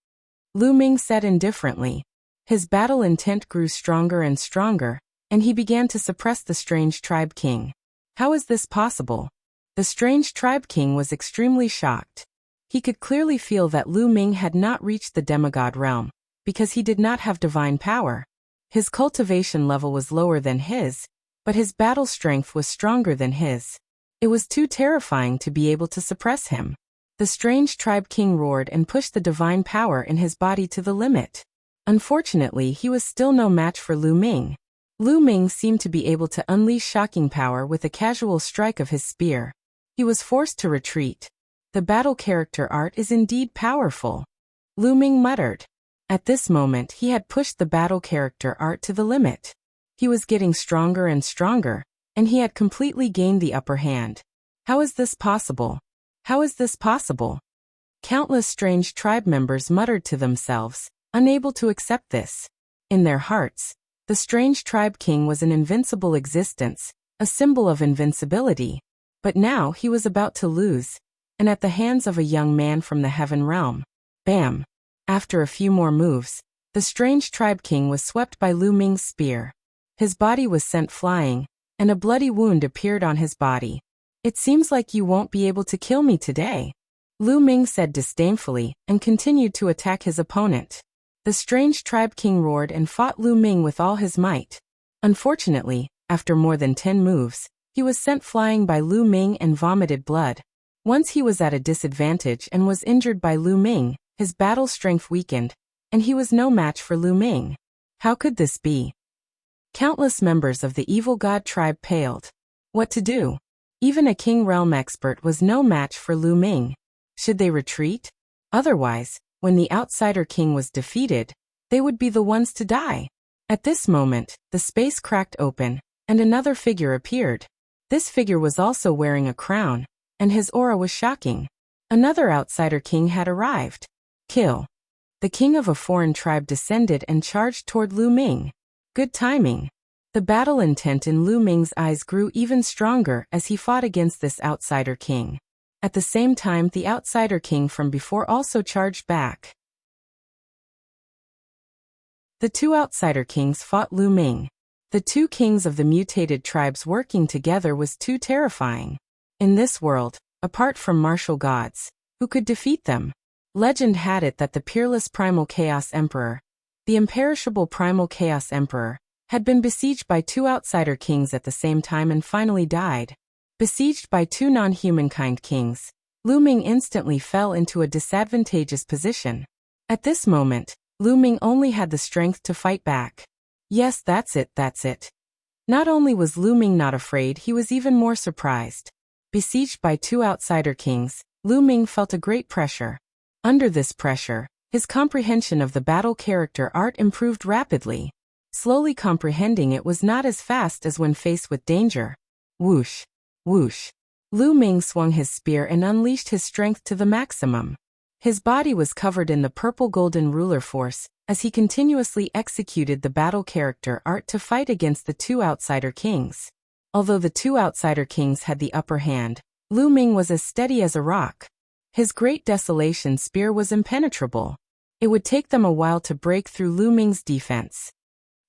Lu Ming said indifferently. His battle intent grew stronger and stronger, and he began to suppress the strange tribe king. How is this possible? The strange tribe king was extremely shocked. He could clearly feel that Lu Ming had not reached the demigod realm, because he did not have divine power. His cultivation level was lower than his, but his battle strength was stronger than his. It was too terrifying to be able to suppress him. The strange tribe king roared and pushed the divine power in his body to the limit. Unfortunately, he was still no match for Lu Ming. Lu Ming seemed to be able to unleash shocking power with a casual strike of his spear. He was forced to retreat. The battle character art is indeed powerful. Lu Ming muttered. At this moment he had pushed the battle character art to the limit. He was getting stronger and stronger, and he had completely gained the upper hand. How is this possible? How is this possible? Countless strange tribe members muttered to themselves, unable to accept this. In their hearts, the strange tribe king was an invincible existence, a symbol of invincibility. But now he was about to lose, and at the hands of a young man from the heaven realm. Bam! After a few more moves, the strange tribe king was swept by Lu Ming's spear. His body was sent flying, and a bloody wound appeared on his body. It seems like you won't be able to kill me today. Lu Ming said disdainfully, and continued to attack his opponent. The strange tribe king roared and fought Lu Ming with all his might. Unfortunately, after more than 10 moves, he was sent flying by Lu Ming and vomited blood. Once he was at a disadvantage and was injured by Lu Ming, his battle strength weakened, and he was no match for Lu Ming. How could this be? Countless members of the evil god tribe paled. What to do? Even a king realm expert was no match for Lu Ming. Should they retreat? Otherwise, when the outsider king was defeated, they would be the ones to die. At this moment, the space cracked open, and another figure appeared. This figure was also wearing a crown, and his aura was shocking. Another outsider king had arrived. Kill. The king of a foreign tribe descended and charged toward Lu Ming. Good timing. The battle intent in Lu Ming's eyes grew even stronger as he fought against this outsider king. At the same time, the outsider king from before also charged back. The two outsider kings fought Lu Ming. The two kings of the mutated tribes working together was too terrifying. In this world, apart from martial gods, who could defeat them? Legend had it that the peerless Primal Chaos Emperor, the imperishable Primal Chaos Emperor, had been besieged by two outsider kings at the same time and finally died. Besieged by two non-humankind kings, Lu Ming instantly fell into a disadvantageous position. At this moment, Lu Ming only had the strength to fight back. Yes, that's it. Not only was Lu Ming not afraid, he was even more surprised. Besieged by two outsider kings, Lu Ming felt a great pressure. Under this pressure, his comprehension of the battle character art improved rapidly. Slowly comprehending it was not as fast as when faced with danger. Whoosh! Whoosh! Lu Ming swung his spear and unleashed his strength to the maximum. His body was covered in the purple golden ruler force, as he continuously executed the battle character art to fight against the two outsider kings. Although the two outsider kings had the upper hand, Lu Ming was as steady as a rock. His great desolation spear was impenetrable. It would take them a while to break through Lu Ming's defense.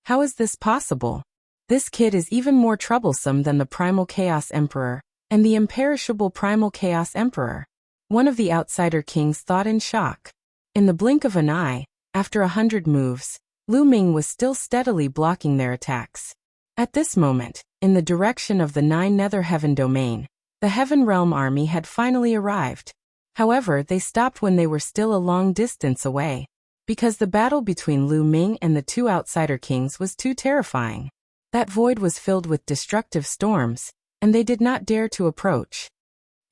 How is this possible? This kid is even more troublesome than the Primal Chaos Emperor, and the imperishable Primal Chaos Emperor. One of the outsider kings thought in shock. In the blink of an eye, after 100 moves, Lu Ming was still steadily blocking their attacks. At this moment, in the direction of the 9 Nether Heaven domain, the Heaven Realm army had finally arrived. However, they stopped when they were still a long distance away, because the battle between Lu Ming and the two outsider kings was too terrifying. That void was filled with destructive storms, and they did not dare to approach.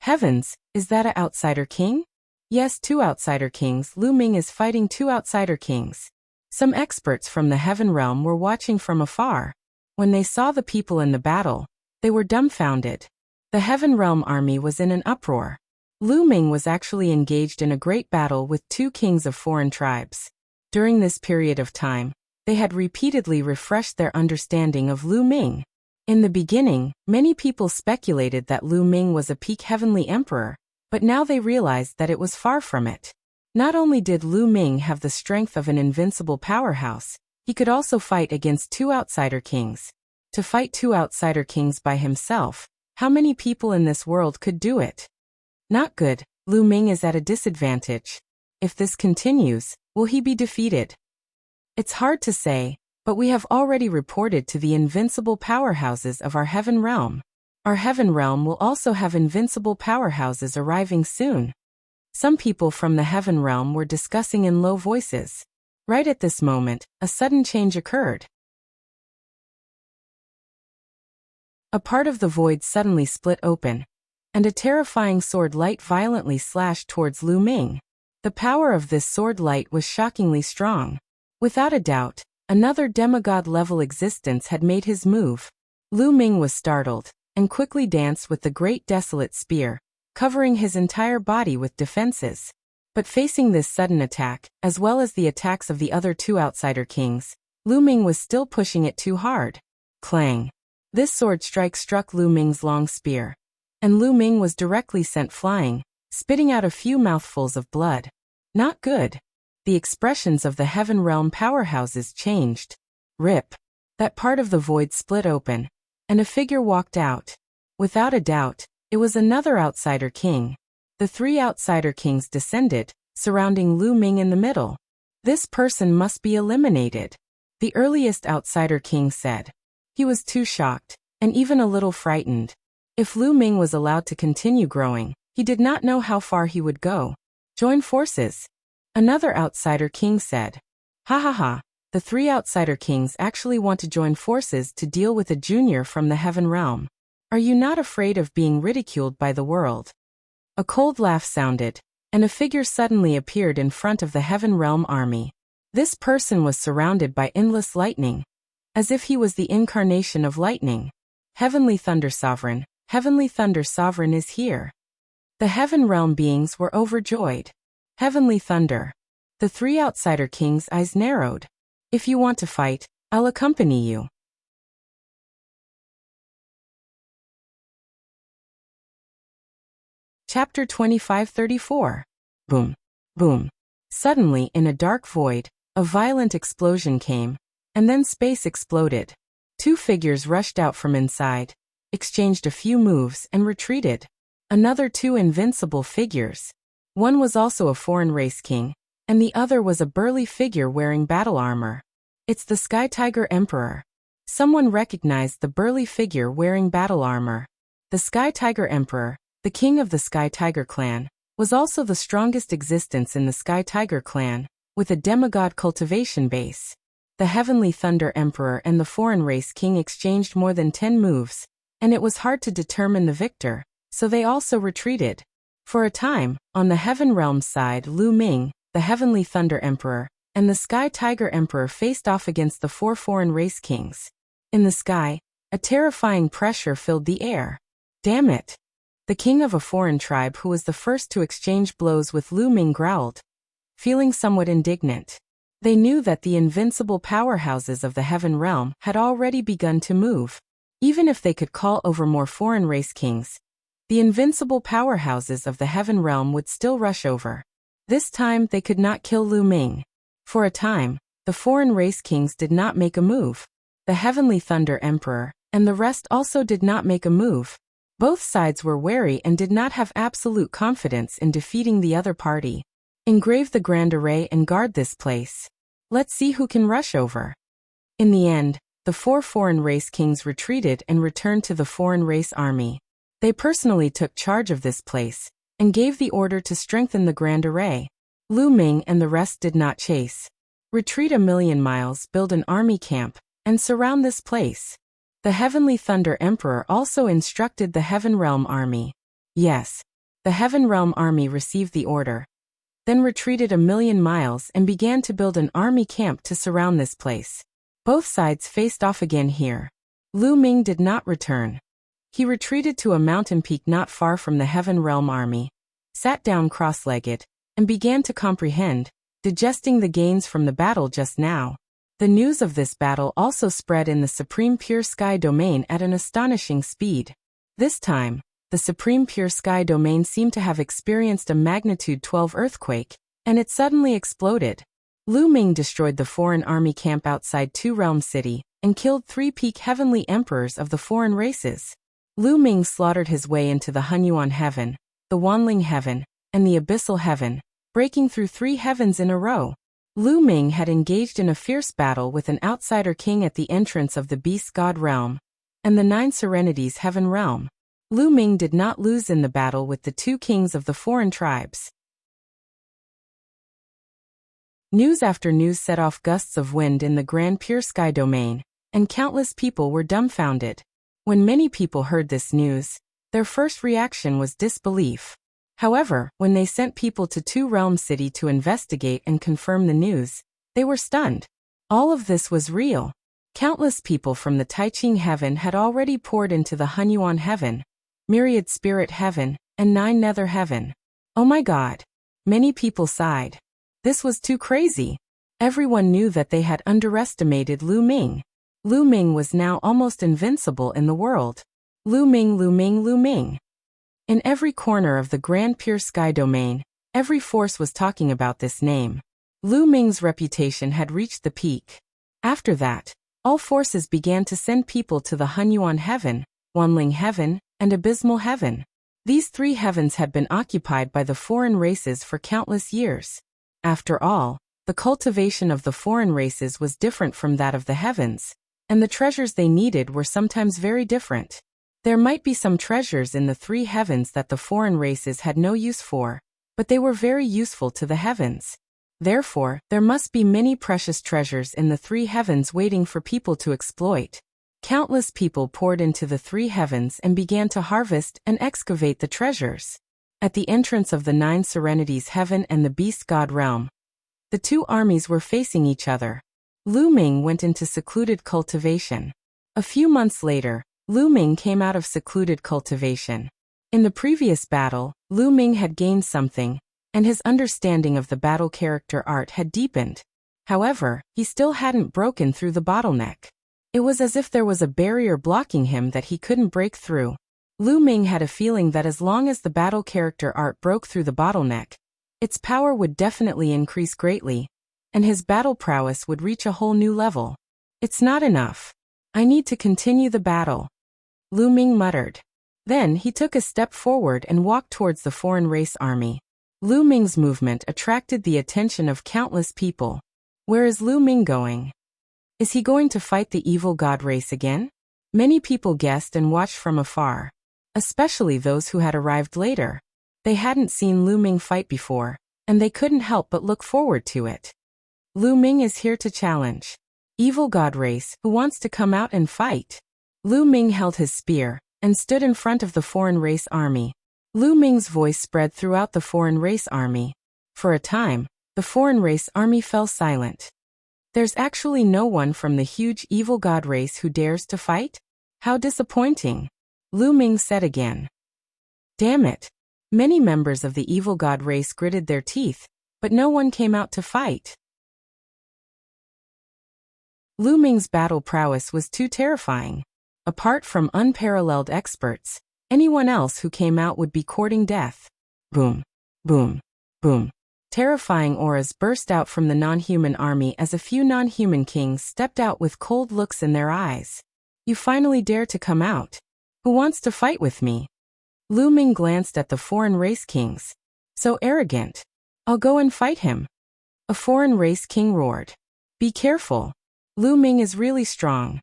Heavens, is that a outsider king? Yes, two outsider kings. Lu Ming is fighting two outsider kings. Some experts from the Heaven Realm were watching from afar. When they saw the people in the battle, they were dumbfounded. The Heaven Realm army was in an uproar. Lu Ming was actually engaged in a great battle with two kings of foreign tribes. During this period of time, they had repeatedly refreshed their understanding of Lu Ming. In the beginning, many people speculated that Lu Ming was a peak heavenly emperor, but now they realized that it was far from it. Not only did Lu Ming have the strength of an invincible powerhouse, he could also fight against two outsider kings. To fight two outsider kings by himself, how many people in this world could do it? Not good. Lu Ming is at a disadvantage. If this continues, will he be defeated? It's hard to say, but we have already reported to the invincible powerhouses of our Heaven Realm. Our Heaven Realm will also have invincible powerhouses arriving soon. Some people from the Heaven Realm were discussing in low voices. Right at this moment, a sudden change occurred. A part of the void suddenly split open, and a terrifying sword light violently slashed towards Lu Ming. The power of this sword light was shockingly strong. Without a doubt, another demigod-level existence had made his move. Lu Ming was startled, and quickly danced with the great desolate spear, covering his entire body with defenses. But facing this sudden attack, as well as the attacks of the other two outsider kings, Lu Ming was still pushing it too hard. Clang! This sword strike struck Lu Ming's long spear, and Lu Ming was directly sent flying, spitting out a few mouthfuls of blood. Not good. The expressions of the Heaven Realm powerhouses changed. Rip! That part of the void split open, and a figure walked out. Without a doubt, it was another outsider king. The three outsider kings descended, surrounding Lu Ming in the middle. This person must be eliminated, the earliest outsider king said. He was too shocked, and even a little frightened. If Lu Ming was allowed to continue growing, he did not know how far he would go. Join forces, another outsider king said. Ha ha ha, the three outsider kings actually want to join forces to deal with a junior from the heaven realm. Are you not afraid of being ridiculed by the world? A cold laugh sounded, and a figure suddenly appeared in front of the heaven realm army. This person was surrounded by endless lightning, as if he was the incarnation of lightning. Heavenly Thunder Sovereign is here. The heaven realm beings were overjoyed. Heavenly Thunder. The three outsider kings' eyes narrowed. If you want to fight, I'll accompany you. Chapter 25-34. Boom. Boom. Suddenly, in a dark void, a violent explosion came, and then space exploded. Two figures rushed out from inside, exchanged a few moves and retreated. Another two invincible figures. One was also a foreign race king, and the other was a burly figure wearing battle armor. It's the Sky Tiger Emperor. Someone recognized the burly figure wearing battle armor. The Sky Tiger Emperor, the king of the Sky Tiger clan, was also the strongest existence in the Sky Tiger clan, with a demigod cultivation base. The Heavenly Thunder Emperor and the foreign race king exchanged more than 10 moves, and it was hard to determine the victor, so they also retreated. For a time, on the Heaven Realm side, Lu Ming, the Heavenly Thunder Emperor, and the Sky Tiger Emperor faced off against the 4 foreign race kings. In the sky, a terrifying pressure filled the air. Damn it! The king of a foreign tribe who was the first to exchange blows with Lu Ming growled, feeling somewhat indignant. They knew that the invincible powerhouses of the Heaven Realm had already begun to move. Even if they could call over more foreign race kings, the invincible powerhouses of the Heaven Realm would still rush over. This time they could not kill Lu Ming. For a time, the foreign race kings did not make a move. The Heavenly Thunder Emperor and the rest also did not make a move. Both sides were wary and did not have absolute confidence in defeating the other party. Engrave the Grand Array and guard this place. Let's see who can rush over. In the end, the 4 foreign race kings retreated and returned to the foreign race army. They personally took charge of this place, and gave the order to strengthen the Grand Array. Lu Ming and the rest did not chase. Retreat 1,000,000 miles, build an army camp, and surround this place. The Heavenly Thunder Emperor also instructed the Heaven Realm army. Yes, the Heaven Realm army received the order, then retreated 1,000,000 miles and began to build an army camp to surround this place. Both sides faced off again here. Lu Ming did not return. He retreated to a mountain peak not far from the Heaven Realm army, sat down cross-legged, and began to comprehend, digesting the gains from the battle just now. The news of this battle also spread in the Supreme Pure Sky domain at an astonishing speed. This time, the Supreme Pure Sky domain seemed to have experienced a magnitude 12 earthquake, and it suddenly exploded. Lu Ming destroyed the foreign army camp outside Two Realm City, and killed 3 peak heavenly emperors of the foreign races. Lu Ming slaughtered his way into the Hunyuan Heaven, the Wanling Heaven, and the Abyssal Heaven, breaking through 3 heavens in a row. Lu Ming had engaged in a fierce battle with an outsider king at the entrance of the Beast God Realm, and the 9 Serenities Heaven Realm. Lu Ming did not lose in the battle with the 2 kings of the foreign tribes. News after news set off gusts of wind in the Grand Pure Sky domain, and countless people were dumbfounded. When many people heard this news, their first reaction was disbelief. However, when they sent people to Two Realm City to investigate and confirm the news, they were stunned. All of this was real. Countless people from the Taiching Heaven had already poured into the Hunyuan Heaven, Myriad Spirit Heaven, and 9 Nether Heaven. Oh my God! Many people sighed. This was too crazy. Everyone knew that they had underestimated Lu Ming. Lu Ming was now almost invincible in the world. Lu Ming, Lu Ming, Lu Ming. In every corner of the Grand Pure Sky domain, every force was talking about this name. Lu Ming's reputation had reached the peak. After that, all forces began to send people to the Hunyuan Heaven, Wanling Heaven, and Abysmal Heaven. These three heavens had been occupied by the foreign races for countless years. After all, the cultivation of the foreign races was different from that of the heavens, and the treasures they needed were sometimes very different. There might be some treasures in the three heavens that the foreign races had no use for, but they were very useful to the heavens. Therefore, there must be many precious treasures in the three heavens waiting for people to exploit. Countless people poured into the three heavens and began to harvest and excavate the treasures. At the entrance of the 9 Serenities heaven and the beast god realm, the two armies were facing each other. Lu Ming went into secluded cultivation. A few months later, Lu Ming came out of secluded cultivation. In the previous battle, Lu Ming had gained something, and his understanding of the battle character art had deepened. However, he still hadn't broken through the bottleneck. It was as if there was a barrier blocking him that he couldn't break through. Lu Ming had a feeling that as long as the battle character art broke through the bottleneck, its power would definitely increase greatly, and his battle prowess would reach a whole new level. It's not enough. I need to continue the battle, Lu Ming muttered. Then he took a step forward and walked towards the foreign race army. Lu Ming's movement attracted the attention of countless people. Where is Lu Ming going? Is he going to fight the evil god race again? Many people guessed and watched from afar, especially those who had arrived later. They hadn't seen Lu Ming fight before, and they couldn't help but look forward to it. Lu Ming is here to challenge. Evil god race, who wants to come out and fight? Lu Ming held his spear and stood in front of the foreign race army. Lu Ming's voice spread throughout the foreign race army. For a time, the foreign race army fell silent. There's actually no one from the huge evil god race who dares to fight? How disappointing, Lu Ming said again. Damn it. Many members of the evil god race gritted their teeth, but no one came out to fight. Lu Ming's battle prowess was too terrifying. Apart from unparalleled experts, anyone else who came out would be courting death. Boom, boom, boom. Terrifying auras burst out from the non-human army as a few non-human kings stepped out with cold looks in their eyes. You finally dare to come out. Who wants to fight with me? Lu Ming glanced at the foreign race kings. So arrogant. I'll go and fight him. A foreign race king roared. Be careful. Lu Ming is really strong.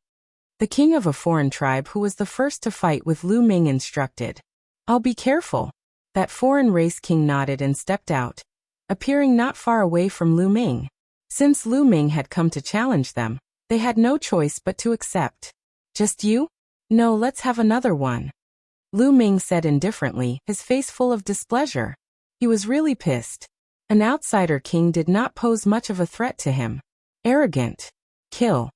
The king of a foreign tribe who was the first to fight with Lu Ming instructed. I'll be careful. That foreign race king nodded and stepped out, appearing not far away from Lu Ming. Since Lu Ming had come to challenge them, they had no choice but to accept. Just you? No, let's have another one. Lu Ming said indifferently, his face full of displeasure. He was really pissed. An outsider king did not pose much of a threat to him. Arrogant. Kill.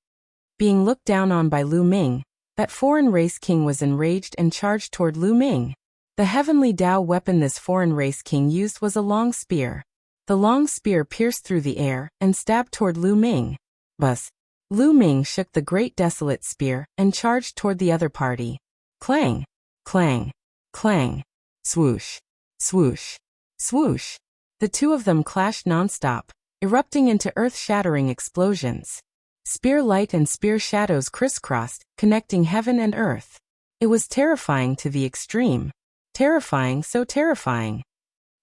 Being looked down on by Lu Ming, that foreign race king was enraged and charged toward Lu Ming. The heavenly Dao weapon this foreign race king used was a long spear. The long spear pierced through the air and stabbed toward Lu Ming. Buzz. Lu Ming shook the great desolate spear and charged toward the other party. Clang. Clang. Clang. Swoosh. Swoosh. Swoosh. The two of them clashed nonstop, erupting into earth-shattering explosions. Spear light and spear shadows crisscrossed, connecting heaven and earth. It was terrifying to the extreme. Terrifying, so terrifying.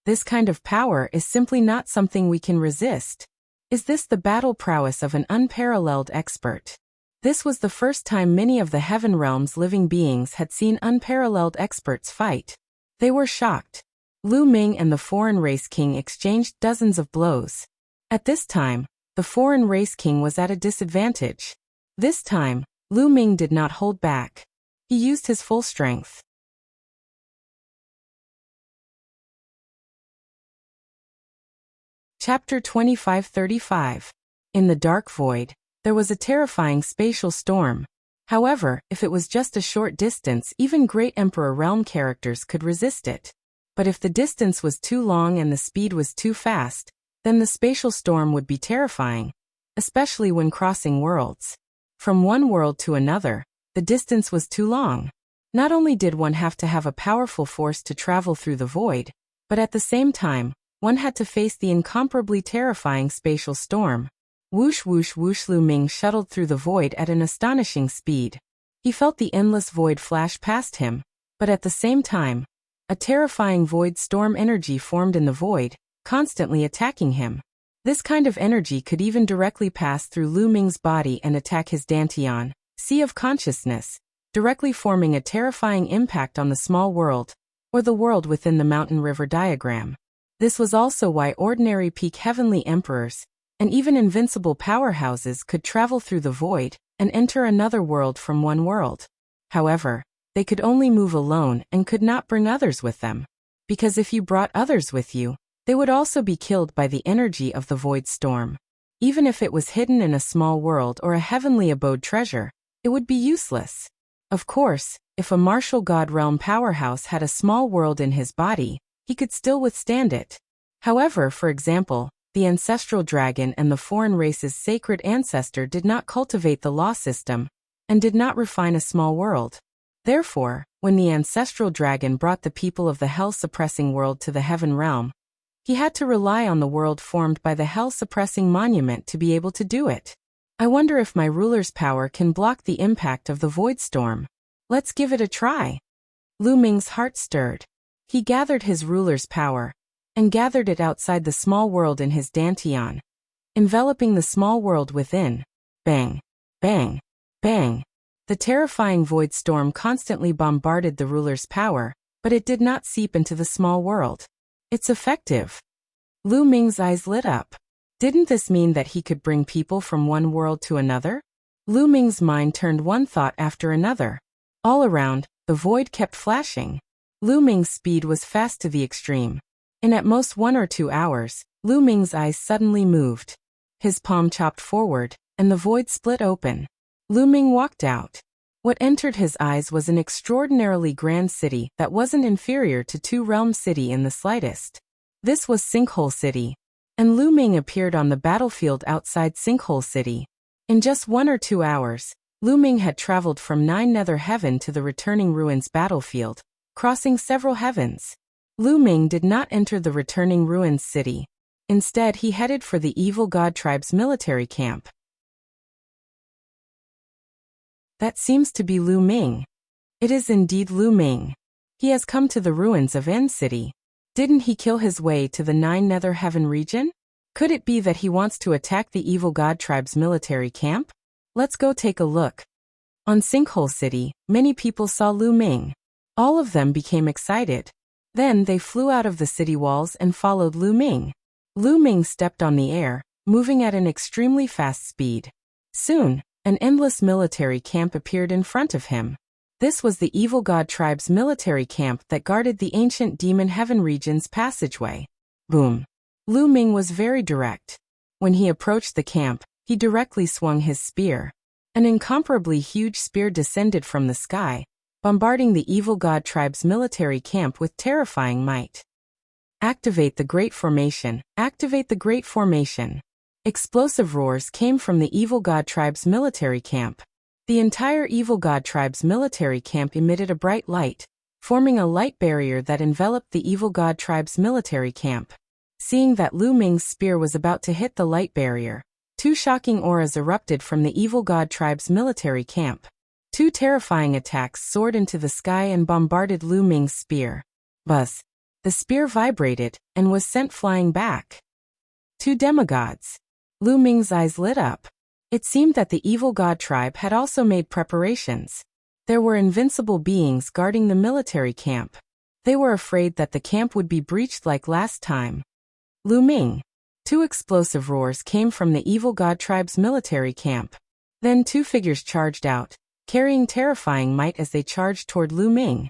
This kind of power is simply not something we can resist. Is this the battle prowess of an unparalleled expert? This was the first time many of the heaven realm's living beings had seen unparalleled experts fight. They were shocked. Lu Ming and the foreign race king exchanged dozens of blows. At this time, the foreign race king was at a disadvantage. This time, Lu Ming did not hold back. He used his full strength. Chapter 2535. In the dark void, there was a terrifying spatial storm. However, if it was just a short distance, even great Emperor Realm characters could resist it. But if the distance was too long and the speed was too fast, then the spatial storm would be terrifying, especially when crossing worlds. From one world to another, the distance was too long. Not only did one have to have a powerful force to travel through the void, but at the same time, one had to face the incomparably terrifying spatial storm. Whoosh whoosh whoosh. Lu Ming shuttled through the void at an astonishing speed. He felt the endless void flash past him, but at the same time, A terrifying void storm energy formed in the void, constantly attacking him. This kind of energy could even directly pass through Lu Ming's body and attack his dantian, sea of consciousness, directly forming a terrifying impact on the small world, or the world within the mountain river diagram. This was also why ordinary peak heavenly emperors, and even invincible powerhouses could travel through the void and enter another world from one world. However, they could only move alone and could not bring others with them. Because if you brought others with you, they would also be killed by the energy of the void storm. Even if it was hidden in a small world or a heavenly abode treasure, it would be useless. Of course, if a martial god realm powerhouse had a small world in his body, he could still withstand it. However, for example, the ancestral dragon and the foreign race's sacred ancestor did not cultivate the law system, and did not refine a small world. Therefore, when the ancestral dragon brought the people of the hell-suppressing world to the heaven realm, he had to rely on the world formed by the hell-suppressing monument to be able to do it. I wonder if my ruler's power can block the impact of the void storm. Let's give it a try. Lu Ming's heart stirred. He gathered his ruler's power, and gathered it outside the small world in his dantian, enveloping the small world within. Bang, bang, bang. The terrifying void storm constantly bombarded the ruler's power, but it did not seep into the small world. It's effective. Lu Ming's eyes lit up. Didn't this mean that he could bring people from one world to another? Lu Ming's mind turned one thought after another. All around, the void kept flashing. Lu Ming's speed was fast to the extreme. In at most 1 or 2 hours, Lu Ming's eyes suddenly moved. His palm chopped forward, and the void split open. Lu Ming walked out. What entered his eyes was an extraordinarily grand city that wasn't inferior to Two Realm City in the slightest. This was Sinkhole City, and Lu Ming appeared on the battlefield outside Sinkhole City. In just 1 or 2 hours, Lu Ming had traveled from 9 Nether Heaven to the Returning Ruins battlefield, crossing several heavens. Lu Ming did not enter the Returning Ruins city. Instead, he headed for the evil god tribe's military camp. That seems to be Lu Ming. It is indeed Lu Ming. He has come to the ruins of N City. Didn't he kill his way to the 9 Nether Heaven region? Could it be that he wants to attack the evil god tribe's military camp? Let's go take a look. On Sinkhole City, many people saw Lu Ming. All of them became excited. Then they flew out of the city walls and followed Lu Ming. Lu Ming stepped on the air, moving at an extremely fast speed. Soon, an endless military camp appeared in front of him. This was the evil god tribe's military camp that guarded the ancient demon heaven region's passageway. Boom. Lu Ming was very direct. When he approached the camp, he directly swung his spear. An incomparably huge spear descended from the sky, bombarding the evil god tribe's military camp with terrifying might. Activate the Great Formation. Activate the Great Formation. Explosive roars came from the evil god tribe's military camp. The entire evil god tribe's military camp emitted a bright light, forming a light barrier that enveloped the evil god tribe's military camp. Seeing that Lu Ming's spear was about to hit the light barrier, 2 shocking auras erupted from the evil god tribe's military camp. 2 terrifying attacks soared into the sky and bombarded Lu Ming's spear. Buzz. The spear vibrated and was sent flying back. 2 demigods. Lu Ming's eyes lit up. It seemed that the evil god tribe had also made preparations. There were invincible beings guarding the military camp. They were afraid that the camp would be breached like last time. Lu Ming. 2 explosive roars came from the evil god tribe's military camp. Then 2 figures charged out, carrying terrifying might as they charged toward Lu Ming.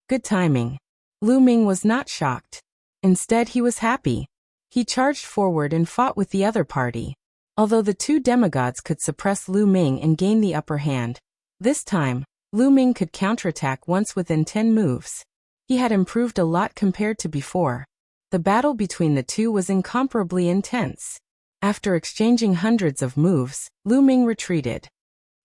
Good timing. Lu Ming was not shocked. Instead, he was happy. He charged forward and fought with the other party. Although the 2 demigods could suppress Lu Ming and gain the upper hand, this time, Lu Ming could counterattack once within 10 moves. He had improved a lot compared to before. The battle between the 2 was incomparably intense. After exchanging hundreds of moves, Lu Ming retreated.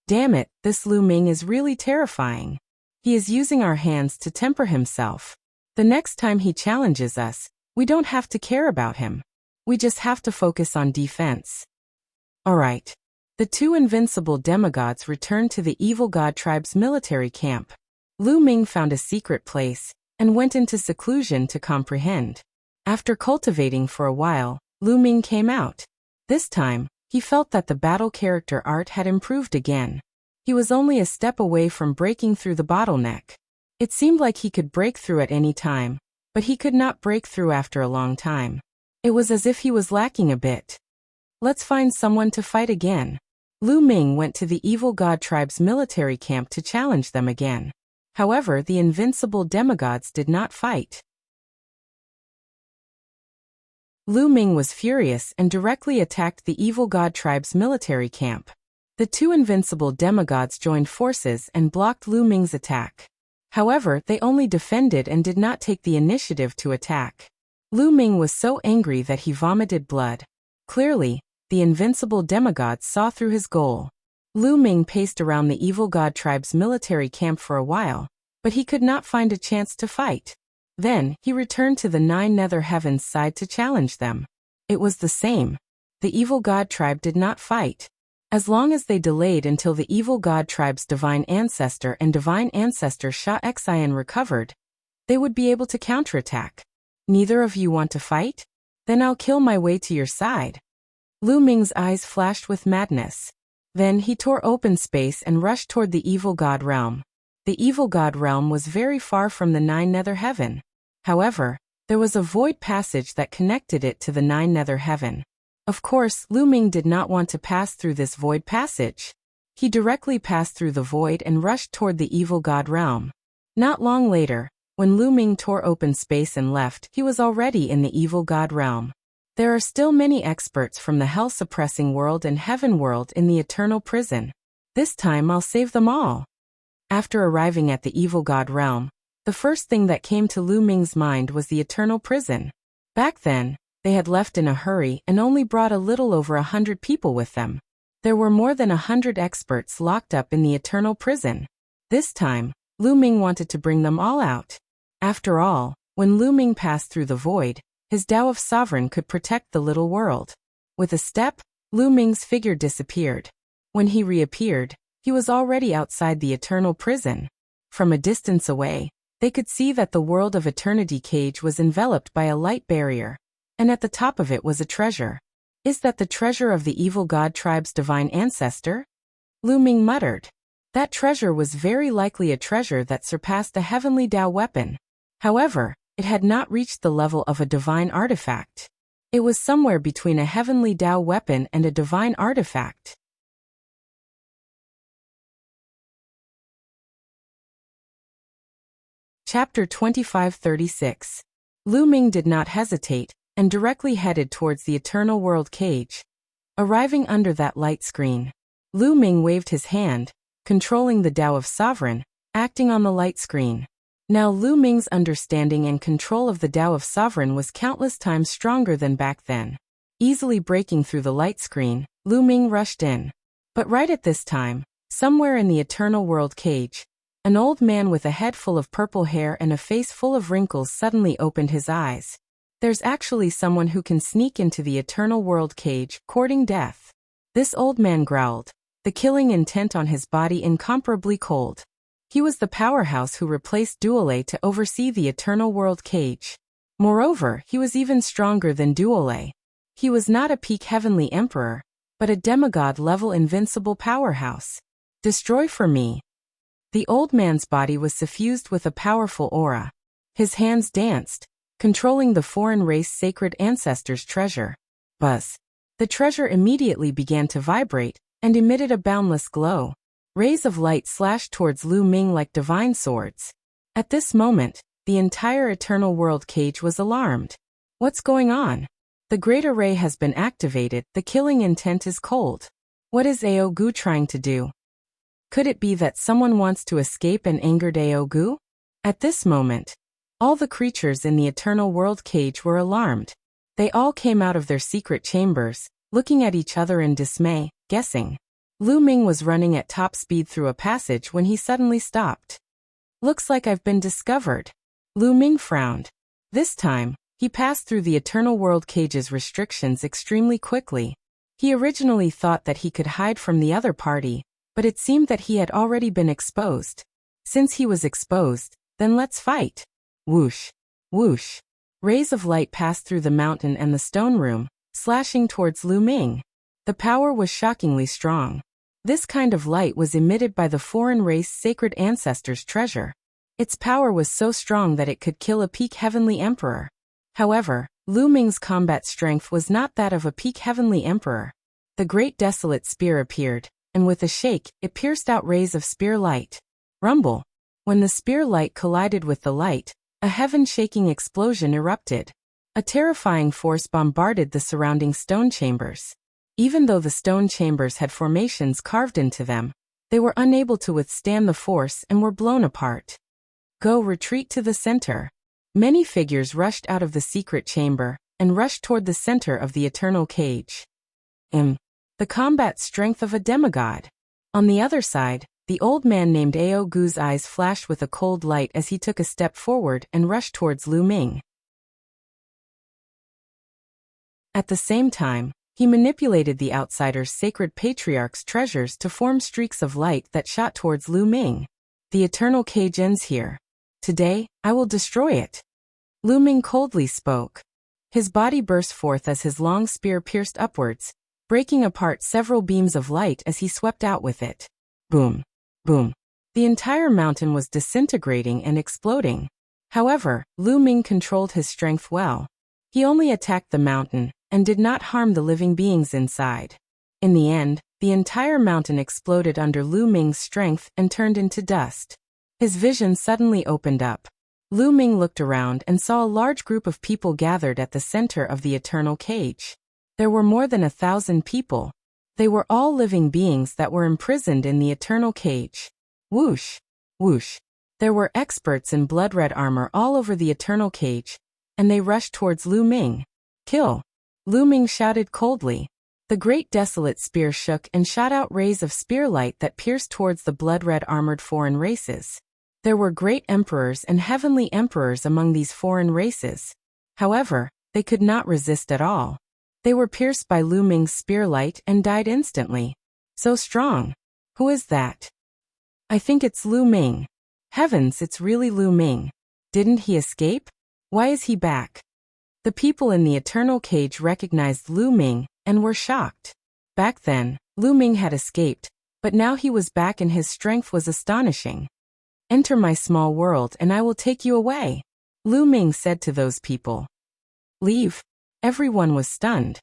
Damn it, this Lu Ming is really terrifying. He is using our hands to temper himself. The next time he challenges us, we don't have to care about him. We just have to focus on defense. Alright. The 2 invincible demigods returned to the evil god tribe's military camp. Lu Ming found a secret place, and went into seclusion to comprehend. After cultivating for a while, Lu Ming came out. This time, he felt that the battle character art had improved again. He was only a step away from breaking through the bottleneck. It seemed like he could break through at any time, but he could not break through after a long time. It was as if he was lacking a bit. Let's find someone to fight again. Lu Ming went to the evil god tribe's military camp to challenge them again. However, the invincible demigods did not fight. Lu Ming was furious and directly attacked the evil god tribe's military camp. The two invincible demigods joined forces and blocked Lu Ming's attack. However, they only defended and did not take the initiative to attack. Lu Ming was so angry that he vomited blood. Clearly, the invincible demigods saw through his goal. Lu Ming paced around the evil god tribe's military camp for a while, but he could not find a chance to fight. Then, he returned to the nine nether heavens side to challenge them. It was the same. The evil god tribe did not fight. As long as they delayed until the evil god tribe's divine ancestor and divine ancestor Sha Xian recovered, they would be able to counterattack. Neither of you want to fight? Then I'll kill my way to your side. Lu Ming's eyes flashed with madness. Then he tore open space and rushed toward the evil god realm. The evil god realm was very far from the nine nether heaven. However, there was a void passage that connected it to the nine nether heaven. Of course, Lu Ming did not want to pass through this void passage. He directly passed through the void and rushed toward the evil god realm. Not long later, when Lu Ming tore open space and left, he was already in the evil god realm. There are still many experts from the hell-suppressing world and heaven world in the eternal prison. This time I'll save them all. After arriving at the evil god realm, the first thing that came to Lu Ming's mind was the eternal prison. Back then, they had left in a hurry and only brought a little over 100 people with them. There were more than 100 experts locked up in the eternal prison. This time, Lu Ming wanted to bring them all out. After all, when Lu Ming passed through the void, his Tao of Sovereign could protect the little world. With a step, Lu Ming's figure disappeared. When he reappeared, he was already outside the eternal prison. From a distance away, they could see that the world of eternity cage was enveloped by a light barrier, and at the top of it was a treasure. Is that the treasure of the evil god tribe's divine ancestor? Lu Ming muttered. That treasure was very likely a treasure that surpassed a heavenly Tao weapon. However, it had not reached the level of a divine artifact. It was somewhere between a heavenly Tao weapon and a divine artifact. Chapter 2536. Lu Ming did not hesitate, and directly headed towards the eternal world cage. Arriving under that light screen, Lu Ming waved his hand, controlling the Tao of Sovereign, acting on the light screen. Now Lu Ming's understanding and control of the Tao of Sovereign was countless times stronger than back then. Easily breaking through the light screen, Lu Ming rushed in. But right at this time, somewhere in the eternal world cage, an old man with a head full of purple hair and a face full of wrinkles suddenly opened his eyes. There's actually someone who can sneak into the eternal world cage, courting death. This old man growled, the killing intent on his body incomparably cold. He was the powerhouse who replaced Duolei to oversee the eternal world cage. Moreover, he was even stronger than Duolei. He was not a peak heavenly emperor, but a demigod-level invincible powerhouse. Destroy for me. The old man's body was suffused with a powerful aura. His hands danced, controlling the foreign race sacred ancestors' treasure. Buzz. The treasure immediately began to vibrate, and emitted a boundless glow. Rays of light slashed towards Lu Ming like divine swords. At this moment, the entire eternal world cage was alarmed. What's going on? The great array has been activated, the killing intent is cold. What is Aogu trying to do? Could it be that someone wants to escape and angered Aogu? At this moment, all the creatures in the eternal world cage were alarmed. They all came out of their secret chambers, looking at each other in dismay, guessing. Lu Ming was running at top speed through a passage when he suddenly stopped. Looks like I've been discovered. Lu Ming frowned. This time, he passed through the eternal world cage's restrictions extremely quickly. He originally thought that he could hide from the other party, but it seemed that he had already been exposed. Since he was exposed, then let's fight. Whoosh! Whoosh! Rays of light passed through the mountain and the stone room, slashing towards Lu Ming. The power was shockingly strong. This kind of light was emitted by the foreign race sacred ancestors' treasure. Its power was so strong that it could kill a peak heavenly emperor. However, Lu Ming's combat strength was not that of a peak heavenly emperor. The great desolate spear appeared, and with a shake, it pierced out rays of spear light. Rumble! When the spear light collided with the light, a heaven-shaking explosion erupted. A terrifying force bombarded the surrounding stone chambers. Even though the stone chambers had formations carved into them, they were unable to withstand the force and were blown apart. Go retreat to the center. Many figures rushed out of the secret chamber and rushed toward the center of the eternal cage. The combat strength of a demigod. On the other side, the old man named Ao Gu's eyes flashed with a cold light as he took a step forward and rushed towards Lu Ming. At the same time, he manipulated the outsider's sacred patriarch's treasures to form streaks of light that shot towards Lu Ming. The eternal cage ends here. Today, I will destroy it. Lu Ming coldly spoke. His body burst forth as his long spear pierced upwards, breaking apart several beams of light as he swept out with it. Boom! Boom! The entire mountain was disintegrating and exploding. However, Lu Ming controlled his strength well. He only attacked the mountain and did not harm the living beings inside. In the end, the entire mountain exploded under Lu Ming's strength and turned into dust. His vision suddenly opened up. Lu Ming looked around and saw a large group of people gathered at the center of the eternal cage. There were more than 1,000 people. They were all living beings that were imprisoned in the eternal cage. Whoosh! Whoosh! There were experts in blood-red armor all over the eternal cage, and they rushed towards Lu Ming. Kill! Lu Ming shouted coldly. The great desolate spear shook and shot out rays of spear light that pierced towards the blood-red armored foreign races. There were great emperors and heavenly emperors among these foreign races. However, they could not resist at all. They were pierced by Lu Ming's spear light and died instantly. So strong. Who is that? I think it's Lu Ming. Heavens, it's really Lu Ming. Didn't he escape? Why is he back? The people in the eternal cage recognized Lu Ming and were shocked. Back then, Lu Ming had escaped, but now he was back and his strength was astonishing. Enter my small world and I will take you away, Lu Ming said to those people. Leave. Everyone was stunned.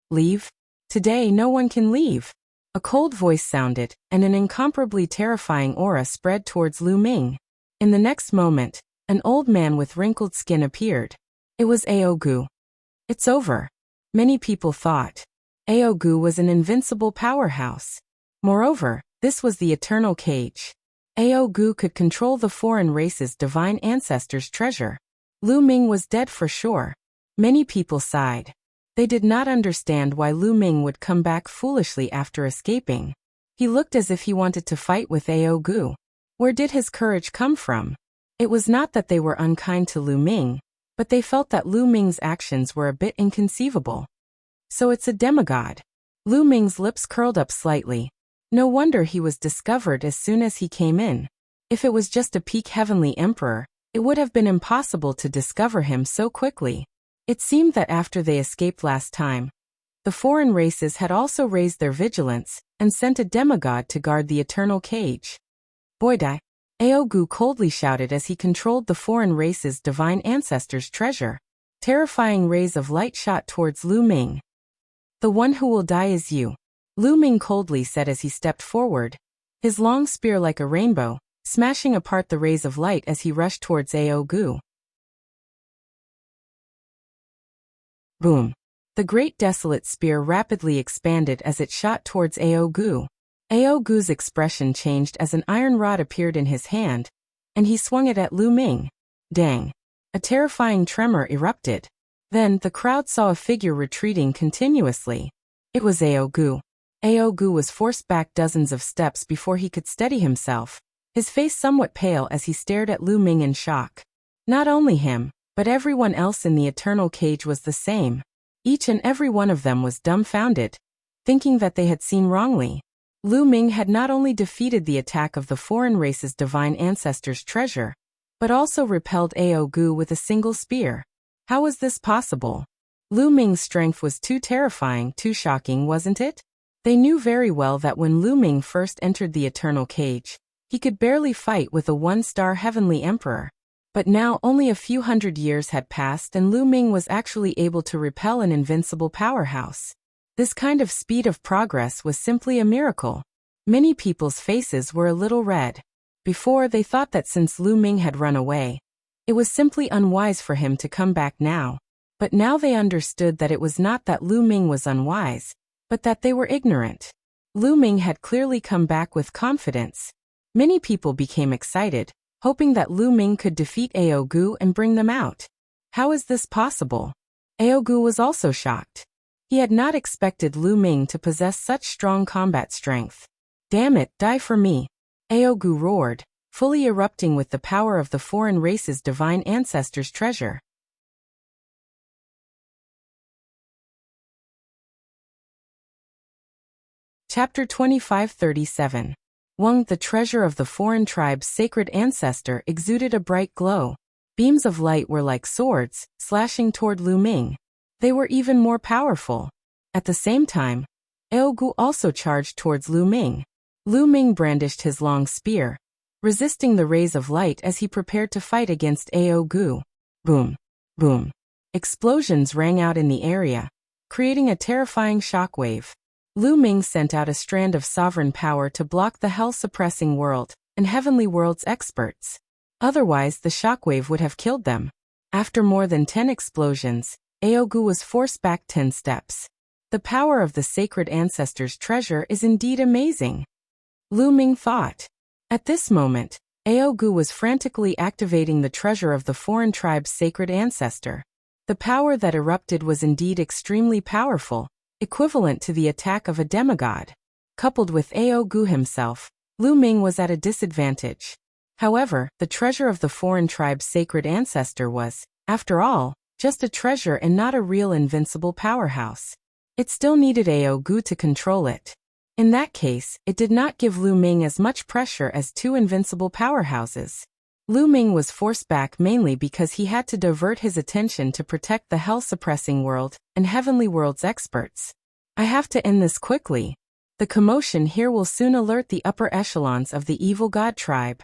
Leave? Today no one can leave. A cold voice sounded, and an incomparably terrifying aura spread towards Lu Ming. In the next moment, an old man with wrinkled skin appeared. It was Ao Gu. It's over. Many people thought. Ao Gu was an invincible powerhouse. Moreover, this was the eternal cage. Ao Gu could control the foreign race's divine ancestors' treasure. Lu Ming was dead for sure. Many people sighed. They did not understand why Lu Ming would come back foolishly after escaping. He looked as if he wanted to fight with Ao Gu. Where did his courage come from? It was not that they were unkind to Lu Ming, but they felt that Lu Ming's actions were a bit inconceivable. So it's a demigod. Lu Ming's lips curled up slightly. No wonder he was discovered as soon as he came in. If it was just a peak heavenly emperor, it would have been impossible to discover him so quickly. It seemed that after they escaped last time, the foreign races had also raised their vigilance and sent a demigod to guard the eternal cage. Boydai, Ao Gu coldly shouted as he controlled the foreign race's divine ancestors' treasure. Terrifying rays of light shot towards Lu Ming. The one who will die is you, Lu Ming coldly said as he stepped forward, his long spear like a rainbow, smashing apart the rays of light as he rushed towards Ao Gu. Boom! The great desolate spear rapidly expanded as it shot towards Ao Gu. Ao Gu's expression changed as an iron rod appeared in his hand, and he swung it at Lu Ming. Dang! A terrifying tremor erupted. Then the crowd saw a figure retreating continuously. It was Ao Gu. Ao Gu was forced back dozens of steps before he could steady himself, his face somewhat pale as he stared at Lu Ming in shock. Not only him, but everyone else in the eternal cage was the same. Each and every one of them was dumbfounded, thinking that they had seen wrongly. Lu Ming had not only defeated the attack of the foreign race's divine ancestors' treasure, but also repelled Ao Gu with a single spear. How was this possible? Lu Ming's strength was too terrifying, too shocking, wasn't it? They knew very well that when Lu Ming first entered the Eternal Cage, he could barely fight with a one-star heavenly emperor. But now only a few hundred years had passed and Lu Ming was actually able to repel an invincible powerhouse. This kind of speed of progress was simply a miracle. Many people's faces were a little red. Before, they thought that since Lu Ming had run away, it was simply unwise for him to come back now. But now they understood that it was not that Lu Ming was unwise, but that they were ignorant. Lu Ming had clearly come back with confidence. Many people became excited, hoping that Lu Ming could defeat Ao Gu and bring them out. How is this possible? Ao Gu was also shocked. He had not expected Lu Ming to possess such strong combat strength. Damn it, die for me! Ao Gu roared, fully erupting with the power of the foreign race's divine ancestors' treasure. Chapter 2537. Wang, the treasure of the foreign tribe's sacred ancestor, exuded a bright glow. Beams of light were like swords, slashing toward Lu Ming. They were even more powerful. At the same time, Ao Gu also charged towards Lu Ming. Lu Ming brandished his long spear, resisting the rays of light as he prepared to fight against Ao Gu. Boom! Boom! Explosions rang out in the area, creating a terrifying shockwave. Lu Ming sent out a strand of sovereign power to block the hell-suppressing world and heavenly world's experts. Otherwise, the shockwave would have killed them. After more than 10 explosions, Ao Gu was forced back 10 steps. The power of the sacred ancestors' treasure is indeed amazing, Lu Ming thought. At this moment, Ao Gu was frantically activating the treasure of the foreign tribe's sacred ancestor. The power that erupted was indeed extremely powerful, equivalent to the attack of a demigod. Coupled with Ao Gu himself, Lu Ming was at a disadvantage. However, the treasure of the foreign tribe's sacred ancestor was, after all, just a treasure and not a real invincible powerhouse. It still needed Ao Gu to control it. In that case, it did not give Lu Ming as much pressure as two invincible powerhouses. Lu Ming was forced back mainly because he had to divert his attention to protect the hell-suppressing world and heavenly world's experts. I have to end this quickly. The commotion here will soon alert the upper echelons of the evil god tribe.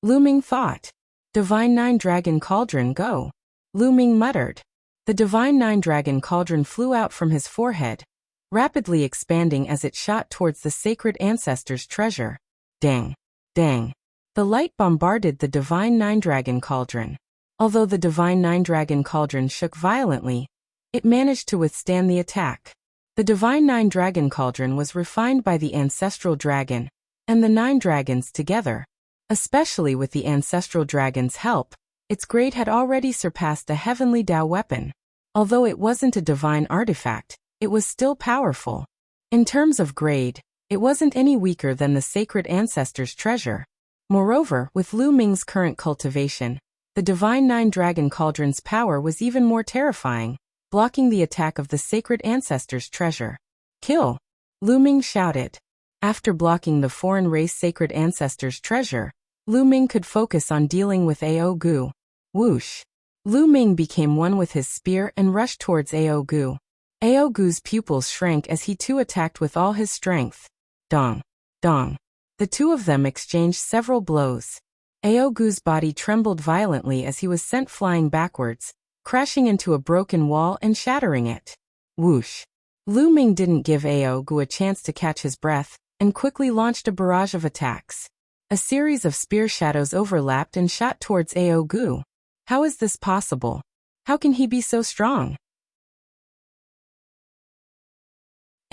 Lu Ming thought. Divine Nine Dragon Cauldron, go! Lu Ming muttered. The Divine Nine Dragon Cauldron flew out from his forehead, rapidly expanding as it shot towards the sacred ancestors' treasure. Dang! Dang! The light bombarded the Divine Nine Dragon Cauldron. Although the Divine Nine Dragon Cauldron shook violently, it managed to withstand the attack. The Divine Nine Dragon Cauldron was refined by the ancestral dragon and the nine dragons together. Especially with the ancestral dragon's help, its grade had already surpassed a heavenly Dao weapon. Although it wasn't a divine artifact, it was still powerful. In terms of grade, it wasn't any weaker than the sacred ancestors' treasure. Moreover, with Lu Ming's current cultivation, the Divine Nine Dragon Cauldron's power was even more terrifying, blocking the attack of the sacred ancestors' treasure. Kill! Lu Ming shouted. After blocking the foreign race sacred ancestors' treasure, Lu Ming could focus on dealing with Ao Gu. Whoosh! Lu Ming became one with his spear and rushed towards Ao Gu. Ao Gu's pupils shrank as he too attacked with all his strength. Dong! Dong! The two of them exchanged several blows. Ao Gu's body trembled violently as he was sent flying backwards, crashing into a broken wall and shattering it. Whoosh! Lu Ming didn't give Ao Gu a chance to catch his breath, and quickly launched a barrage of attacks. A series of spear shadows overlapped and shot towards Ao Gu. How is this possible? How can he be so strong?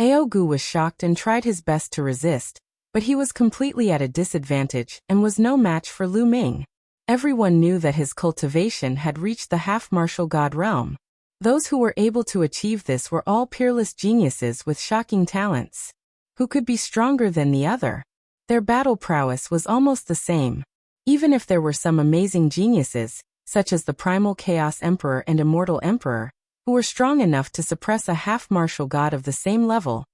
Ao Gu was shocked and tried his best to resist, but he was completely at a disadvantage and was no match for Lu Ming. Everyone knew that his cultivation had reached the half-martial god realm. Those who were able to achieve this were all peerless geniuses with shocking talents. Who could be stronger than the other? Their battle prowess was almost the same. Even if there were some amazing geniuses, such as the Primal Chaos Emperor and Immortal Emperor, who were strong enough to suppress a half-martial god of the same level,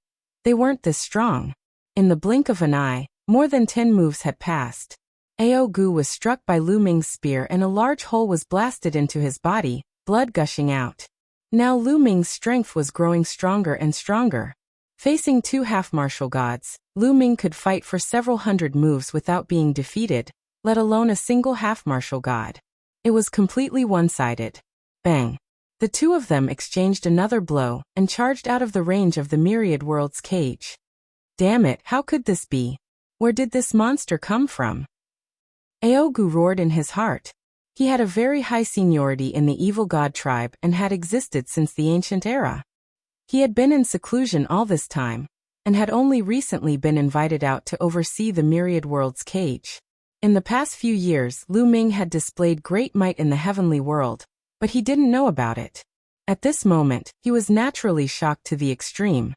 they weren't this strong. In the blink of an eye, more than 10 moves had passed. Ao Gu was struck by Lu Ming's spear and a large hole was blasted into his body, blood gushing out. Now Lu Ming's strength was growing stronger and stronger. Facing two half-martial gods, Lu Ming could fight for several hundred moves without being defeated, let alone a single half-martial god. It was completely one-sided. Bang! The two of them exchanged another blow and charged out of the range of the Myriad World's cage. Damn it, how could this be? Where did this monster come from? Ao Gu roared in his heart. He had a very high seniority in the evil god tribe and had existed since the ancient era. He had been in seclusion all this time, and had only recently been invited out to oversee the Myriad World's cage. In the past few years, Lu Ming had displayed great might in the heavenly world, but he didn't know about it. At this moment, he was naturally shocked to the extreme.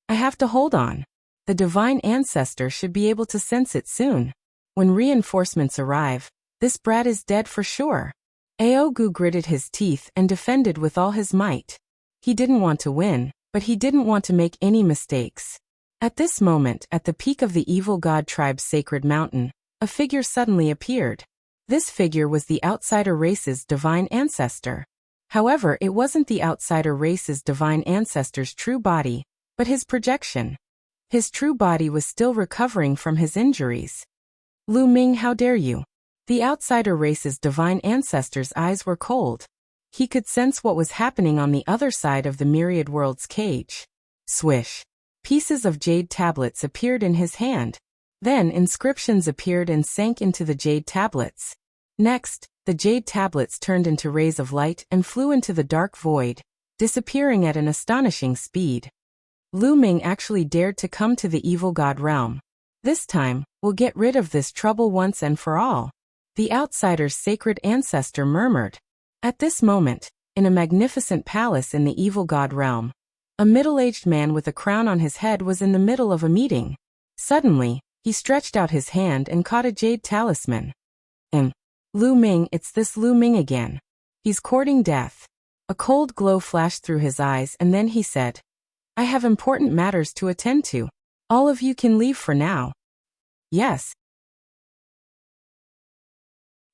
I have to hold on. The divine ancestor should be able to sense it soon. When reinforcements arrive, this brat is dead for sure. Ao Gu gritted his teeth and defended with all his might. He didn't want to win, but he didn't want to make any mistakes. At this moment, at the peak of the evil god tribe's sacred mountain, a figure suddenly appeared. This figure was the outsider race's divine ancestor. However, it wasn't the outsider race's divine ancestor's true body, but his projection. His true body was still recovering from his injuries. Lu Ming, how dare you? The outsider race's divine ancestor's eyes were cold. He could sense what was happening on the other side of the Myriad World's cage. Swish. Pieces of jade tablets appeared in his hand. Then inscriptions appeared and sank into the jade tablets. Next, the jade tablets turned into rays of light and flew into the dark void, disappearing at an astonishing speed. Lu Ming actually dared to come to the evil god realm. This time, we'll get rid of this trouble once and for all. The outsider's sacred ancestor murmured. At this moment, in a magnificent palace in the evil god realm, a middle-aged man with a crown on his head was in the middle of a meeting. Suddenly, he stretched out his hand and caught a jade talisman. Lu Ming, it's this Lu Ming again. He's courting death. A cold glow flashed through his eyes and then he said, I have important matters to attend to. All of you can leave for now. Yes.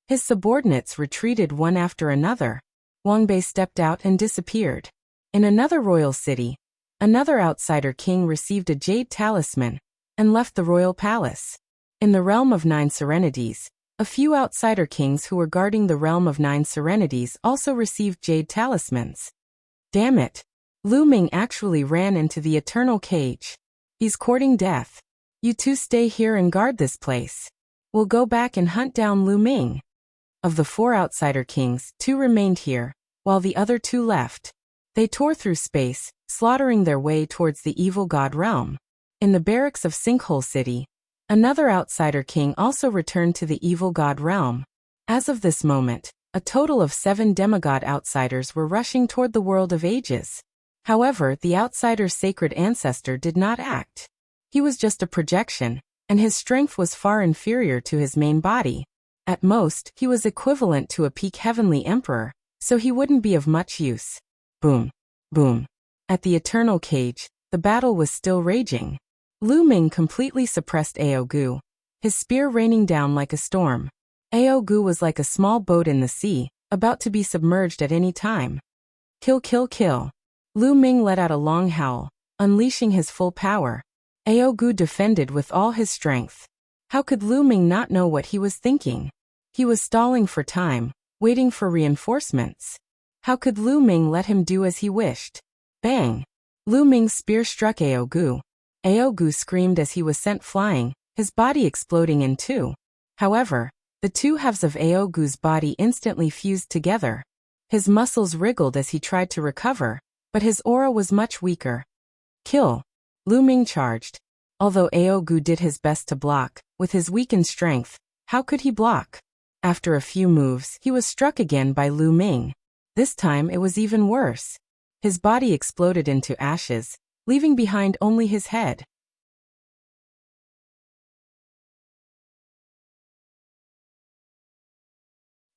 His subordinates retreated one after another. Wang Bei stepped out and disappeared. In another royal city, another outsider king received a jade talisman and left the royal palace. In the realm of 9 serenities, a few outsider kings who were guarding the realm of 9 serenities also received jade talismans. Damn it! Lu Ming actually ran into the eternal cage. He's courting death. You two stay here and guard this place. We'll go back and hunt down Lu Ming. Of the 4 outsider kings, 2 remained here, while the other 2 left. They tore through space, slaughtering their way towards the evil god realm. In the barracks of Sinkhole City, another outsider king also returned to the evil god realm. As of this moment, a total of 7 demigod outsiders were rushing toward the world of ages. However, the outsider's sacred ancestor did not act. He was just a projection, and his strength was far inferior to his main body. At most, he was equivalent to a peak heavenly emperor, so he wouldn't be of much use. Boom. Boom. At the eternal cage, the battle was still raging. Lu Ming completely suppressed Ao Gu, his spear raining down like a storm. Ao Gu was like a small boat in the sea, about to be submerged at any time. Kill, kill, kill. Lu Ming let out a long howl, unleashing his full power. Ao Gu defended with all his strength. How could Lu Ming not know what he was thinking? He was stalling for time, waiting for reinforcements. How could Lu Ming let him do as he wished? Bang! Lu Ming's spear struck Ao Gu. Ao Gu screamed as he was sent flying, his body exploding in 2. However, the 2 halves of Ao Gu's body instantly fused together. His muscles wriggled as he tried to recover, but his aura was much weaker. Kill! Lu Ming charged. Although Ao Gu did his best to block, with his weakened strength, how could he block? After a few moves, he was struck again by Lu Ming. This time it was even worse. His body exploded into ashes, leaving behind only his head.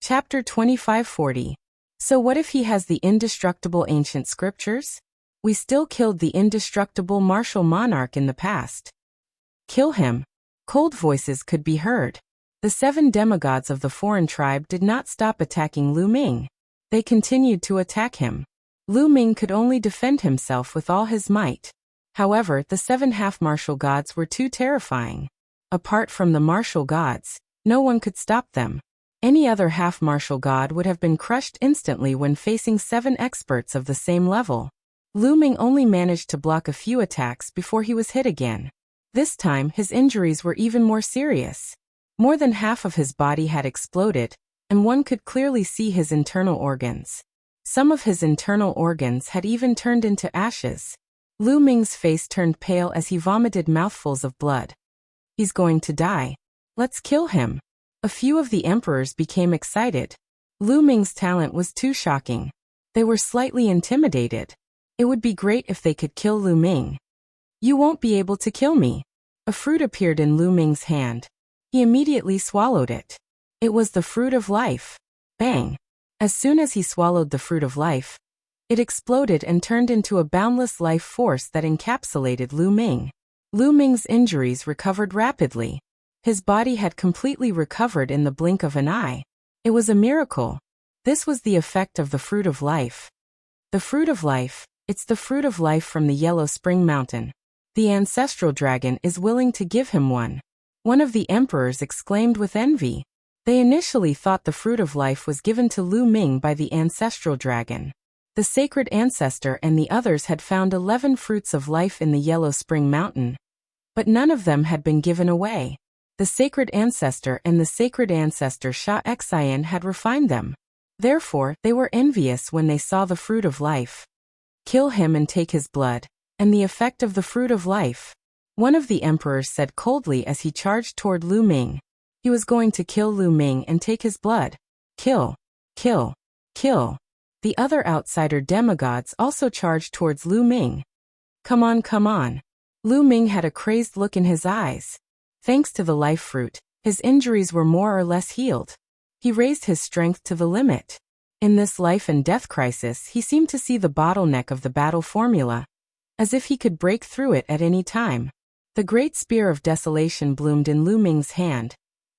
Chapter 2540. So what if he has the indestructible ancient scriptures? We still killed the indestructible martial monarch in the past. Kill him. Cold voices could be heard. The 7 demigods of the foreign tribe did not stop attacking Lu Ming. They continued to attack him. Lu Ming could only defend himself with all his might. However, the 7 half-martial gods were too terrifying. Apart from the martial gods, no one could stop them. Any other half-martial god would have been crushed instantly when facing 7 experts of the same level. Lu Ming only managed to block a few attacks before he was hit again. This time, his injuries were even more serious. More than half of his body had exploded, and one could clearly see his internal organs. Some of his internal organs had even turned into ashes. Lu Ming's face turned pale as he vomited mouthfuls of blood. He's going to die. Let's kill him. A few of the emperors became excited. Lu Ming's talent was too shocking. They were slightly intimidated. It would be great if they could kill Lu Ming. You won't be able to kill me. A fruit appeared in Lu Ming's hand. He immediately swallowed it. It was the fruit of life. Bang! As soon as he swallowed the fruit of life, it exploded and turned into a boundless life force that encapsulated Lu Ming. Lu Ming's injuries recovered rapidly. His body had completely recovered in the blink of an eye. It was a miracle. This was the effect of the fruit of life. The fruit of life, it's the fruit of life from the Yellow Spring Mountain. The ancestral dragon is willing to give him one. One of the emperors exclaimed with envy. They initially thought the fruit of life was given to Lu Ming by the ancestral dragon. The sacred ancestor and the others had found 11 fruits of life in the Yellow Spring Mountain, but none of them had been given away. The sacred ancestor and the sacred ancestor Sha Xian had refined them. Therefore, they were envious when they saw the fruit of life. Kill him and take his blood, and the effect of the fruit of life. One of the emperors said coldly as he charged toward Lu Ming. He was going to kill Lu Ming and take his blood. Kill, kill, kill. The other outsider demigods also charged towards Lu Ming. Come on, come on. Lu Ming had a crazed look in his eyes. Thanks to the life fruit, his injuries were more or less healed. He raised his strength to the limit. In this life and death crisis, he seemed to see the bottleneck of the battle formula, as if he could break through it at any time. The great spear of desolation bloomed in Lu Ming's hand,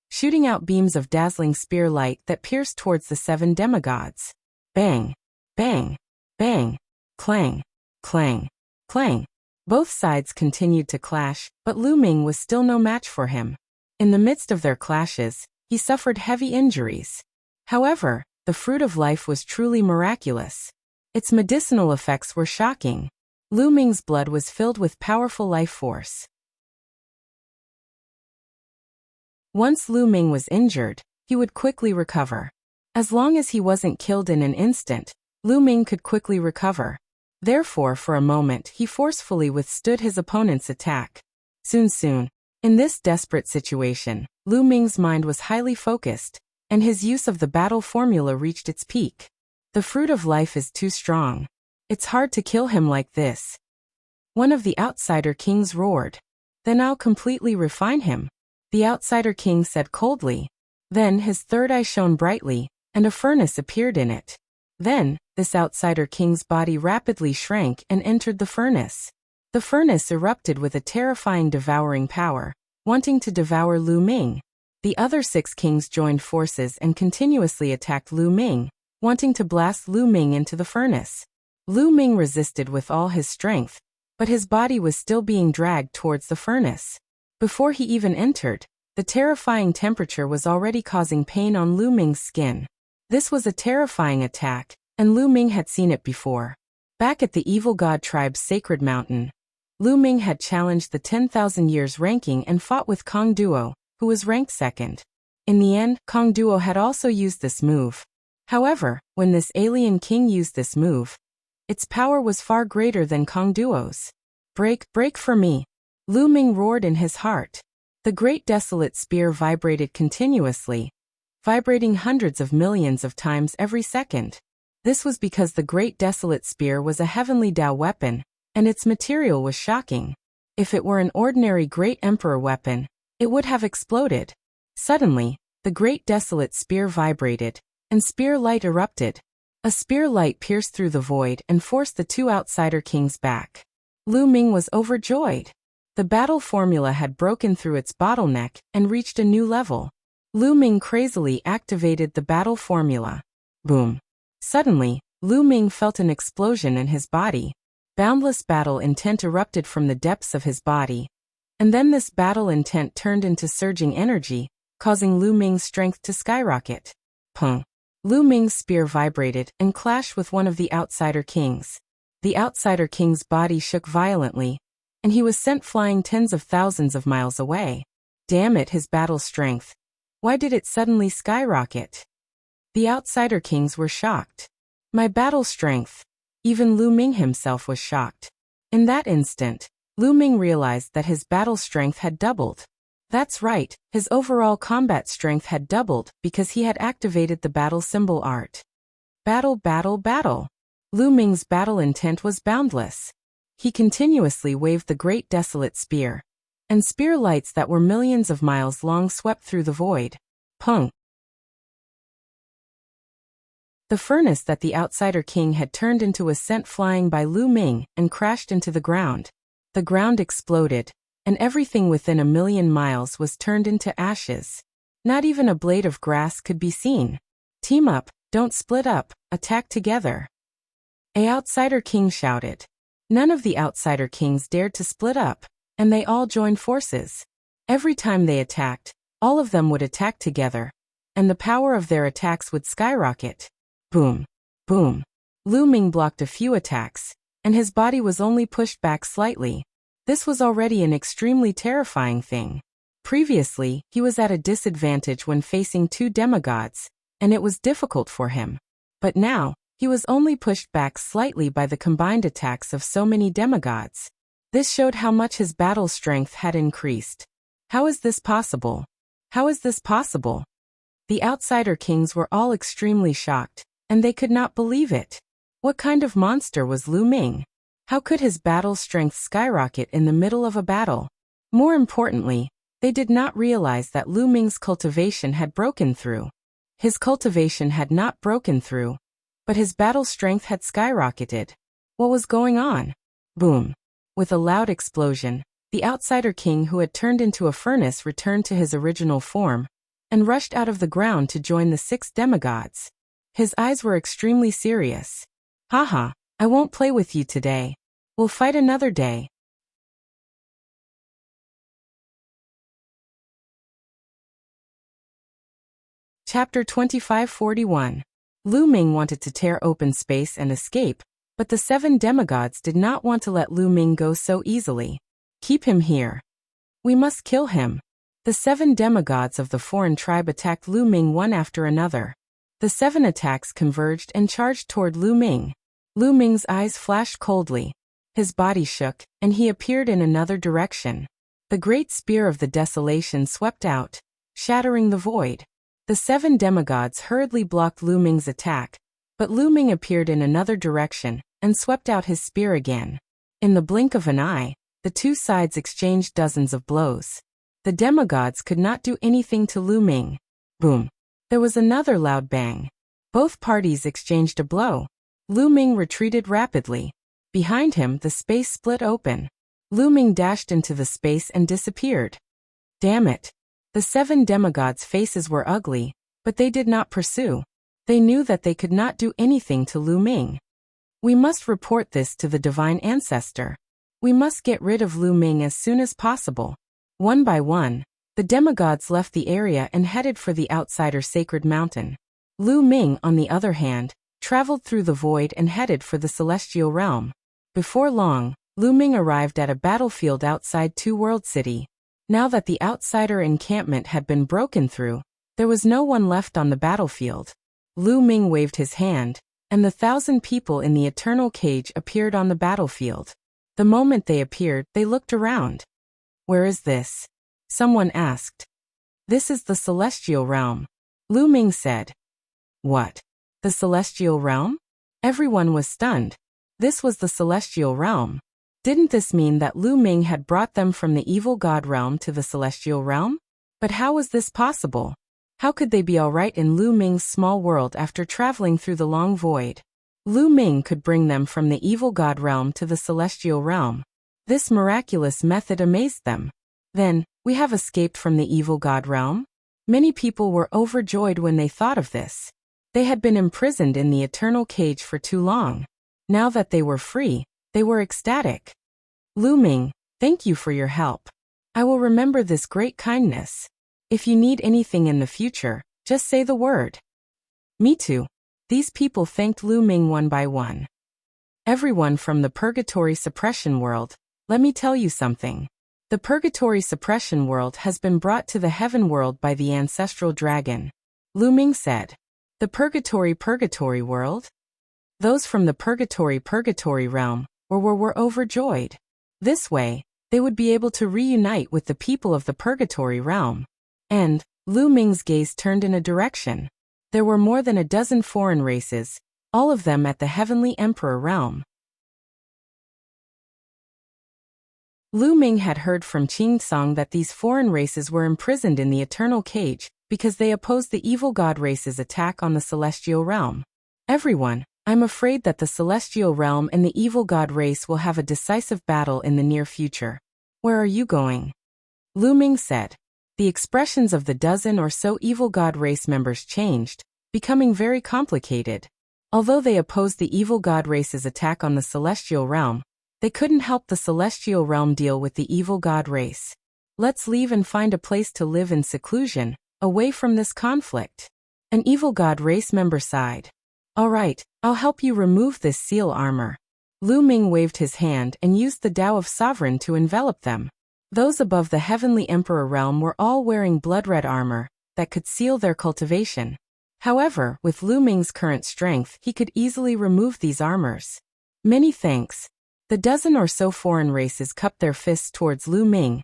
shooting out beams of dazzling spear light that pierced towards the 7 demigods. Bang, bang, bang, clang, clang, clang. Both sides continued to clash, but Lu Ming was still no match for him. In the midst of their clashes, he suffered heavy injuries. However, the fruit of life was truly miraculous. Its medicinal effects were shocking. Lu Ming's blood was filled with powerful life force. Once Lu Ming was injured, he would quickly recover. As long as he wasn't killed in an instant, Lu Ming could quickly recover. Therefore, for a moment, he forcefully withstood his opponent's attack. Soon, in this desperate situation, Lu Ming's mind was highly focused, and his use of the battle formula reached its peak. The fruit of life is too strong. It's hard to kill him like this. One of the outsider kings roared. Then I'll completely refine him. The outsider king said coldly. Then his third eye shone brightly, and a furnace appeared in it. Then, this outsider king's body rapidly shrank and entered the furnace. The furnace erupted with a terrifying devouring power, wanting to devour Lu Ming. The other 6 kings joined forces and continuously attacked Lu Ming, wanting to blast Lu Ming into the furnace. Lu Ming resisted with all his strength, but his body was still being dragged towards the furnace. Before he even entered, the terrifying temperature was already causing pain on Lu Ming's skin. This was a terrifying attack, and Lu Ming had seen it before. Back at the evil god tribe's sacred mountain, Lu Ming had challenged the 10,000 years ranking and fought with Kong Duo, who was ranked 2nd. In the end, Kong Duo had also used this move. However, when this alien king used this move, its power was far greater than Kong Duo's. Break for me. Lu Ming roared in his heart. The great desolate spear vibrated continuously, vibrating hundreds of millions of times every second. This was because the great desolate spear was a heavenly Tao weapon, and its material was shocking. If it were an ordinary great emperor weapon, it would have exploded. Suddenly, the great desolate spear vibrated, and spear light erupted. A spear light pierced through the void and forced the 2 outsider kings back. Lu Ming was overjoyed. The battle formula had broken through its bottleneck and reached a new level. Lu Ming crazily activated the battle formula. Boom. Suddenly, Lu Ming felt an explosion in his body. Boundless battle intent erupted from the depths of his body. And then this battle intent turned into surging energy, causing Lu Ming's strength to skyrocket. Pung. Lu Ming's spear vibrated and clashed with one of the Outsider Kings. The Outsider King's body shook violently, and he was sent flying tens of thousands of miles away. Damn it, his battle strength. Why did it suddenly skyrocket? The Outsider Kings were shocked. My battle strength. Even Lu Ming himself was shocked. In that instant, Lu Ming realized that his battle strength had doubled. That's right, his overall combat strength had doubled because he had activated the battle symbol art. Battle, battle, battle. Lu Ming's battle intent was boundless. He continuously waved the great desolate spear, and spear lights that were millions of miles long swept through the void. Pung. The furnace that the Outsider King had turned into was sent flying by Lu Ming and crashed into the ground. The ground exploded, and everything within 1,000,000 miles was turned into ashes. Not even a blade of grass could be seen. Team up, don't split up, attack together. A Outsider King shouted. None of the Outsider Kings dared to split up, and they all joined forces. Every time they attacked, all of them would attack together, and the power of their attacks would skyrocket. Boom. Boom. Lu Ming blocked a few attacks, and his body was only pushed back slightly. This was already an extremely terrifying thing. Previously, he was at a disadvantage when facing two demigods, and it was difficult for him. But now, he was only pushed back slightly by the combined attacks of so many demigods. This showed how much his battle strength had increased. How is this possible? How is this possible? The Outsider Kings were all extremely shocked, and they could not believe it. What kind of monster was Lu Ming? How could his battle strength skyrocket in the middle of a battle? More importantly, they did not realize that Lu Ming's cultivation had broken through. His cultivation had not broken through, but his battle strength had skyrocketed. What was going on? Boom. With a loud explosion, the Outsider King who had turned into a furnace returned to his original form, and rushed out of the ground to join the 6 demigods. His eyes were extremely serious. Haha, I won't play with you today. We'll fight another day. Chapter 2541. Lu Ming wanted to tear open space and escape, but the 7 demigods did not want to let Lu Ming go so easily. Keep him here. We must kill him. The 7 demigods of the foreign tribe attacked Lu Ming one after another. The 7 attacks converged and charged toward Lu Ming. Lu Ming's eyes flashed coldly. His body shook, and he appeared in another direction. The great spear of the desolation swept out, shattering the void. The 7 demigods hurriedly blocked Lu Ming's attack, but Lu Ming appeared in another direction and swept out his spear again. In the blink of an eye, the two sides exchanged dozens of blows. The demigods could not do anything to Lu Ming. Boom. There was another loud bang. Both parties exchanged a blow. Lu Ming retreated rapidly. Behind him, the space split open. Lu Ming dashed into the space and disappeared. Damn it. The 7 demigods' faces were ugly, but they did not pursue. They knew that they could not do anything to Lu Ming. We must report this to the Divine Ancestor. We must get rid of Lu Ming as soon as possible. One by one, the demigods left the area and headed for the Outsider Sacred Mountain. Lu Ming, on the other hand, traveled through the void and headed for the Celestial Realm. Before long, Lu Ming arrived at a battlefield outside Two World City. Now that the Outsider encampment had been broken through, there was no one left on the battlefield. Lu Ming waved his hand, and the 1,000 people in the Eternal Cage appeared on the battlefield. The moment they appeared, they looked around. Where is this? Someone asked. This is the Celestial Realm. Lu Ming said. What? The Celestial Realm? Everyone was stunned. This was the Celestial Realm. Didn't this mean that Lu Ming had brought them from the evil god realm to the Celestial Realm? But how was this possible? How could they be alright in Lu Ming's small world after traveling through the long void? Lu Ming could bring them from the evil god realm to the Celestial Realm. This miraculous method amazed them. Then, we have escaped from the evil god realm? Many people were overjoyed when they thought of this. They had been imprisoned in the eternal cage for too long. Now that they were free, they were ecstatic. Lu Ming, thank you for your help. I will remember this great kindness. If you need anything in the future, just say the word. Me too. These people thanked Lu Ming one by one. Everyone from the Purgatory Suppression World, let me tell you something. The Purgatory Suppression World has been brought to the Heaven World by the Ancestral Dragon. Lu Ming said. The Purgatory World? Those from the Purgatory realm were overjoyed. This way, they would be able to reunite with the people of the Purgatory realm. And, Lu Ming's gaze turned in a direction. There were more than a dozen foreign races, all of them at the Heavenly Emperor realm. Lu Ming had heard from Qing Song that these foreign races were imprisoned in the eternal cage because they opposed the evil god race's attack on the celestial realm. Everyone, I'm afraid that the celestial realm and the evil god race will have a decisive battle in the near future. Where are you going? Lu Ming said. The expressions of the dozen or so evil god race members changed, becoming very complicated. Although they opposed the evil god race's attack on the celestial realm, they couldn't help the celestial realm deal with the evil god race. Let's leave and find a place to live in seclusion, away from this conflict. An evil god race member sighed. All right, I'll help you remove this seal armor. Lu Ming waved his hand and used the Tao of Sovereign to envelop them. Those above the Heavenly Emperor realm were all wearing blood-red armor that could seal their cultivation. However, with Lu Ming's current strength, he could easily remove these armors. Many thanks. The dozen or so foreign races cupped their fists towards Lu Ming,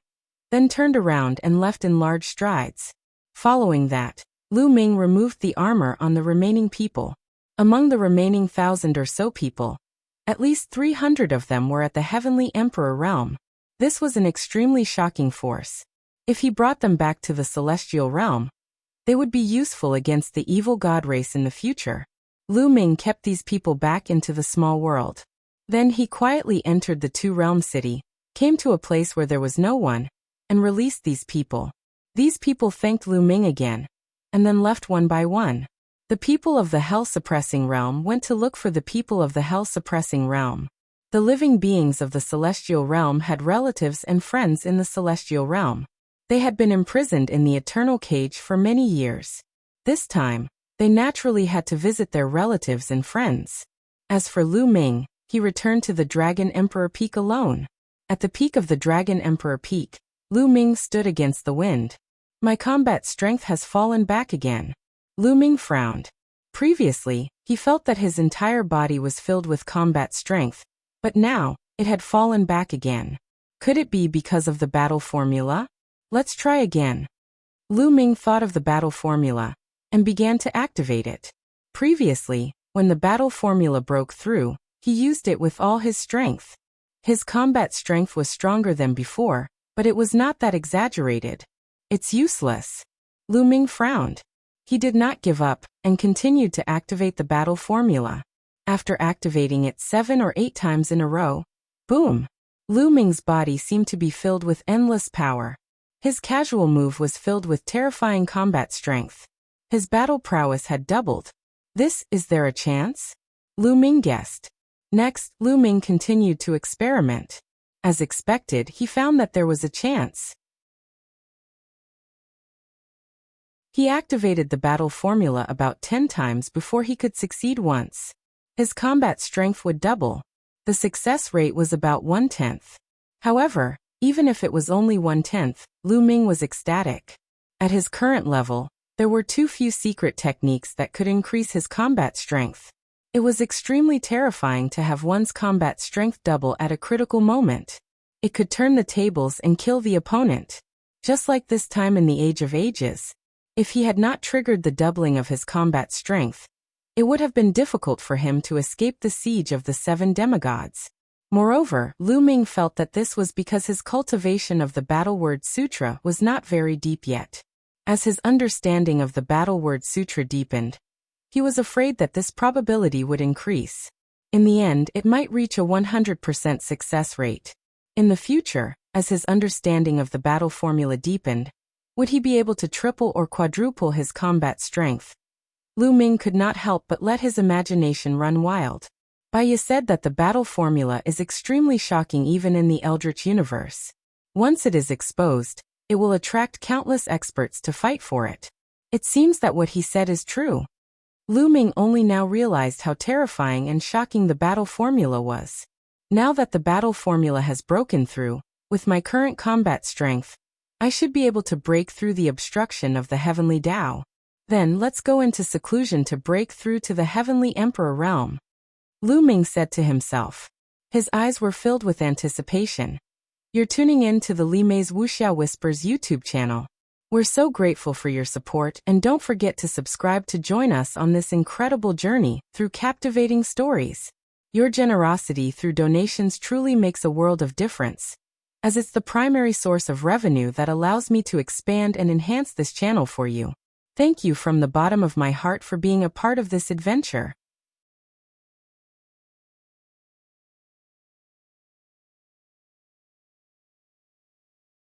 then turned around and left in large strides. Following that, Lu Ming removed the armor on the remaining people. Among the remaining 1,000 or so people, at least 300 of them were at the Heavenly Emperor realm. This was an extremely shocking force. If he brought them back to the celestial realm, they would be useful against the evil god race in the future. Lu Ming kept these people back into the small world. Then he quietly entered the two-realm city, came to a place where there was no one, and released these people. These people thanked Lu Ming again, and then left one by one. The people of the Hell-Suppressing Realm went to look for the people of the Hell-Suppressing Realm. The living beings of the Celestial Realm had relatives and friends in the Celestial Realm. They had been imprisoned in the eternal cage for many years. This time, they naturally had to visit their relatives and friends. As for Lu Ming, he returned to the Dragon Emperor Peak alone. At the peak of the Dragon Emperor Peak, Lu Ming stood against the wind. My combat strength has fallen back again. Lu Ming frowned. Previously, he felt that his entire body was filled with combat strength, but now, it had fallen back again. Could it be because of the battle formula? Let's try again. Lu Ming thought of the battle formula, and began to activate it. Previously, when the battle formula broke through, he used it with all his strength. His combat strength was stronger than before, but it was not that exaggerated. It's useless. Lu Ming frowned. He did not give up, and continued to activate the battle formula. After activating it 7 or 8 times in a row, boom! Lu Ming's body seemed to be filled with endless power. His casual move was filled with terrifying combat strength. His battle prowess had doubled. Is there a chance? Lu Ming guessed. Next, Lu Ming continued to experiment. As expected, he found that there was a chance. He activated the battle formula about 10 times before he could succeed once. His combat strength would double. The success rate was about 1/10. However, even if it was only 1/10, Lu Ming was ecstatic. At his current level, there were too few secret techniques that could increase his combat strength. It was extremely terrifying to have one's combat strength double at a critical moment. It could turn the tables and kill the opponent. Just like this time in the Age of Ages. If he had not triggered the doubling of his combat strength, it would have been difficult for him to escape the siege of the 7 demigods. Moreover, Lu Ming felt that this was because his cultivation of the Battle Word Sutra was not very deep yet. As his understanding of the Battle Word Sutra deepened, he was afraid that this probability would increase. In the end, it might reach a 100% success rate. In the future, as his understanding of the battle formula deepened, Would he be able to triple or quadruple his combat strength? Lu Ming could not help but let his imagination run wild. Bai Yi said that the battle formula is extremely shocking even in the Eldritch universe. Once it is exposed, it will attract countless experts to fight for it. It seems that what he said is true. Lu Ming only now realized how terrifying and shocking the battle formula was. Now that the battle formula has broken through, with my current combat strength, I should be able to break through the obstruction of the heavenly Tao. Then let's go into seclusion to break through to the heavenly Emperor realm. Lu Ming said to himself. His eyes were filled with anticipation. You're tuning in to the Li Mei's Wuxia Whispers YouTube channel. We're so grateful for your support, and don't forget to subscribe to join us on this incredible journey through captivating stories. Your generosity through donations truly makes a world of difference, as it's the primary source of revenue that allows me to expand and enhance this channel for you. Thank you from the bottom of my heart for being a part of this adventure.